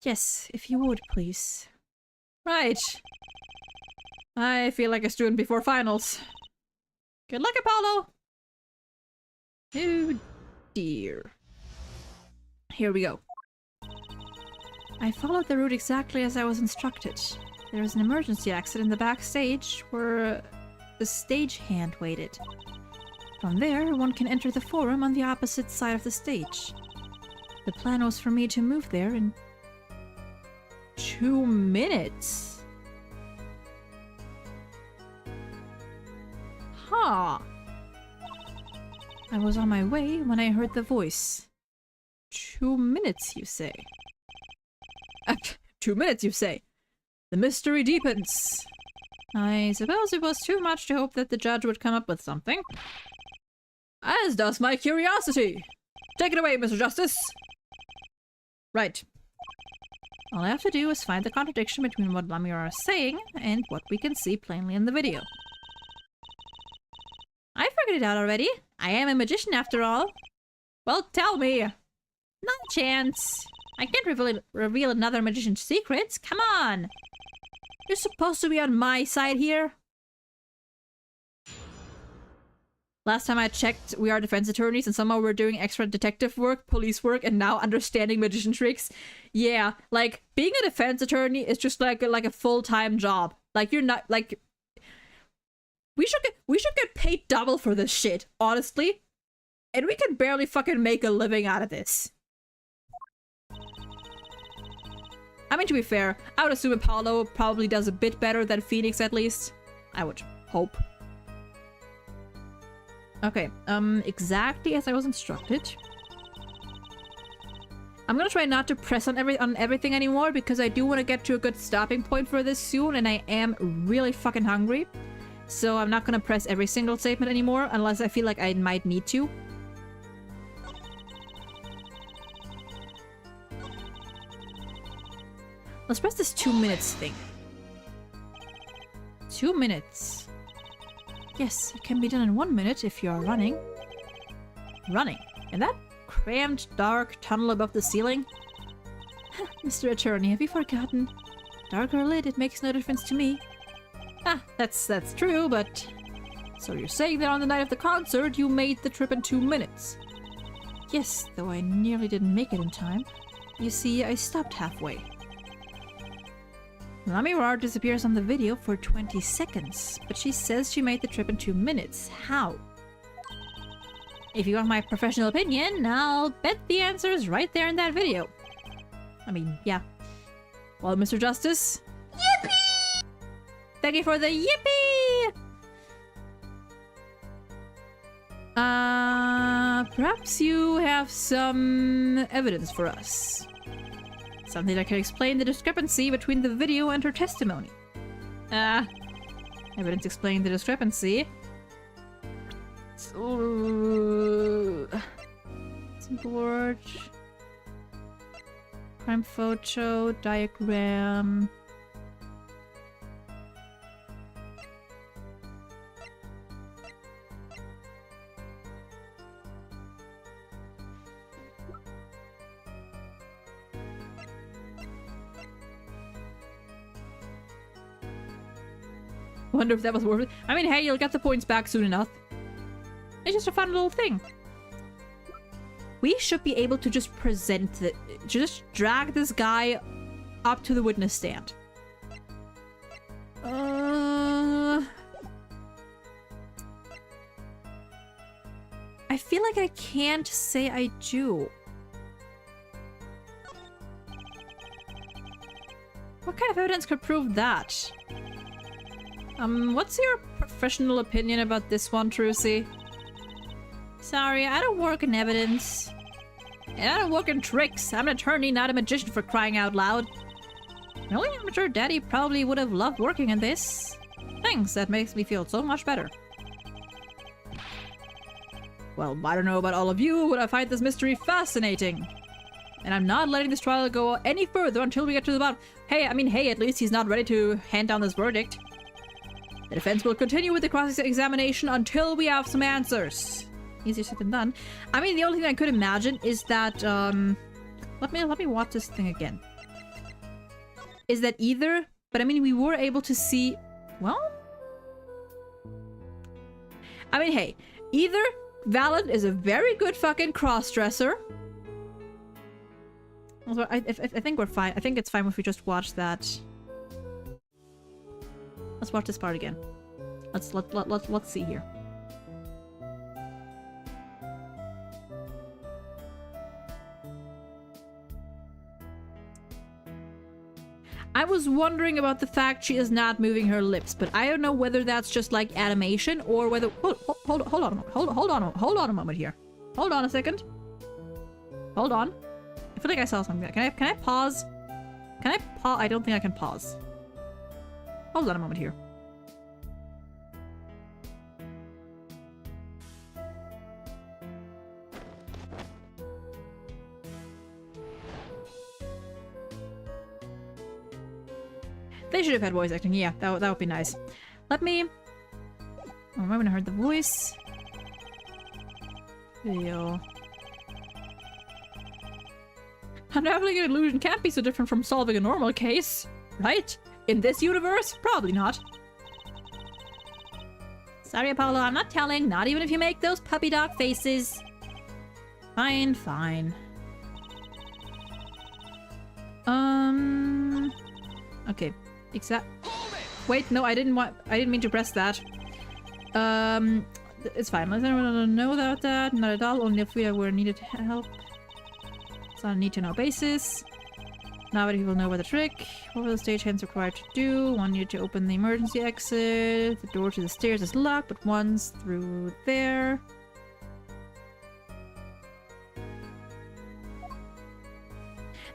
Yes, if you would, please. Right. I feel like a student before finals. Good luck, Apollo! Oh dear. Here we go. I followed the route exactly as I was instructed. There is an emergency exit in the backstage where the stagehand waited. From there, one can enter the forum on the opposite side of the stage. The plan was for me to move there in 2 minutes. Huh. I was on my way when I heard the voice. 2 minutes, you say? 2 minutes, you say? The mystery deepens. I suppose it was too much to hope that the judge would come up with something. As does my curiosity. Take it away, Mr. Justice. Right. All I have to do is find the contradiction between what Lamira is saying and what we can see plainly in the video. I figured it out already. I am a magician after all. Well, tell me. Not a chance. I can't reveal another magician's secrets. Come on. You're supposed to be on my side here. Last time I checked, we are defense attorneys and somehow we're doing extra detective work, police work, and now understanding magician tricks. Yeah, like, being a defense attorney is just like a full-time job. Like, you're not, like... We should get paid double for this shit, honestly. And we can barely fucking make a living out of this. I mean, to be fair, I would assume Apollo probably does a bit better than Phoenix, at least. I would hope. Okay, exactly as I was instructed. I'm gonna try not to press on everything anymore, because I do want to get to a good stopping point for this soon, and I am really fucking hungry. So I'm not gonna press every single statement anymore, unless I feel like I might need to. Let's press this 2 minutes thing. 2 minutes. Yes, it can be done in 1 minute if you are running. Running? In that crammed, dark tunnel above the ceiling? Mr. Attorney, have you forgotten? Dark or lit, it makes no difference to me. Ah, that's true, but... So you're saying that on the night of the concert, you made the trip in 2 minutes? Yes, though I nearly didn't make it in time. You see, I stopped halfway. Lamira disappears on the video for 20 seconds, but she says she made the trip in 2 minutes. How? If you want my professional opinion, I'll bet the answer is right there in that video. I mean, yeah. Well, Mr. Justice? Yippee! Thank you for the yippee! Perhaps you have some evidence for us. Something that can explain the discrepancy between the video and her testimony. Evidence explaining the discrepancy. Board. Crime photo, diagram. Wonder if that was worth it. I mean, hey, you'll get the points back soon enough. It's just a fun little thing. We should be able to just present the... Just drag this guy up to the witness stand. I feel like I can't say I do. What kind of evidence could prove that? What's your professional opinion about this one, Trucy? Sorry, I don't work in evidence. And I don't work in tricks. I'm an attorney, not a magician, for crying out loud. Knowing amateur daddy probably would have loved working in this. Thanks, that makes me feel so much better. Well, I don't know about all of you, but I find this mystery fascinating. And I'm not letting this trial go any further until we get to the bottom. Hey, I mean, hey, at least he's not ready to hand down this verdict. The defense will continue with the cross-examination until we have some answers. Easier said than done. I mean, the only thing I could imagine is that, let me watch this thing again. Is that either... But I mean, we were able to see... Well, I mean, hey, either Valen is a very good fucking cross-dresser. Also, I think we're fine. I think it's fine if we just watch that. Let's watch this part again. Let's see here. I was wondering about the fact she is not moving her lips, but I don't know whether that's just like animation or whether. Hold on a moment here. Hold on a second. Hold on. I feel like I saw something. Can I pause? Can I pause? I don't think I can pause. Hold on a moment here. They should have had voice acting. Yeah, that would be nice. Let me... Oh, I when I heard the voice. Video. Unraveling an illusion can't be so different from solving a normal case, right? In this universe? Probably not. Sorry, Apollo, I'm not telling. Not even if you make those puppy dog faces. Fine, fine. Okay. Wait, no, I didn't mean to press that. It's fine. Let everyone know about that. Not at all. Only if we were needed help. It's on a need-to-know basis. Now that people know about the trick. What were the stagehands required to do? One needed to open the emergency exit. The door to the stairs is locked, but one's through there.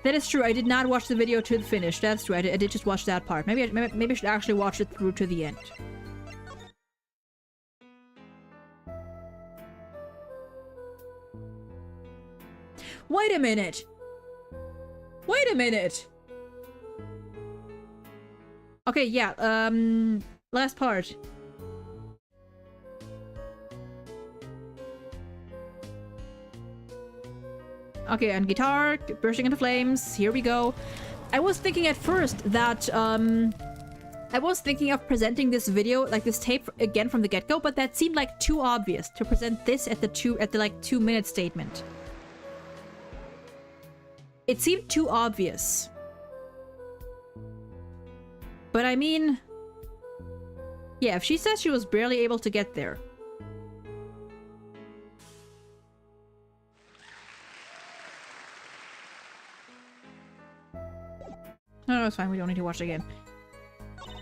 That is true. I did not watch the video to the finish. That's true. I did just watch that part. Maybe I should actually watch it through to the end. Wait a minute. Wait a minute. Okay, yeah. Last part. Okay, and guitar, bursting into flames. Here we go. I was thinking at first that, I was thinking of presenting this video, like this tape, again from the get-go, but that seemed like too obvious to present this at the 2-minute statement. It seemed too obvious. But I mean... Yeah, if she says she was barely able to get there. No, it's fine. We don't need to watch it again.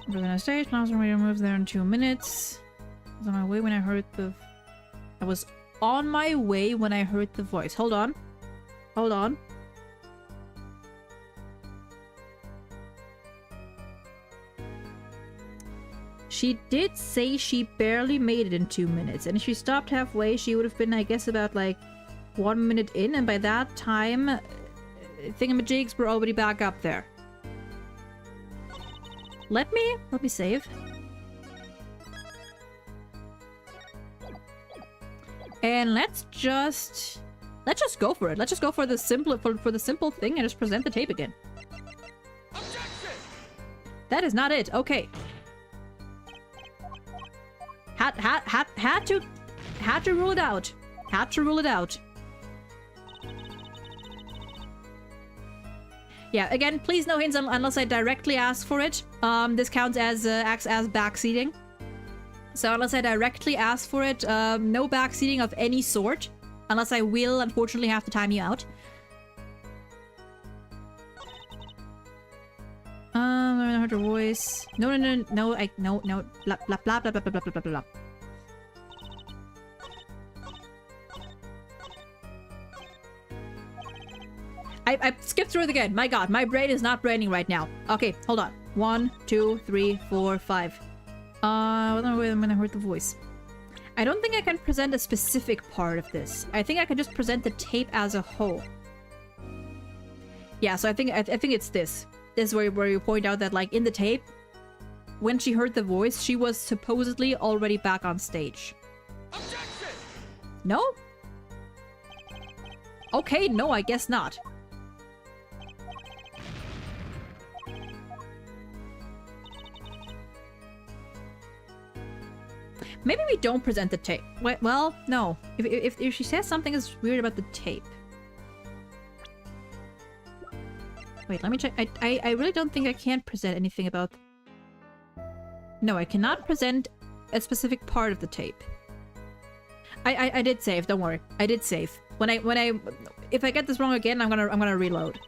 We're gonna stage. Plans ready to move there in 2 minutes. I was on my way when I heard the... I was on my way when I heard the voice. Hold on. Hold on. She did say she barely made it in 2 minutes. And if she stopped halfway, she would have been, I guess, about like 1 minute in. And by that time, thingamajigs were already back up there. Let me save. And let's just go for it. Let's just go for the simple thing and just present the tape again. Objection! That is not it. Okay. Had to rule it out. Had to rule it out. Yeah, again, please no hints unless I directly ask for it. This counts as backseating. So unless I directly ask for it, no backseating of any sort. Unless I will, unfortunately, have to time you out. I heard her voice. No, no, blah, blah, blah, blah, blah, blah, blah, blah, blah. I skipped through it again. My god, my brain is not braining right now. Okay, hold on. 1, 2, 3, 4, 5. When I heard the voice. I don't think I can present a specific part of this. I think I can just present the tape as a whole. Yeah, so I think it's this. This is where you point out that, like, in the tape, when she heard the voice, she was supposedly already back on stage. Objection! No? Okay, no, I guess not. Maybe we don't present the tape. Wait, well, no. If she says something is weird about the tape. Wait, let me check. I really don't think I can present anything about... No, I cannot present a specific part of the tape. I did save, don't worry. I did save. If I get this wrong again, I'm gonna reload.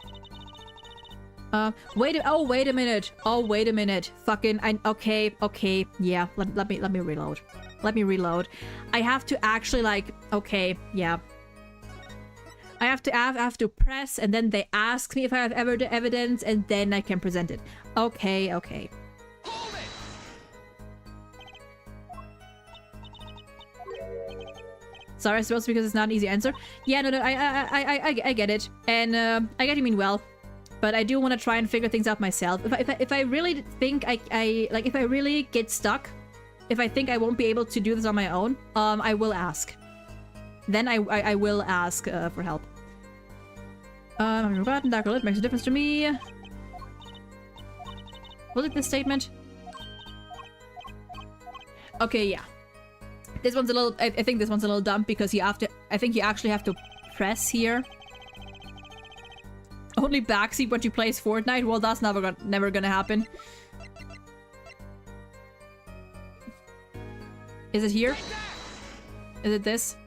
Wait a minute. Fucking, okay, yeah, let me reload. Let me reload. I have to actually, like, okay, yeah. I have to press, and then they ask me if I have evidence, and then I can present it. Okay. Sorry, I suppose because it's not an easy answer. Yeah, no, I get it. And, I get you mean well. But I do want to try and figure things out myself. If I really think if I really get stuck, if I think I won't be able to do this on my own, I will ask. Then I will ask for help. I've forgotten that it makes a difference to me. Was it this statement? Okay, yeah. This one's a little. I think this one's a little dumb because you have to. I think you actually have to press here. Only backseat when you play Fortnite? Well, that's never gonna happen. Is it here? Is it this?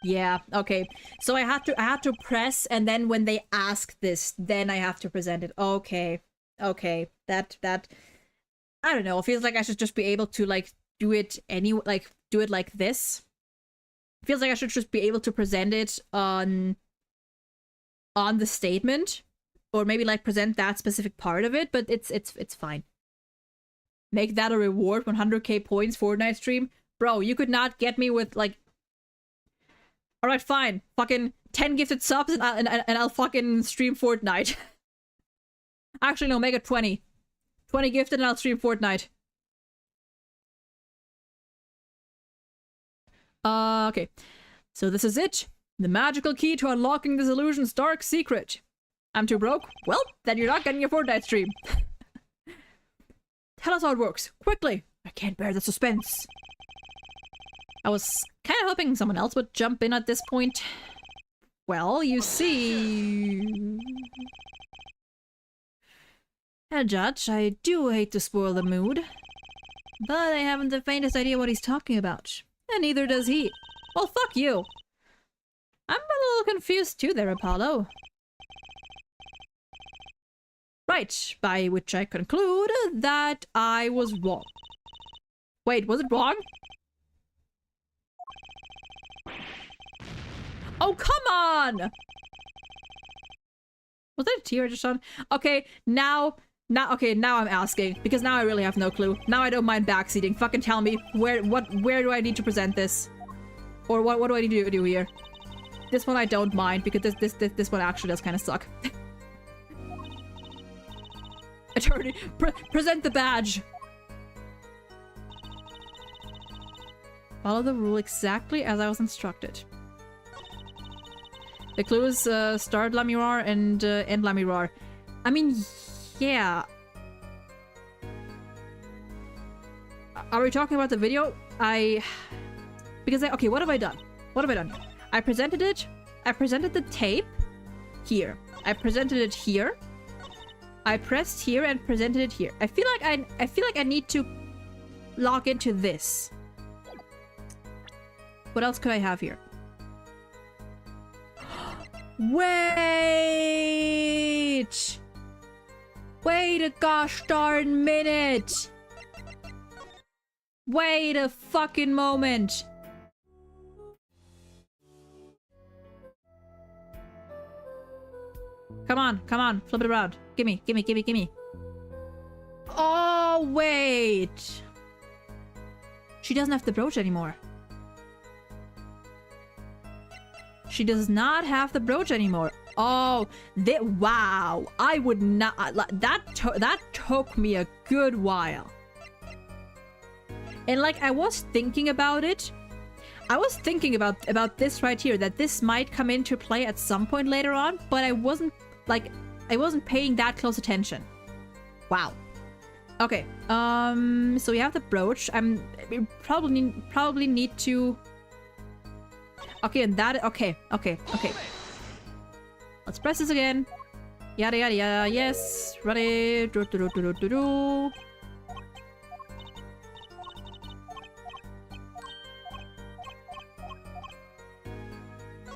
Yeah, okay. So I had to press, and then when they ask this, then I have to present it. Okay. That I don't know. It feels like I should just be able to like do it do it like this. It feels like I should just be able to present it on the statement, or maybe like present that specific part of it, but it's fine. Make that a reward, 100k points Fortnite stream. Bro, you could not get me with like... Alright, fine. Fucking 10 gifted subs and I'll fucking stream Fortnite. Actually, no, make it 20. 20 gifted and I'll stream Fortnite. Okay. So this is it. The magical key to unlocking this illusion's dark secret. I'm too broke? Well, then you're not getting your Fortnite stream. Tell us how it works. Quickly! I can't bear the suspense. I was kind of hoping someone else would jump in at this point. Well, you see... Judge, I do hate to spoil the mood. But I haven't the faintest idea what he's talking about. And neither does he. Well, fuck you. I'm a little confused too there, Apollo. Right, by which I conclude that I was wrong. Wait, was it wrong? Oh, come on! Was that a tear I just on? Okay, now I'm asking, because now I really have no clue. Now I don't mind backseating. Fucking tell me, where do I need to present this? Or what do I need to do here? This one I don't mind, because this one actually does kind of suck. Attorney, present the badge! Follow the rule exactly as I was instructed. The clues start La Mirar and end La Mirar. I mean, yeah. Are we talking about the video? Okay, what have I done? What have I done here? I presented it. I presented the tape here. I presented it here. I pressed here and presented it here. I feel like I need to log into this. What else could I have here? Wait! Wait a gosh darn minute! Wait a fucking moment! Come on, flip it around. Gimme. Oh, wait! She doesn't have the brooch anymore. She does not have the brooch anymore. Oh, wow. I would not... That took me a good while. And like, I was thinking about it. I was thinking about this right here, that this might come into play at some point later on, but I wasn't paying that close attention. Wow. Okay. So we have the brooch. We probably need to. Okay, and that. Okay. Let's press this again. Yada yada yada. Yes. Ready. Do do do do do do.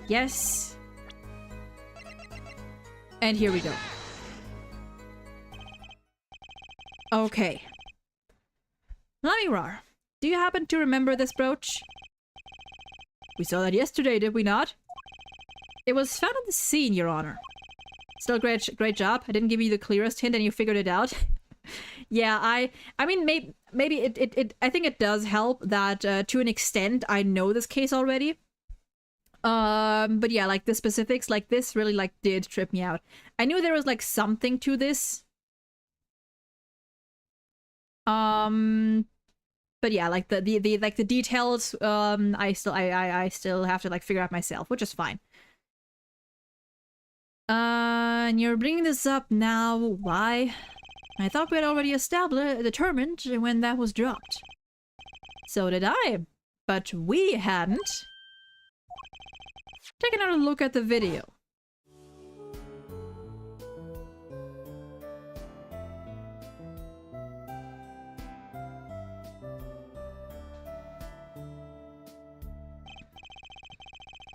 Yes. And here we go. Okay. Lamirar, do you happen to remember this brooch? We saw that yesterday, did we not? It was found at the scene, Your Honor. Still great job. I didn't give you the clearest hint and you figured it out. Yeah, I mean, maybe it I think it does help that to an extent I know this case already. But yeah, like the specifics, like this really like did trip me out. I knew there was like something to this. But yeah, like the details, I still have to like figure out myself, which is fine. And you're bringing this up now. Why? I thought we had already determined when that was dropped. So did I, but we hadn't. Take another look at the video.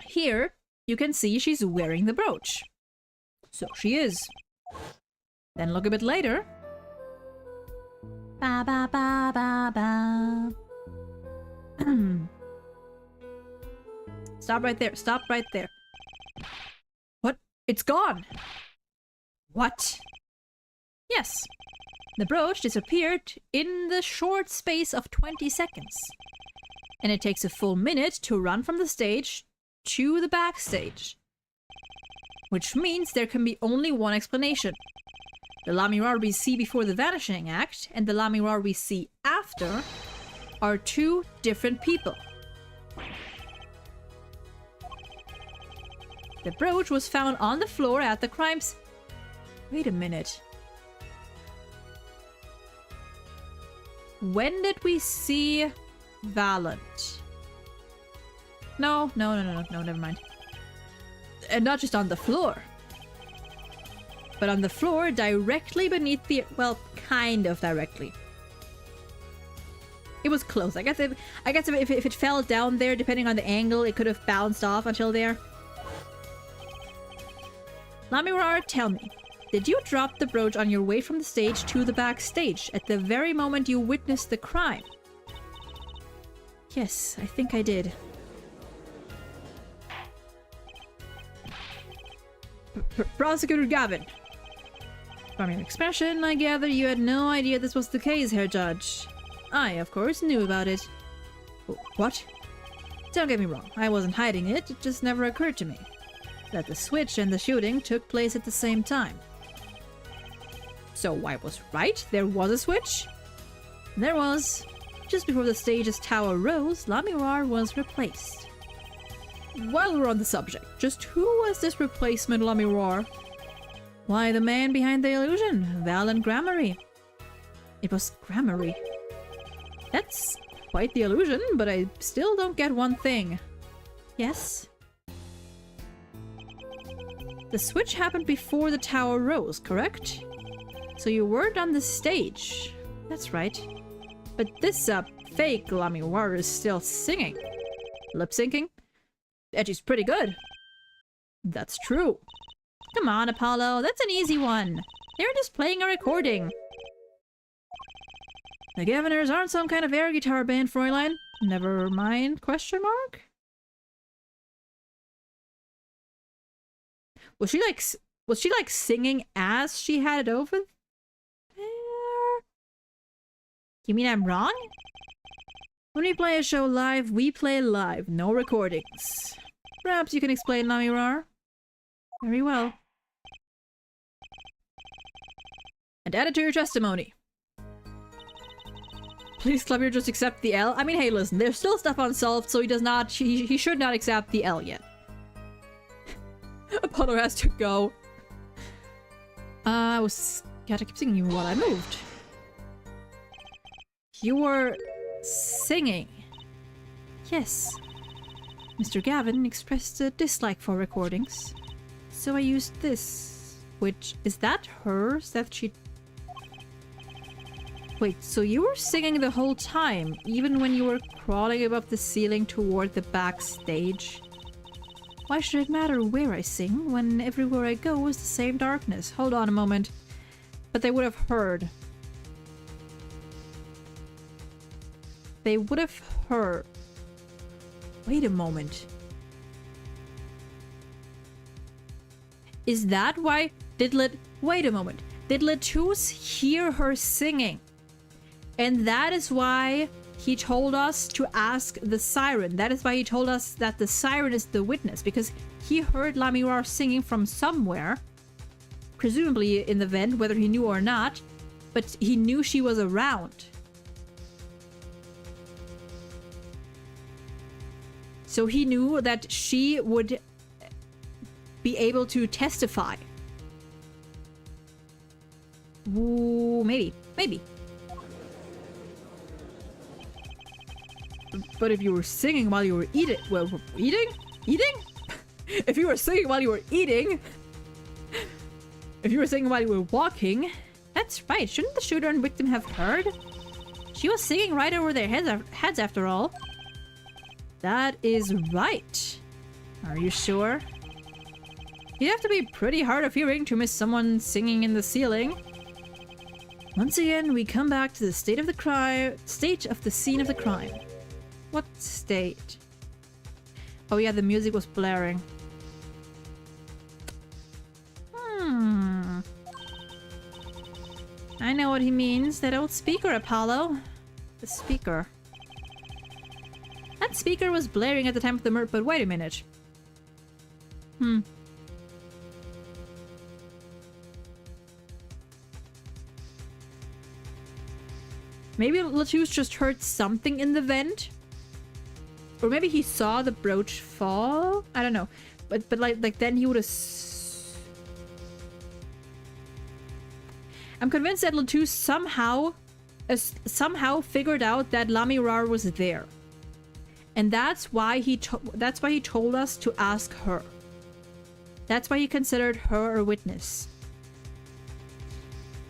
Here, you can see she's wearing the brooch. So she is. Then look a bit later. Ba ba ba ba ba. Stop right there. Stop right there. What? It's gone. What? Yes. The brooch disappeared in the short space of 20 seconds. And it takes a full minute to run from the stage to the backstage. Which means there can be only one explanation. The Lamirar we see before the vanishing act and the Lamirar we see after are two different people. The brooch was found on the floor at the crime scene. Wait a minute. When did we see Valent? No, never mind. And not just on the floor. But on the floor directly beneath the... well, kind of directly. It was close. I guess if it fell down there, depending on the angle, it could have bounced off until there. Lamirar, tell me, did you drop the brooch on your way from the stage to the backstage at the very moment you witnessed the crime? Yes, I think I did. Prosecutor Gavin. From your expression, I gather you had no idea this was the case, Herr Judge. I, of course, knew about it. What? Don't get me wrong, I wasn't hiding it, it just never occurred to me that the switch and the shooting took place at the same time. So I was right, there was a switch? There was. Just before the stage's tower rose, Lamirar was replaced. While we're on the subject, just who was this replacement Lamirar? Why, the man behind the illusion, Valen Gramarye. It was Gramarye. That's quite the illusion, but I still don't get one thing. Yes? The switch happened before the tower rose, correct? So you weren't on the stage. That's right. But this, fake Lamirar is still singing. Lip-syncing? And she's pretty good. That's true. Come on, Apollo, that's an easy one. They're just playing a recording. The Governors aren't some kind of air guitar band, Fräulein. Never mind, question mark? Was she like singing as she had it over there? You mean I'm wrong? When we play a show live, we play live, no recordings. Perhaps you can explain, Lamirar? Very well. And add it to your testimony. Please, Clever, just accept the L. I mean, hey, listen, there's still stuff unsolved, so he should not accept the L yet. Apollo has to go. I gotta keep singing while I moved. You were singing. Yes. Mr. Gavin expressed a dislike for recordings, so I used this. Which, is that hers that she... Wait, so you were singing the whole time, even when you were crawling above the ceiling toward the backstage? Why should it matter where I sing, when everywhere I go is the same darkness? Hold on a moment. But they would have heard. They would have heard. Wait a moment. Is that why... Wait a moment. Did Latoos hear her singing? And that is why he told us to ask the siren. That is why he told us that the siren is the witness. Because he heard Lamirar singing from somewhere. Presumably in the vent, whether he knew or not. But he knew she was around. So he knew that she would be able to testify. Ooh, maybe. Maybe. But if you were singing while you were eating... Well, eating? Eating? If you were singing while you were eating... If you were singing while you were walking... That's right. Shouldn't the shooter and victim have heard? She was singing right over their heads after all. That is right. Are you sure? You'd have to be pretty hard of hearing to miss someone singing in the ceiling. Once again, we come back to the state of the scene of the crime. What state? Oh yeah, the music was blaring. I know what he means. That old speaker, Apollo. The speaker. That speaker was blaring at the time of the murder, but wait a minute. Maybe Latoos just heard something in the vent? Or maybe he saw the brooch fall? I don't know. But like then he would have... I'm convinced that Latoos somehow figured out that Lamirar was there. And that's why he told us to ask her. That's why he considered her a witness.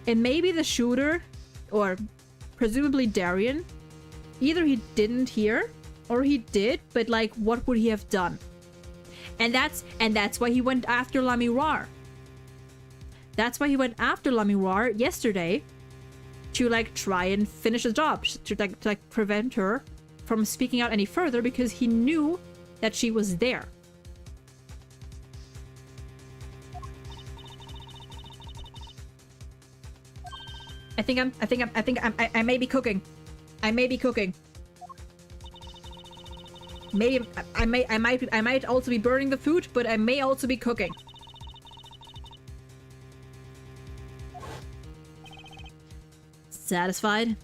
And maybe the shooter, or presumably Darian, either he didn't hear or he did, but like what would he have done? And that's why he went after Lamirar. That's why he went after Lamirar yesterday to like try and finish the job, to like prevent her from speaking out any further because he knew that she was there. I may be cooking. I may be cooking. Maybe I might also be burning the food, but I may also be cooking. Satisfied?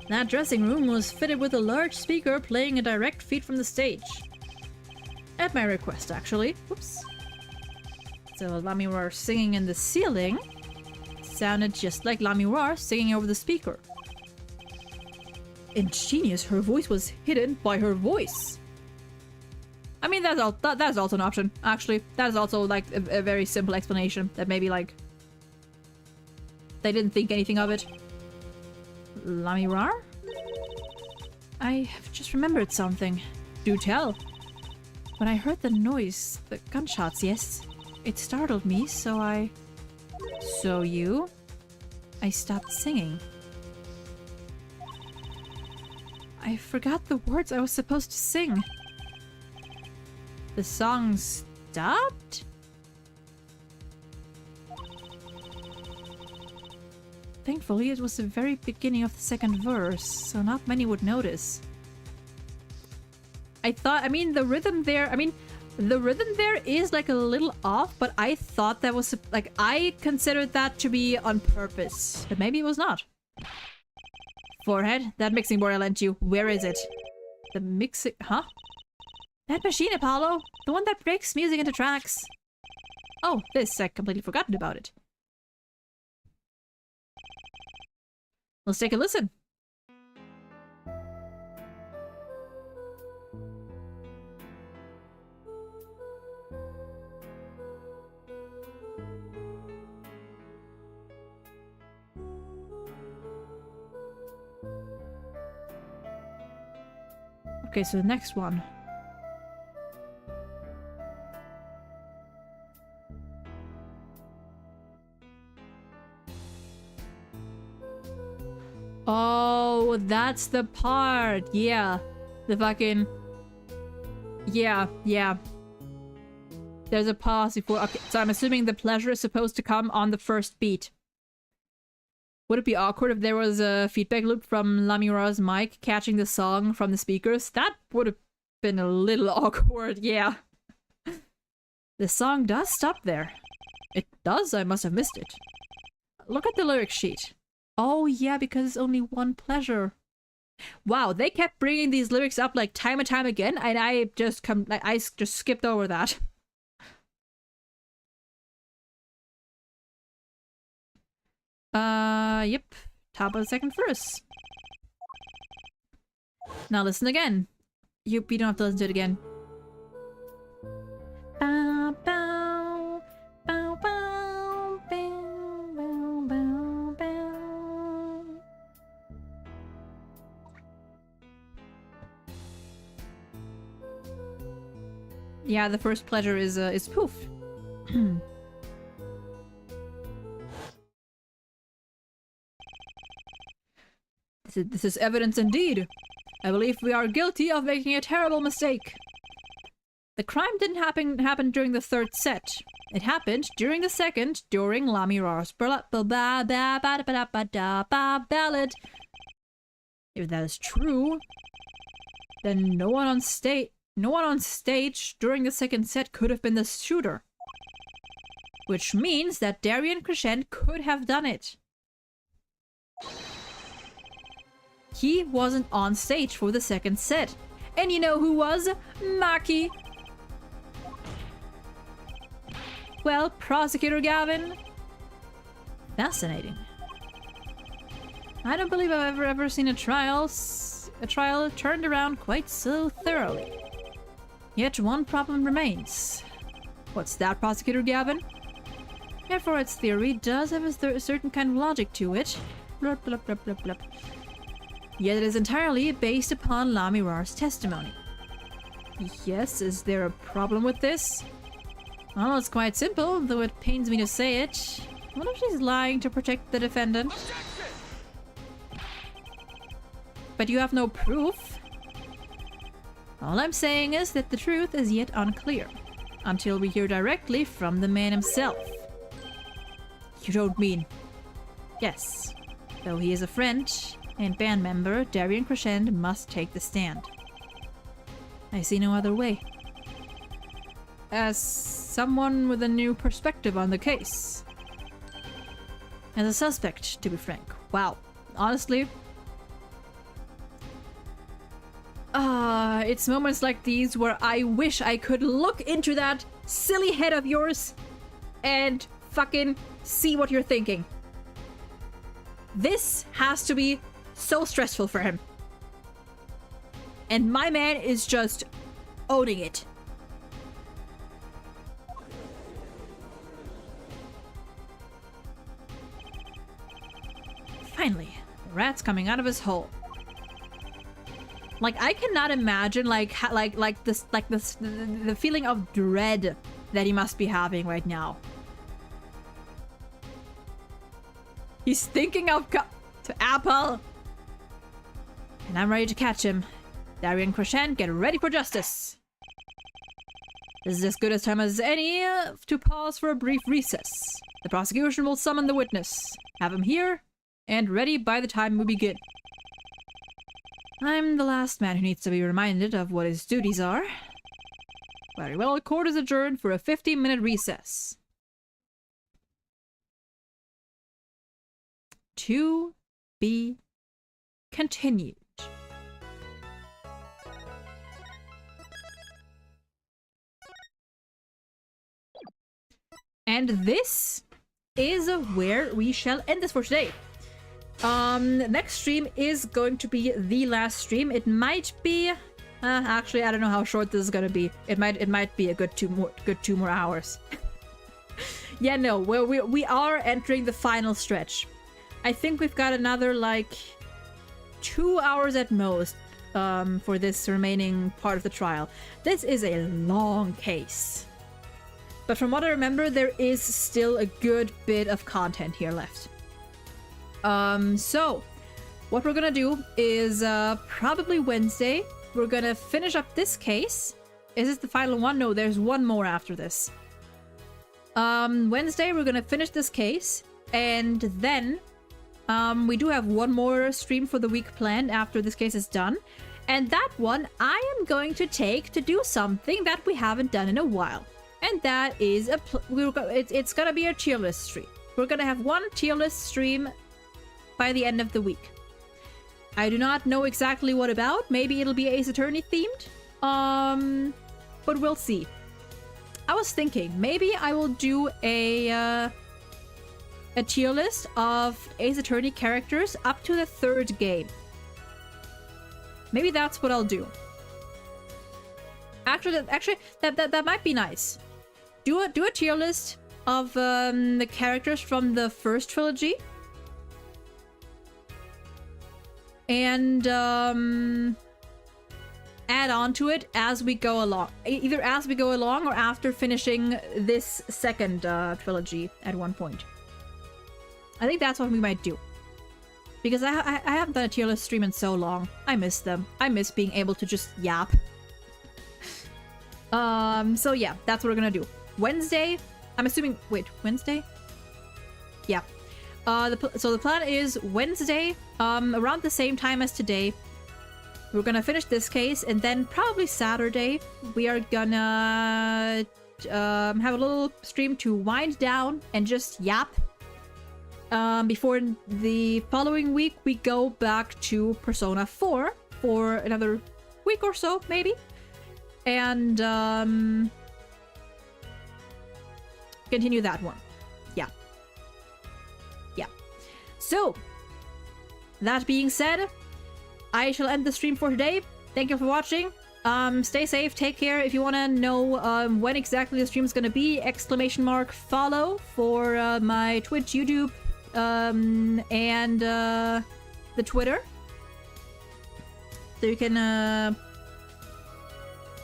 That dressing room was fitted with a large speaker playing a direct feed from the stage. At my request, actually. Oops. So Lamirar singing in the ceiling sounded just like Lamirar singing over the speaker. Ingenious, her voice was hidden by her voice. I mean, that's also an option, actually. That is also like a very simple explanation that maybe like they didn't think anything of it. Lamirar? I have just remembered something. Do tell. When I heard the noise, the gunshots, yes, it startled me, so I... So you? I stopped singing. I forgot the words I was supposed to sing. The song stopped? Thankfully, it was the very beginning of the second verse, so not many would notice. I mean, the rhythm there is like a little off, but I thought that was, like, I considered that to be on purpose. But maybe it was not. Forehead, that mixing board I lent you, where is it? The mixing, huh? That machine, Apollo! The one that breaks music into tracks. Oh, this, I completely forgotten about it. Let's take a listen. Okay, so the next one. Oh, that's the part. Yeah. The fucking... Yeah. There's a pause before... Okay, so I'm assuming the pleasure is supposed to come on the first beat. Would it be awkward if there was a feedback loop from Lamira's mic catching the song from the speakers? That would have been a little awkward, yeah. The song does stop there. It does? I must have missed it. Look at the lyric sheet. Oh yeah, because it's only one pleasure. Wow, they kept bringing these lyrics up like time and time again, and I just skipped over that. Yep. Top of the second verse. Now listen again. You don't have to listen to it again. Bow, bow, bow, bow, bow, bow, bow, bow. Yeah, the first pleasure is poof. This is evidence indeed. I believe we are guilty of making a terrible mistake. The crime didn't happen during the third set. It happened during the second, during Lamira's ballad. If that is true, then no one on stage during the second set could have been the shooter. Which means that Darian Crescent could have done it. He wasn't on stage for the second set. And you know who was? Maki! Well, Prosecutor Gavin. Fascinating. I don't believe I've ever seen a trial turned around quite so thoroughly. Yet one problem remains. What's that, Prosecutor Gavin? Therefore, its theory does have a certain kind of logic to it. Blub, blub, blub, blub, blub. Yet it is entirely based upon Lamirar's testimony. Yes, is there a problem with this? Well, it's quite simple, though it pains me to say it. What if she's lying to protect the defendant? But you have no proof. All I'm saying is that the truth is yet unclear, until we hear directly from the man himself. You don't mean... Yes. Though he is a friend and band member, Darian Crescent must take the stand. I see no other way. As someone with a new perspective on the case. As a suspect, to be frank. Wow. Honestly... it's moments like these where I wish I could look into that silly head of yours and fucking see what you're thinking. This has to be so stressful for him. And my man is just owning it. Finally, the rat's coming out of his hole. Like, I cannot imagine the feeling of dread that he must be having right now. He's thinking of to Apple. And I'm ready to catch him. Darian Crescent, get ready for justice. This is as good a time as any to pause for a brief recess. The prosecution will summon the witness. Have him here and ready by the time we begin. I'm the last man who needs to be reminded of what his duties are. Very well, court is adjourned for a 15-minute recess. To be continued. And this is where we shall end this for today. Next stream is going to be the last stream. It might be actually, I don't know how short this is gonna be. It might be a good two more hours. Yeah, no, we are entering the final stretch. I think we've got another like 2 hours at most for this remaining part of the trial. This is a long case. But from what I remember, there is still a good bit of content here left. So what we're gonna do is probably Wednesday, we're gonna finish up this case. Is this the final one? No, there's one more after this. Wednesday, we're gonna finish this case, and then we do have one more stream for the week planned after this case is done. And that one I am going to take to do something that we haven't done in a while. And that is it's gonna be a tier list stream. We're gonna have one tier list stream by the end of the week. I do not know exactly what about. Maybe it'll be Ace Attorney themed. But we'll see. I was thinking maybe I will do a tier list of Ace Attorney characters up to the 3rd game. Maybe that's what I'll do. Actually, that might be nice. Do a tier list of the characters from the first trilogy, and add on to it as we go along. Either as we go along or after finishing this second trilogy at one point. I think that's what we might do. Because I haven't done a tier list stream in so long. I miss them. I miss being able to just yap. So yeah, that's what we're gonna do. Wednesday, I'm assuming, wait, Wednesday? Yeah. So the plan is Wednesday, around the same time as today, we're gonna finish this case, and then probably Saturday, we are gonna have a little stream to wind down and just yap. Before the following week, we go back to Persona 4 for another week or so, maybe. And continue that one. Yeah. Yeah. So, that being said, I shall end the stream for today. Thank you for watching. Stay safe, take care. If you want to know when exactly the stream is going to be, !follow for my Twitch, YouTube, and the Twitter. So you can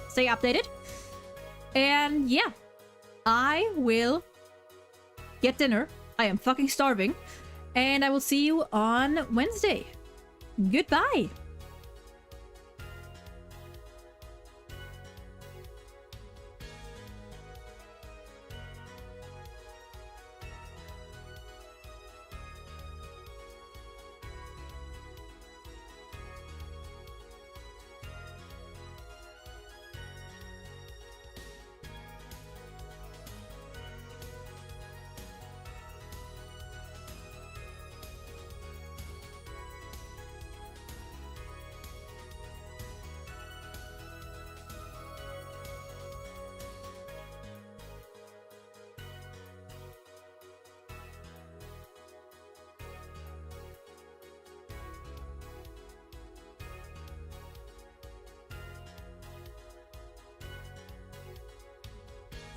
stay updated. And yeah, I will get dinner. I am fucking starving. And I will see you on Wednesday. Goodbye.